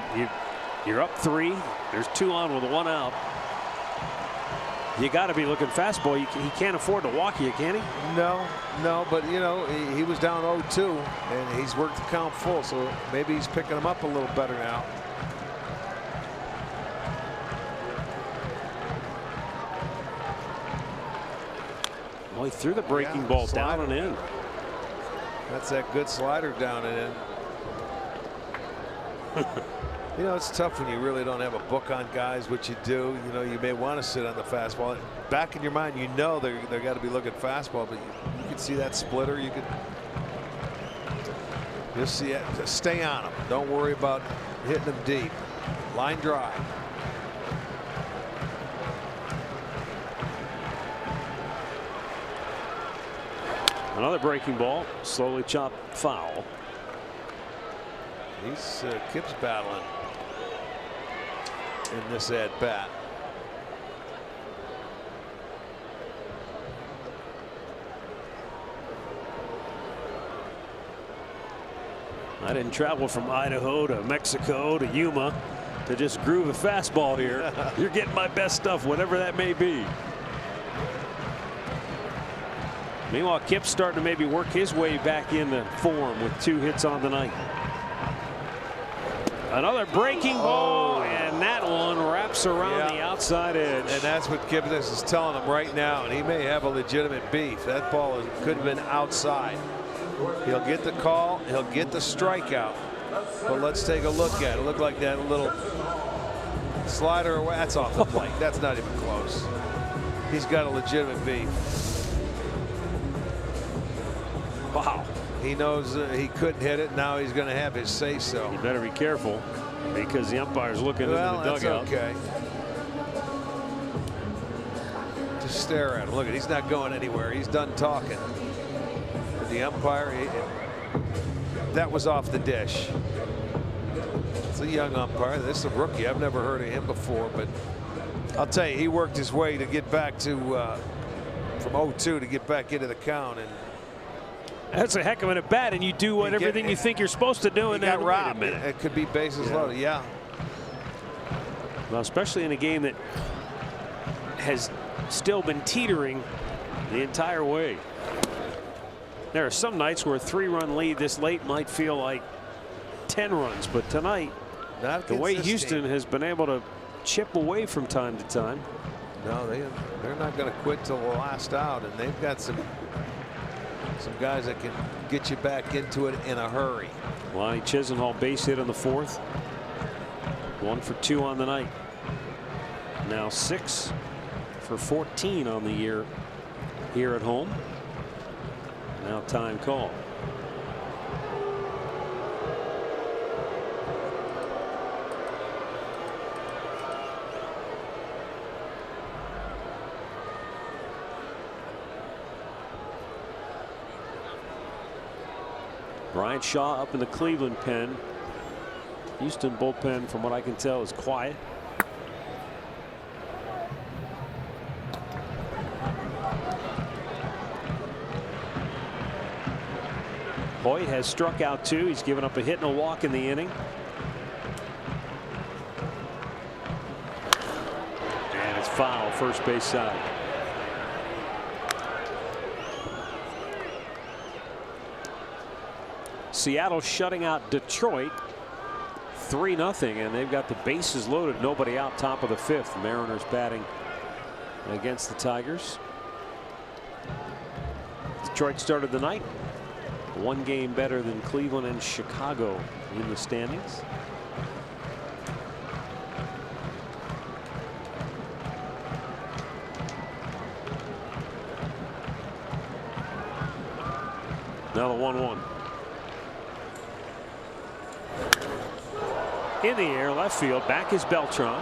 you're up 3. There's 2 on with 1 out. You got to be looking fastball. He can't afford to walk you, can he? No, but you know, he was down 0-2 and he's worked the count full, so maybe he's picking him up a little better now. Well, he threw the breaking ball down and in. That's that good slider down and in. You know, it's tough when you really don't have a book on guys. What you do, you know, you may want to sit on the fastball. Back in your mind, you know they're got to be looking fastball, but you can see that splitter. You could just see it. Just stay on them. Don't worry about hitting them deep. Line drive. Another breaking ball, slowly chopped foul. He's Kip's battling in this at bat. I didn't travel from Idaho to Mexico to Yuma to just groove a fastball here. You're getting my best stuff, whatever that may be. Meanwhile, Kip's starting to maybe work his way back into form with 2 hits on the night. Another breaking ball, and that one wraps around the outside edge. And that's what Kipnis is telling him right now, and he may have a legitimate beef. That ball could have been outside. He'll get the call, he'll get the strikeout. But let's take a look at it. Look like that little slider. That's off the plate. That's not even close. He's got a legitimate beef. Wow. He knows he couldn't hit it. Now he's going to have his say so. You better be careful because the umpire's looking into the dugout. That's okay. Just stare at him. Look, he's not going anywhere. He's done talking. But the umpire, that was off the dish. It's a young umpire. This is a rookie. I've never heard of him before, but I'll tell you, he worked his way to get back to from 0-2 to get back into the count, and that's a heck of an at bat, and you do everything you think you're supposed to do, and then wait a minute. It could be bases loaded. Yeah. Well, especially in a game that has still been teetering the entire way. There are some nights where a 3-run lead this late might feel like 10 runs, but tonight, the way Houston has been able to chip away from time to time. No, they're not going to quit till the last out, and they've got some guys that can get you back into it in a hurry. Lonnie Chisenhall base hit on the 4th. 1 for 2 on the night. Now 6 for 14 on the year here at home. Now time call. Brian Shaw up in the Cleveland pen. Houston bullpen, from what I can tell, is quiet. Hoyt has struck out 2. He's given up a hit and a walk in the inning. foul, first base side. Seattle shutting out Detroit 3-0, and they've got the bases loaded, nobody out, top of the 5th. Mariners batting against the Tigers. Detroit started the night 1 game better than Cleveland and Chicago in the standings. Now the 1-1. In the air, left field. Back is Beltran.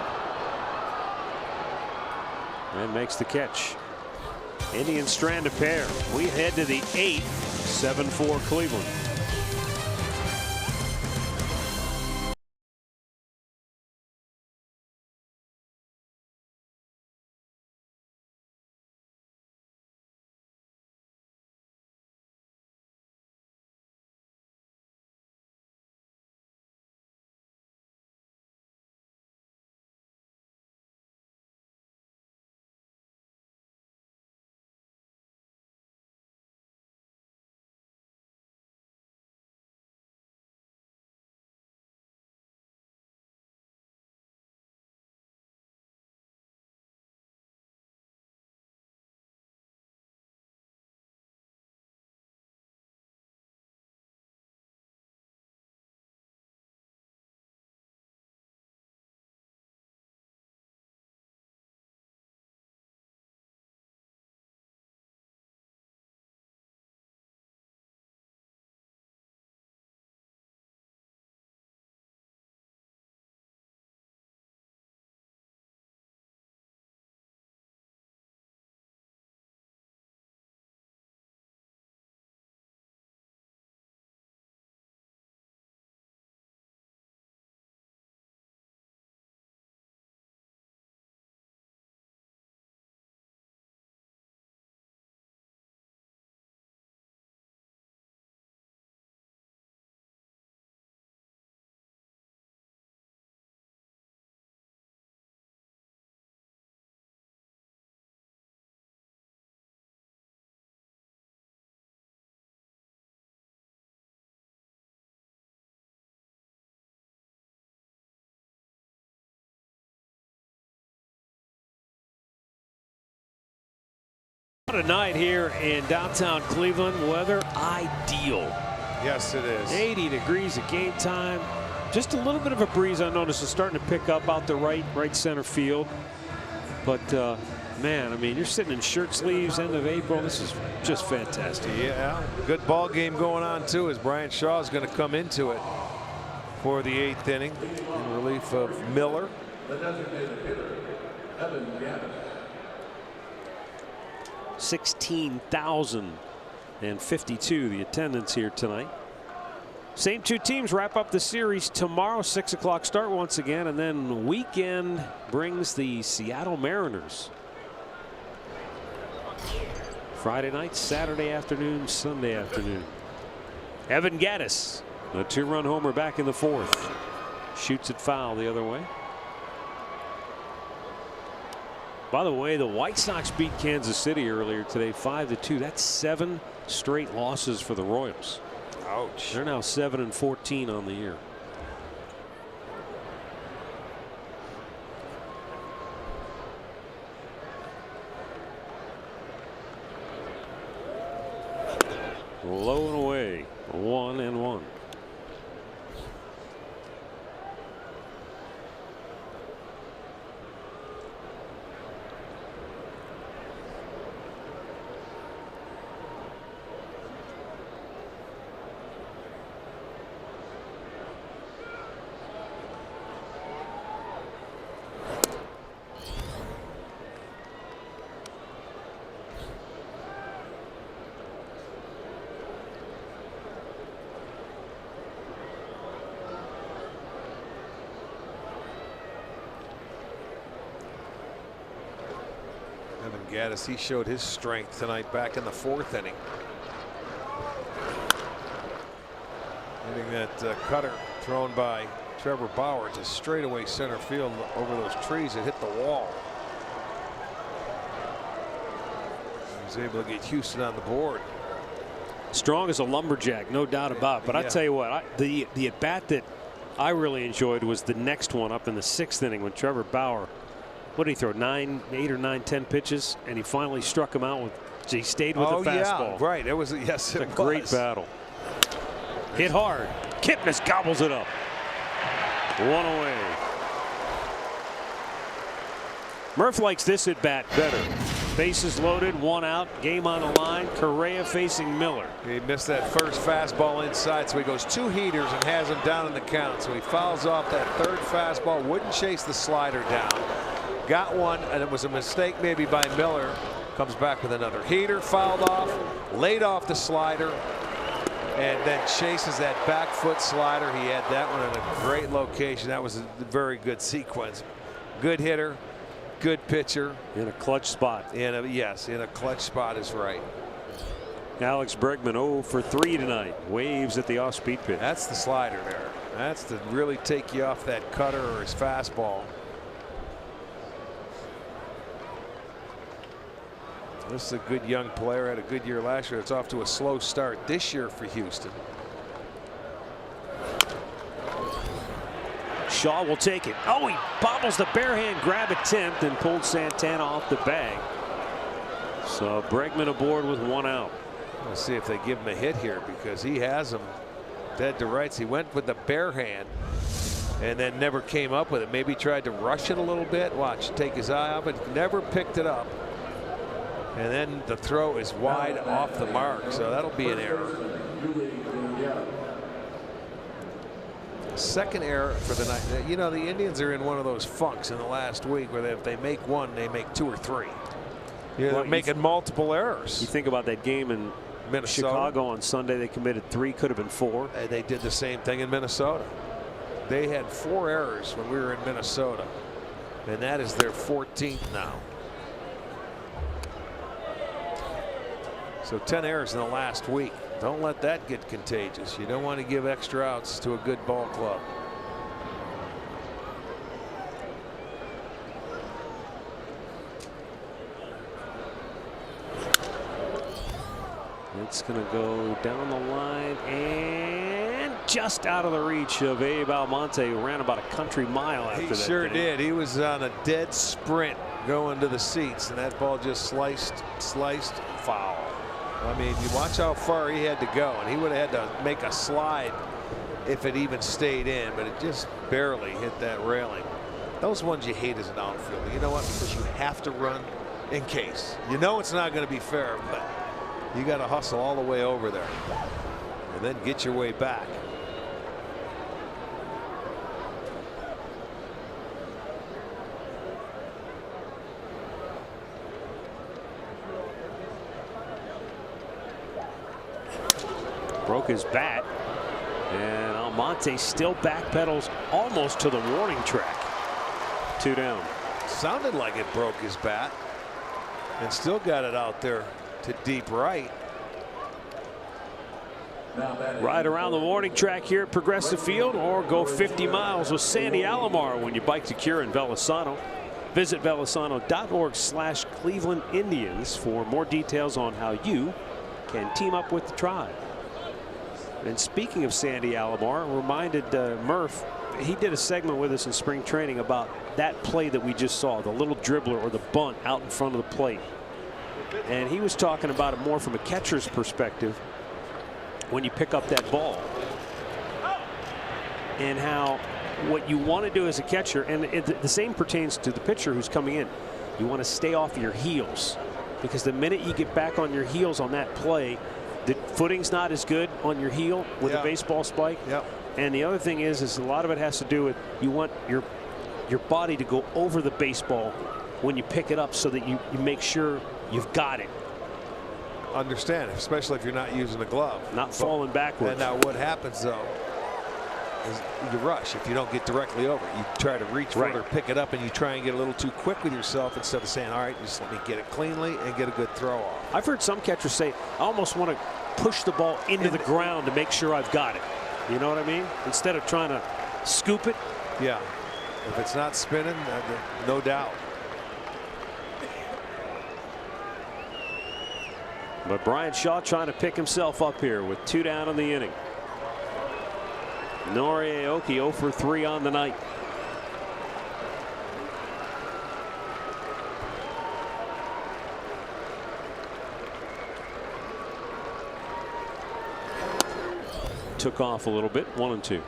And makes the catch. Indians strand a pair. We head to the 8th. 7-4 Cleveland. What a night here in downtown Cleveland. Weather ideal. Yes, it is. 80 degrees at game time. Just a little bit of a breeze I noticed is starting to pick up out the right center field. But man, I mean, you're sitting in shirt sleeves, end of April. This is just fantastic. Yeah, good ball game going on too, as Brian Shaw is going to come into it for the 8th inning in relief of Miller. 16,052 the attendance here tonight. Same 2 teams wrap up the series tomorrow, 6 o'clock start once again, and then weekend brings the Seattle Mariners. Friday night, Saturday afternoon, Sunday afternoon. Evan Gattis, a 2-run homer back in the 4th. Shoots it foul the other way. By the way, the White Sox beat Kansas City earlier today 5-2. That's 7 straight losses for the Royals. Ouch. They're now 7-14 on the year. Low and away, 1-1. Evan Gattis, he showed his strength tonight back in the 4th inning. Hitting that cutter thrown by Trevor Bauer to straightaway center field over those trees that hit the wall. able to get Houston on the board. Strong as a lumberjack, no doubt about it. But I tell you what, the at bat that I really enjoyed was the next one up in the 6th inning when Trevor Bauer, what did he throw, 8 or 9, 10 pitches, and he finally struck him out with. He stayed with the fastball. Yeah, right. It was it was a great battle. Hit hard. Kipnis gobbles it up. 1 away. Murph likes this at bat better. Bases loaded, 1 out, game on the line. Correa facing Miller. He missed that first fastball inside, so he goes 2 heaters and has him down in the count. So he fouls off that 3rd fastball, wouldn't chase the slider down. Got one, and it was a mistake maybe by Miller. Comes back with another heater, fouled off, laid off the slider, and then chases that back foot slider. He had that one in a great location. That was a very good sequence. Good hitter. Good pitcher in a clutch spot. In a clutch spot is right. Alex Bregman 0 for 3 tonight. Waves at the off-speed pitch. That's the slider there. That's to really take you off that cutter or his fastball. This is a good young player. Had a good year last year. It's off to a slow start this year for Houston. Shaw will take it. Oh, he bobbles the bare hand grab attempt and pulled Santana off the bag. So Bregman aboard with 1 out. Let's see if they give him a hit here because he has him dead to rights. He went with the bare hand and then never came up with it. Maybe tried to rush it a little bit. Watch, take his eye off it. Never picked it up. And then the throw is wide off the mark. So that'll be an error. Second error for the night. You know, the Indians are in one of those funks in the last week where if they make one, they make 2 or 3. They're making multiple errors. You think about that game in Minnesota. Chicago on Sunday. They committed 3, could have been 4. And they did the same thing in Minnesota. They had 4 errors when we were in Minnesota, and that is their 14th now. So 10 errors in the last week. Don't let that get contagious. You don't want to give extra outs to a good ball club. It's going to go down the line and just out of the reach of Abe Almonte, who ran about a country mile after that. He sure did. He was on a dead sprint going to the seats, and that ball just sliced foul. I mean, you watch how far he had to go, and he would have had to make a slide if it even stayed in, but it just barely hit that railing. Those ones you hate as an outfielder. You know what? Because you have to run in case. You know it's not going to be fair, but you got to hustle all the way over there and then get your way back. Broke his bat, and Almonte still backpedals almost to the warning track. 2 down. Sounded like it broke his bat and still got it out there to deep right. Ride around the warning track here at Progressive Field or go 50 miles with Sandy Alomar when you bike to Cure in Velasano. Visit velasano.org/Cleveland Indians for more details on how you can team up with the Tribe. And speaking of Sandy Alomar, reminded Murph, he did a segment with us in spring training about that play that we just saw, the little dribbler or the bunt out in front of the plate. And he was talking about it more from a catcher's perspective when you pick up that ball. And how what you want to do as a catcher, and the same pertains to the pitcher who's coming in, you want to stay off your heels. Because the minute you get back on your heels on that play, the footing's not as good on your heel with a baseball spike. Yep. And the other thing is a lot of it has to do with you want your body to go over the baseball when you pick it up so that you make sure you've got it. Understand, especially if you're not using a glove. Not falling backwards. And now what happens though is you rush if you don't get directly over it. You try to reach further, pick it up, and you try and get a little too quick with yourself instead of saying, all right, just let me get it cleanly and get a good throw off. I've heard some catchers say, I almost want to push the ball into the ground to make sure I've got it. You know what I mean? Instead of trying to scoop it. Yeah. If it's not spinning, no doubt. But Brian Shaw trying to pick himself up here with 2 down in the inning. Nori Aoki 0 for 3 on the night. Took off a little bit. 1-2.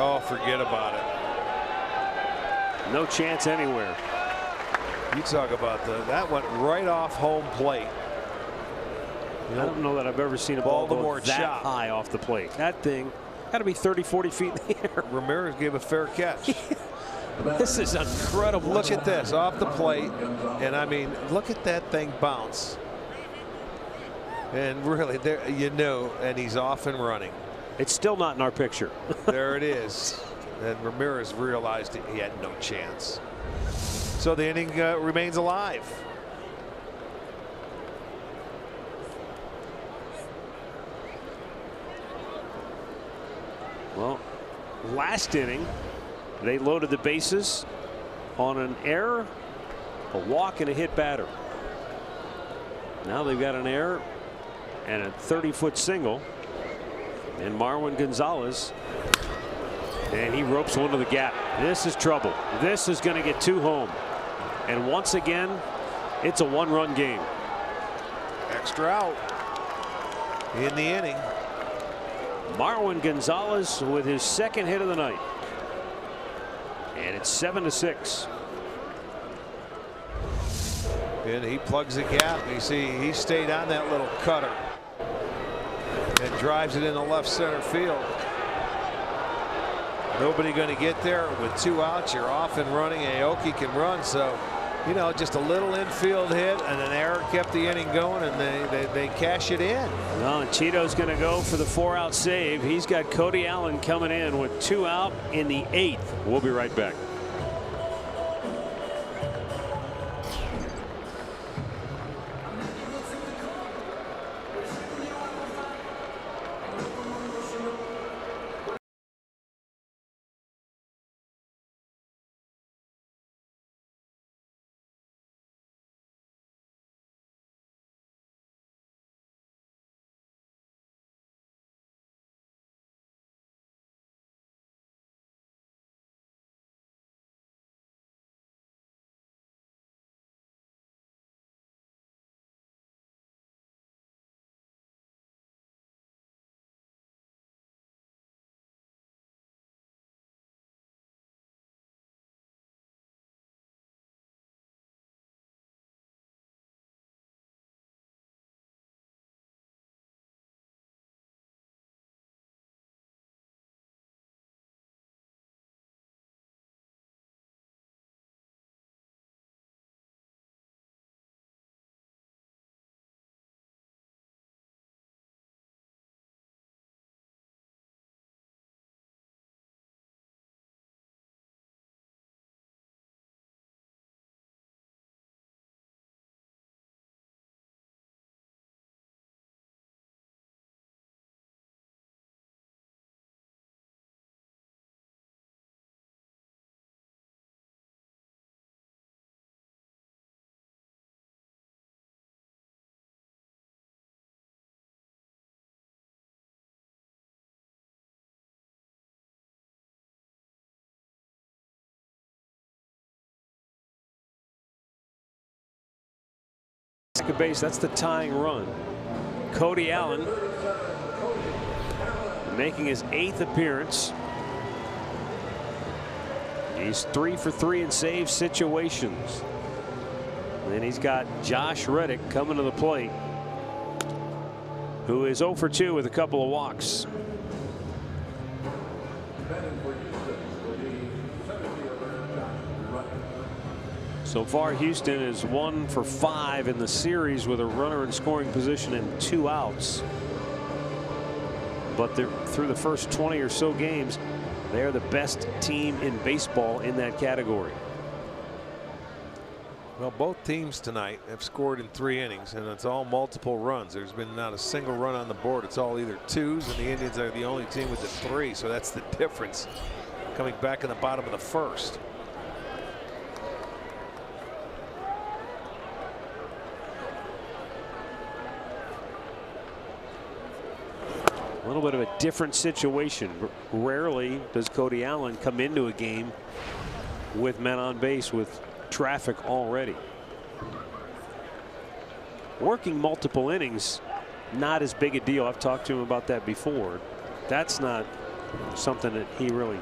Oh, forget about it. No chance anywhere. You talk about that went right off home plate. I don't know that I've ever seen a ball go that chop high off the plate. That thing had to be 30, 40 feet in the air. Ramirez gave a fair catch. This is incredible. Look at this off the plate, and I mean, look at that thing bounce. And really, there you know, and he's off and running. It's still not in our picture. There it is. And Ramirez realized he had no chance. So the inning remains alive. Well, last inning, they loaded the bases on an error, a walk, and a hit batter. Now they've got an error and a 30-foot single. And Marwin Gonzalez, and he ropes one to the gap. This is trouble. This is going to get 2 home. And once again, it's a 1-run game. Extra out in the inning. Marwin Gonzalez with his 2nd hit of the night. And it's 7-6. And he plugs the gap. You see, he stayed on that little cutter and drives it in the left center field. Nobody going to get there with 2 outs. You're off and running. Aoki can run, so you know, just a little infield hit and an error kept the inning going, and they cash it in. Well, and Cheeto's going to go for the 4-out save. He's got Cody Allen coming in with 2 out in the 8th. We'll be right back. Second base, that's the tying run. Cody Allen making his 8th appearance. He's 3 for 3 in save situations. And then he's got Josh Reddick coming to the plate, who is 0 for 2 with a couple of walks. So far, Houston is 1 for 5 in the series with a runner in scoring position and 2 outs. But through the first 20 or so games, they're the best team in baseball in that category. Well, both teams tonight have scored in 3 innings, and it's all multiple runs. There's been not a single run on the board. It's all either 2s, and the Indians are the only team with the 3. So that's the difference coming back in the bottom of the 1st. A little bit of a different situation. Rarely does Cody Allen come into a game with men on base with traffic already. Working multiple innings, not as big a deal. I've talked to him about that before. That's not something that he really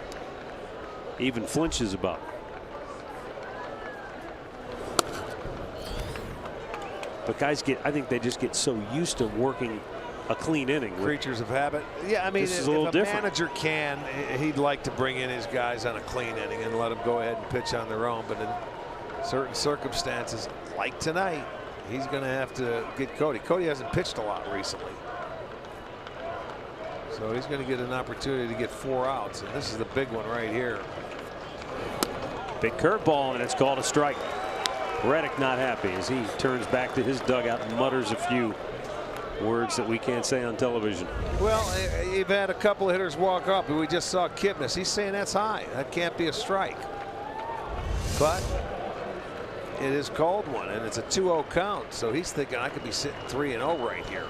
even flinches about. But guys I think they just get so used to working a clean inning. Creatures of habit. Yeah, I mean, This is if a little different. manager can, he'd like to bring in his guys on a clean inning and let them go ahead and pitch on their own. But in certain circumstances, like tonight, he's going to have to get Cody. Cody hasn't pitched a lot recently, so he's going to get an opportunity to get 4 outs. And this is the big one right here. Big curveball, and it's called a strike. Reddick not happy as he turns back to his dugout and mutters a few words that we can't say on television. Well, you've had a couple of hitters walk up, and we just saw Kipnis. He's saying that's high. That can't be a strike. But it is called one, and it's a 2-0 count. So he's thinking I could be sitting 3-0 right here.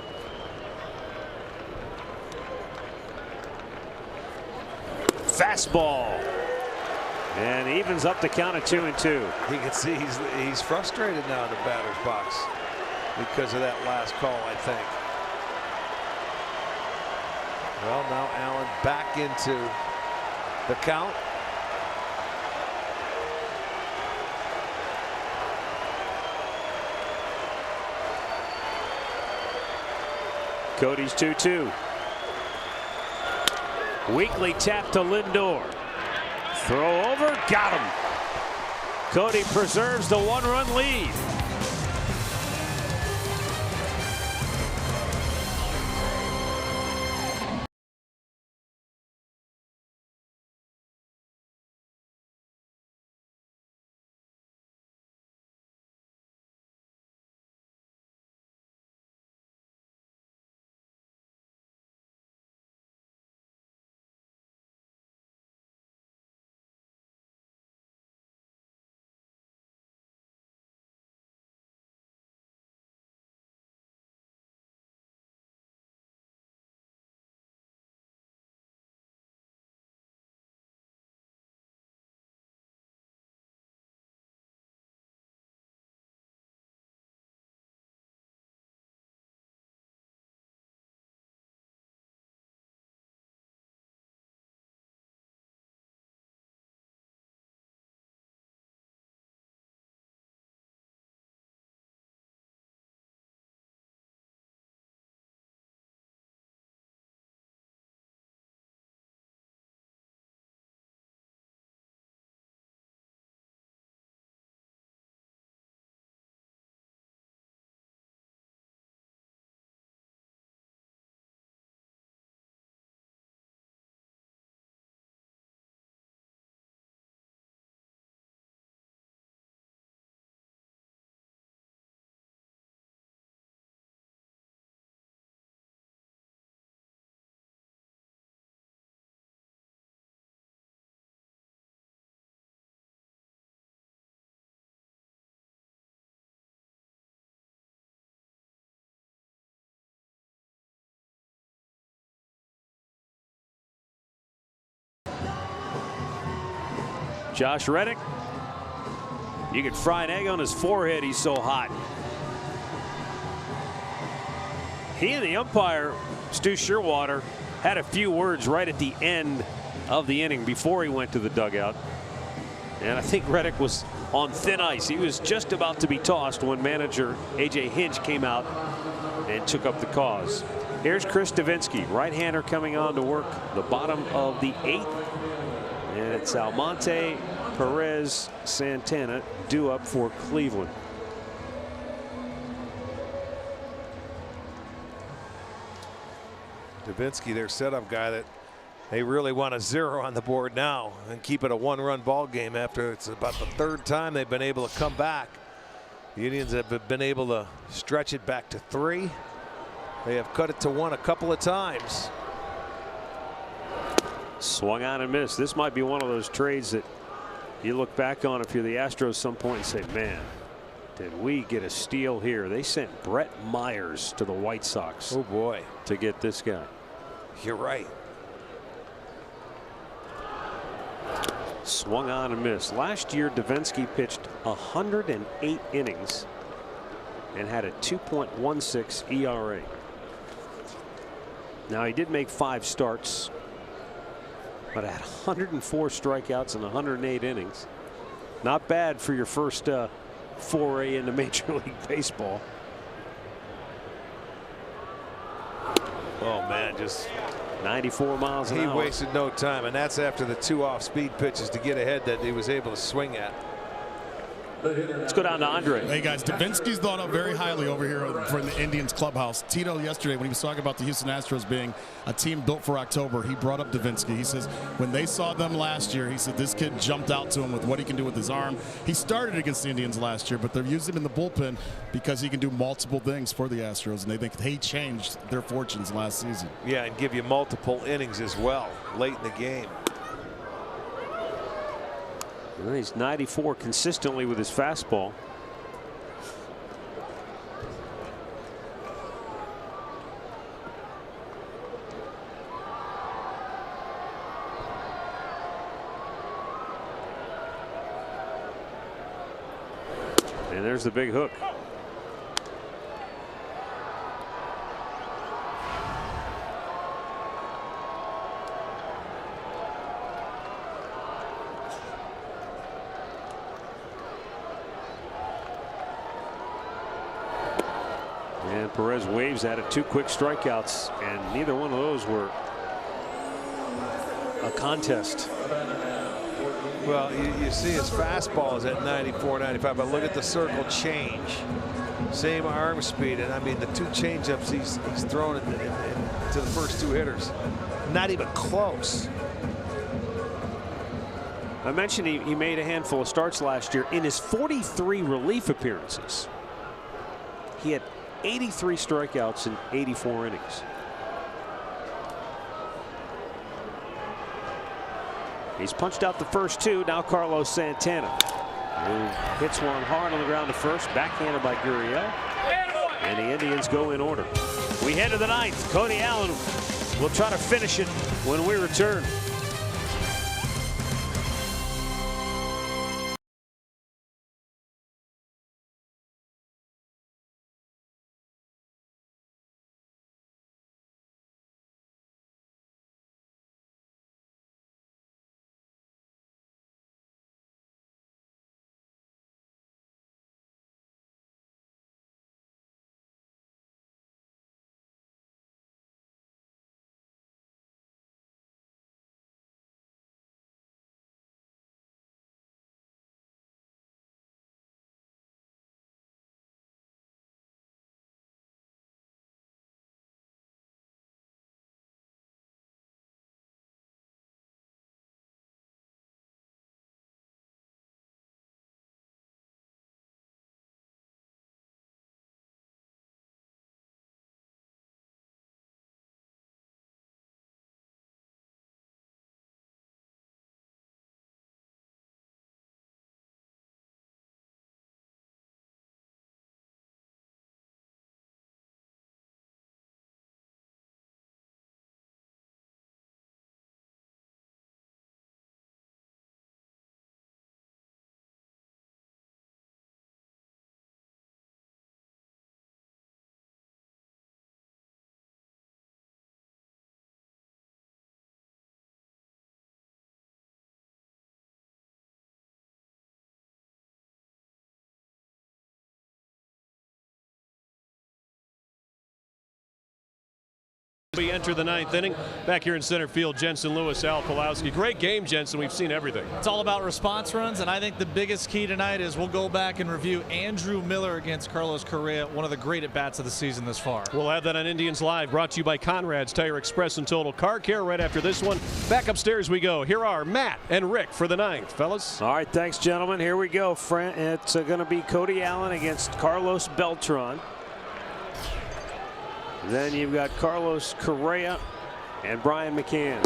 Fastball. And evens up the count at 2-2. You can see he's frustrated now in the batter's box because of that last call, I think. Well, now Allen back into the count. Cody's 2-2. Weekly tap to Lindor. Throw over, got him. Cody preserves the 1-run lead. Josh Reddick, you could fry an egg on his forehead, he's so hot. He and the umpire, Stu Shearwater, had a few words right at the end of the inning before he went to the dugout. And I think Reddick was on thin ice. He was just about to be tossed when manager A.J. Hinch came out and took up the cause. Here's Chris Davinsky, right-hander, coming on to work the bottom of the 8th. And it's Almonte, Perez, Santana due up for Cleveland. Davinsky, their setup guy, that they really want a 0 on the board now and keep it a 1-run ball game after it's about the 3rd time they've been able to come back The Indians have been able to stretch it back to 3. They have cut it to 1 a couple of times. Swung on and missed. This might be one of those trades that you look back on if you're the Astros some point and say, man, did we get a steal here? They sent Brett Myers to the White Sox. Oh boy, to get this guy. You're right. Swung on and missed. Last year, Davinsky pitched 108 innings and had a 2.16 ERA. Now, he did make 5 starts, but had 104 strikeouts in 108 innings. Not bad for your first foray into Major League Baseball. Oh man, just 94 miles an hour. He wasted no time, and that's after the 2 off-speed pitches to get ahead that he was able to swing at. Let's go down to Andre. Hey guys, Davinsky's thought of very highly over here for the Indians clubhouse. Tito yesterday, when he was talking about the Houston Astros being a team built for October, he brought up Davinsky. He says when they saw them last year, he said this kid jumped out to him with what he can do with his arm. He started against the Indians last year, but they've used him in the bullpen because he can do multiple things for the Astros, and they think he changed their fortunes last season. Yeah, and give you multiple innings as well late in the game. Well, he's 94 consistently with his fastball. And there's the big hook. And Perez waves at it. 2 quick strikeouts, and neither one of those were a contest. Well, you see his fastball is at 94, 95, but look at the circle change. Same arm speed, and I mean the 2 changeups he's thrown to the first 2 hitters. Not even close. I mentioned he made a handful of starts last year. In his 43 relief appearances, he had 83 strikeouts in 84 innings. He's punched out the first 2. Now Carlos Santana, who hits one hard on the ground to first, backhanded by Gurriel, and the Indians go in order. We head to the 9th. Cody Allen will try to finish it when we return. We enter the 9th inning. Back here in center field, Jensen Lewis, Al Pulowski. Great game, Jensen. We've seen everything. It's all about response runs, and I think the biggest key tonight is we'll go back and review Andrew Miller against Carlos Correa, one of the great at-bats of the season this far. We'll have that on Indians Live, brought to you by Conrad's Tire Express and Total Car Care right after this one. Back upstairs we go. Here are Matt and Rick for the 9th. Fellas. All right, thanks, gentlemen. Here we go. It's going to be Cody Allen against Carlos Beltran. Then you've got Carlos Correa and Brian McCann.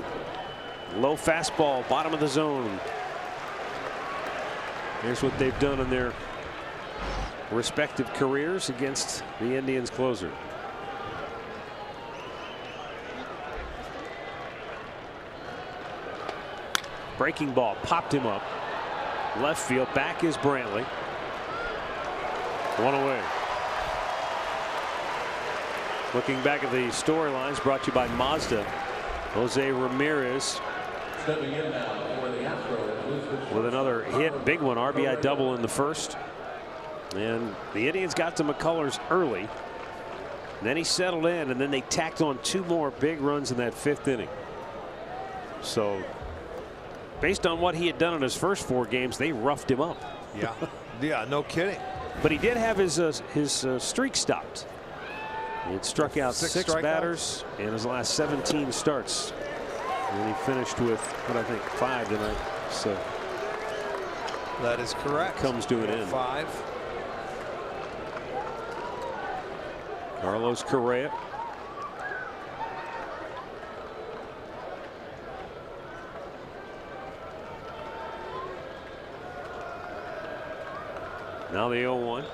Low fastball, bottom of the zone. Here's what they've done in their respective careers against the Indians closer. Breaking ball popped him up. Left field, back is Brantley. One away. Looking back at the storylines brought to you by Mazda. Jose Ramirez Stepping in now for the Astros with another hit, big one, RBI double in the first. And the Indians got to McCullers early. Then he settled in, and then they tacked on 2 more big runs in that 5th inning. So based on what he had done in his first 4 games, they roughed him up. Yeah, yeah, no kidding. But he did have his streak stopped. He had struck out 6 batters in his last 17 starts. And he finished with, what I think, 5 tonight. So that is correct. Comes to an end. 5. Carlos Correa. Now the 0-1.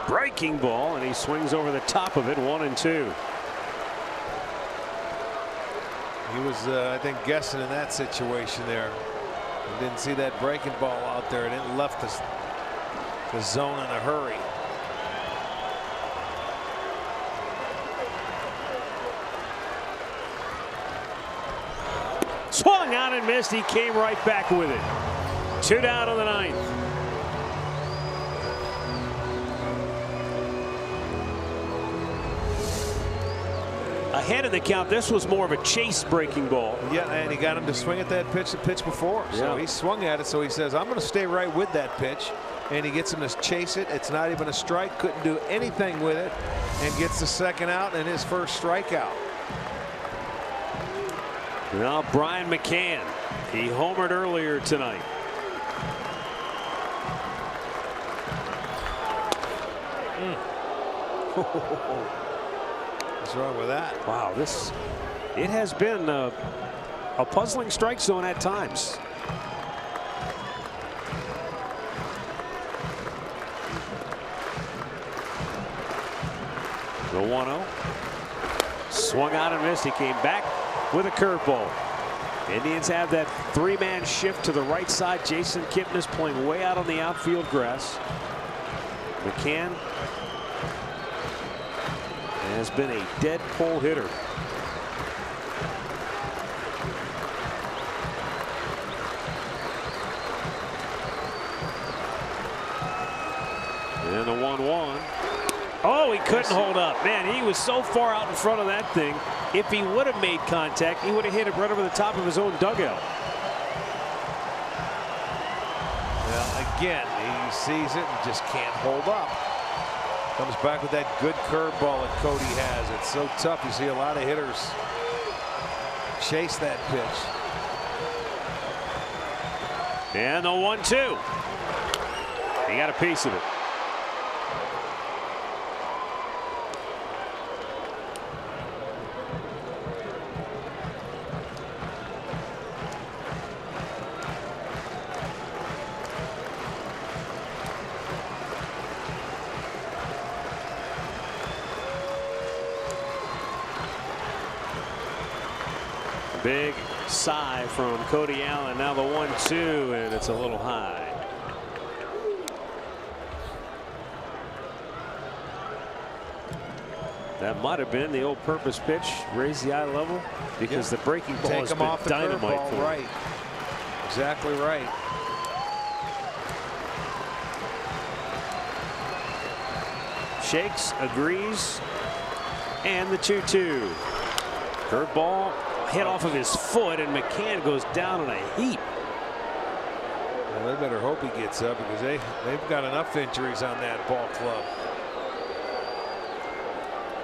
Breaking ball, and he swings over the top of it. 1-2. He was, I think, guessing in that situation there. He didn't see that breaking ball out there, and it left the zone in a hurry. Swung out and missed. He came right back with it. 2 down on the 9th. Ahead of the count. This was more of a chase breaking ball. Yeah, and he got him to swing at that pitch the pitch before. So he swung at it. So he says, I'm going to stay right with that pitch. And he gets him to chase it. It's not even a strike. Couldn't do anything with it. And gets the 2nd out and his first strikeout. Now Brian McCann. He homered earlier tonight. What's wrong with that? Wow, it has been a puzzling strike zone at times. The 1-0. Swung out and missed. He came back with a curveball. Indians have that 3-man shift to the right side. Jason Kipnis playing way out on the outfield grass. McCann has been a dead pull hitter. And the 1-1. Oh, he couldn't hold up. Man, he was so far out in front of that thing. If he would have made contact, he would have hit it right over the top of his own dugout. Well, again, he sees it and just can't hold up. Comes back with that good curveball that Cody has. It's so tough. You see a lot of hitters chase that pitch. And the 1-2. He got a piece of it. Big sigh from Cody Allen. Now the 1-2, and it's a little high. That might have been the old purpose pitch, raise the eye level, because the breaking ball has been dynamite for him. Right. Exactly right. Shakes, agrees, and the 2-2. Curveball hit off of his foot, and McCann goes down in a heap. Well, they better hope he gets up, because they've got enough injuries on that ball club.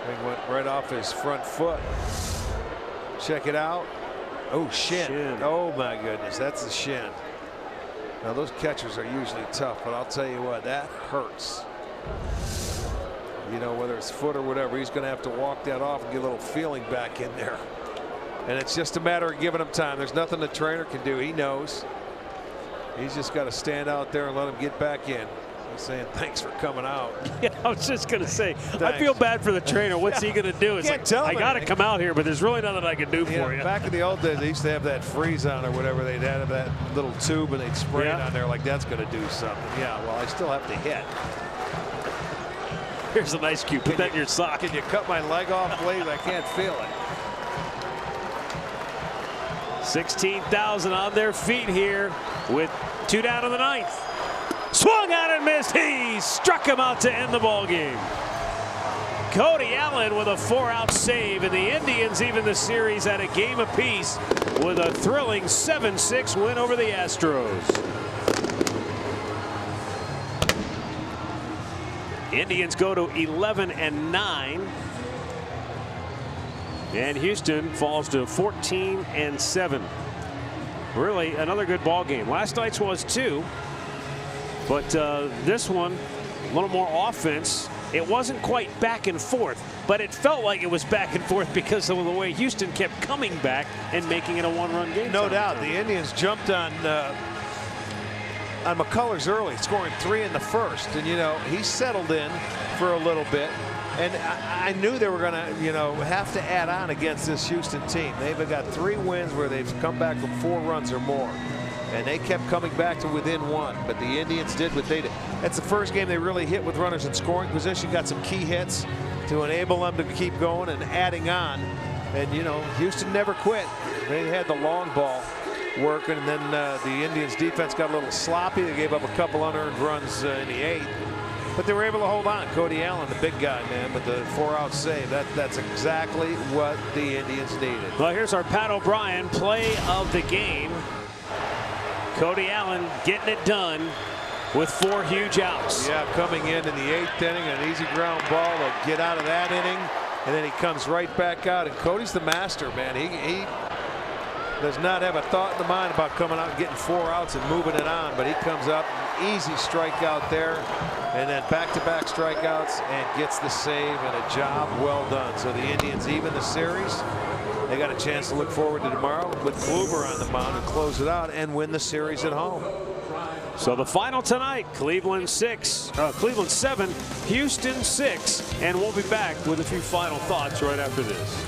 He went right off his front foot. Check it out. Oh, shin. Oh, my goodness. That's the shin. Now, those catchers are usually tough, but I'll tell you what, that hurts. You know, whether it's foot or whatever, he's going to have to walk that off and get a little feeling back in there. And it's just a matter of giving him time. There's nothing the trainer can do. He knows. He's just got to stand out there and let him get back in. He's saying, thanks for coming out. Yeah, I was just going to say, Thanks. I feel bad for the trainer. What's he going to do? It's Can't like, tell him I got to anything. come out here, but there's really nothing I can do for you. Back in the old days, they used to have that freeze on or whatever. They'd have that little tube and they'd spray it on there like that's going to do something. Yeah, well, I still have to hit. Here's a nice cue. Put that in your sock. Can you cut my leg off, please? I can't feel it. 16,000 on their feet here with 2 down in the 9th. Swung out and missed. He struck him out to end the ball game. Cody Allen with a 4-out save, and the Indians even the series at a game apiece with a thrilling 7-6 win over the Astros. Indians go to 11-9. And Houston falls to 14-7. Really another good ball game. Last night's was too. But this one, a little more offense. It wasn't quite back and forth, but it felt like it was back and forth because of the way Houston kept coming back and making it a one-run game. No doubt. The Indians jumped on McCullers early, scoring 3 in the first. And, you know, he settled in for a little bit. And I knew they were going to, you know, have to add on against this Houston team. They've got 3 wins where they've come back from 4 runs or more. And they kept coming back to within 1. But the Indians did what they did. That's the first game they really hit with runners in scoring position. Got some key hits to enable them to keep going and adding on. And, you know, Houston never quit. They had the long ball working. And then the Indians defense got a little sloppy. They gave up a couple unearned runs in the 8th. But they were able to hold on. Cody Allen, the big guy, man, with the 4-out save. That's exactly what the Indians needed. Well, here's our Pat O'Brien play of the game. Cody Allen getting it done with 4 huge outs. Yeah, coming in the 8th inning, an easy ground ball to get out of that inning. And then he comes right back out. And Cody's the master, man. He does not have a thought in the mind about coming out and getting 4 outs and moving it on. But he comes up, easy strikeout there. And then back-to-back strikeouts and gets the save, and a job well done. So the Indians even the series. They got a chance to look forward to tomorrow with Kluber on the mound and close it out and win the series at home. So the final tonight, Cleveland 7, Houston 6, and we'll be back with a few final thoughts right after this.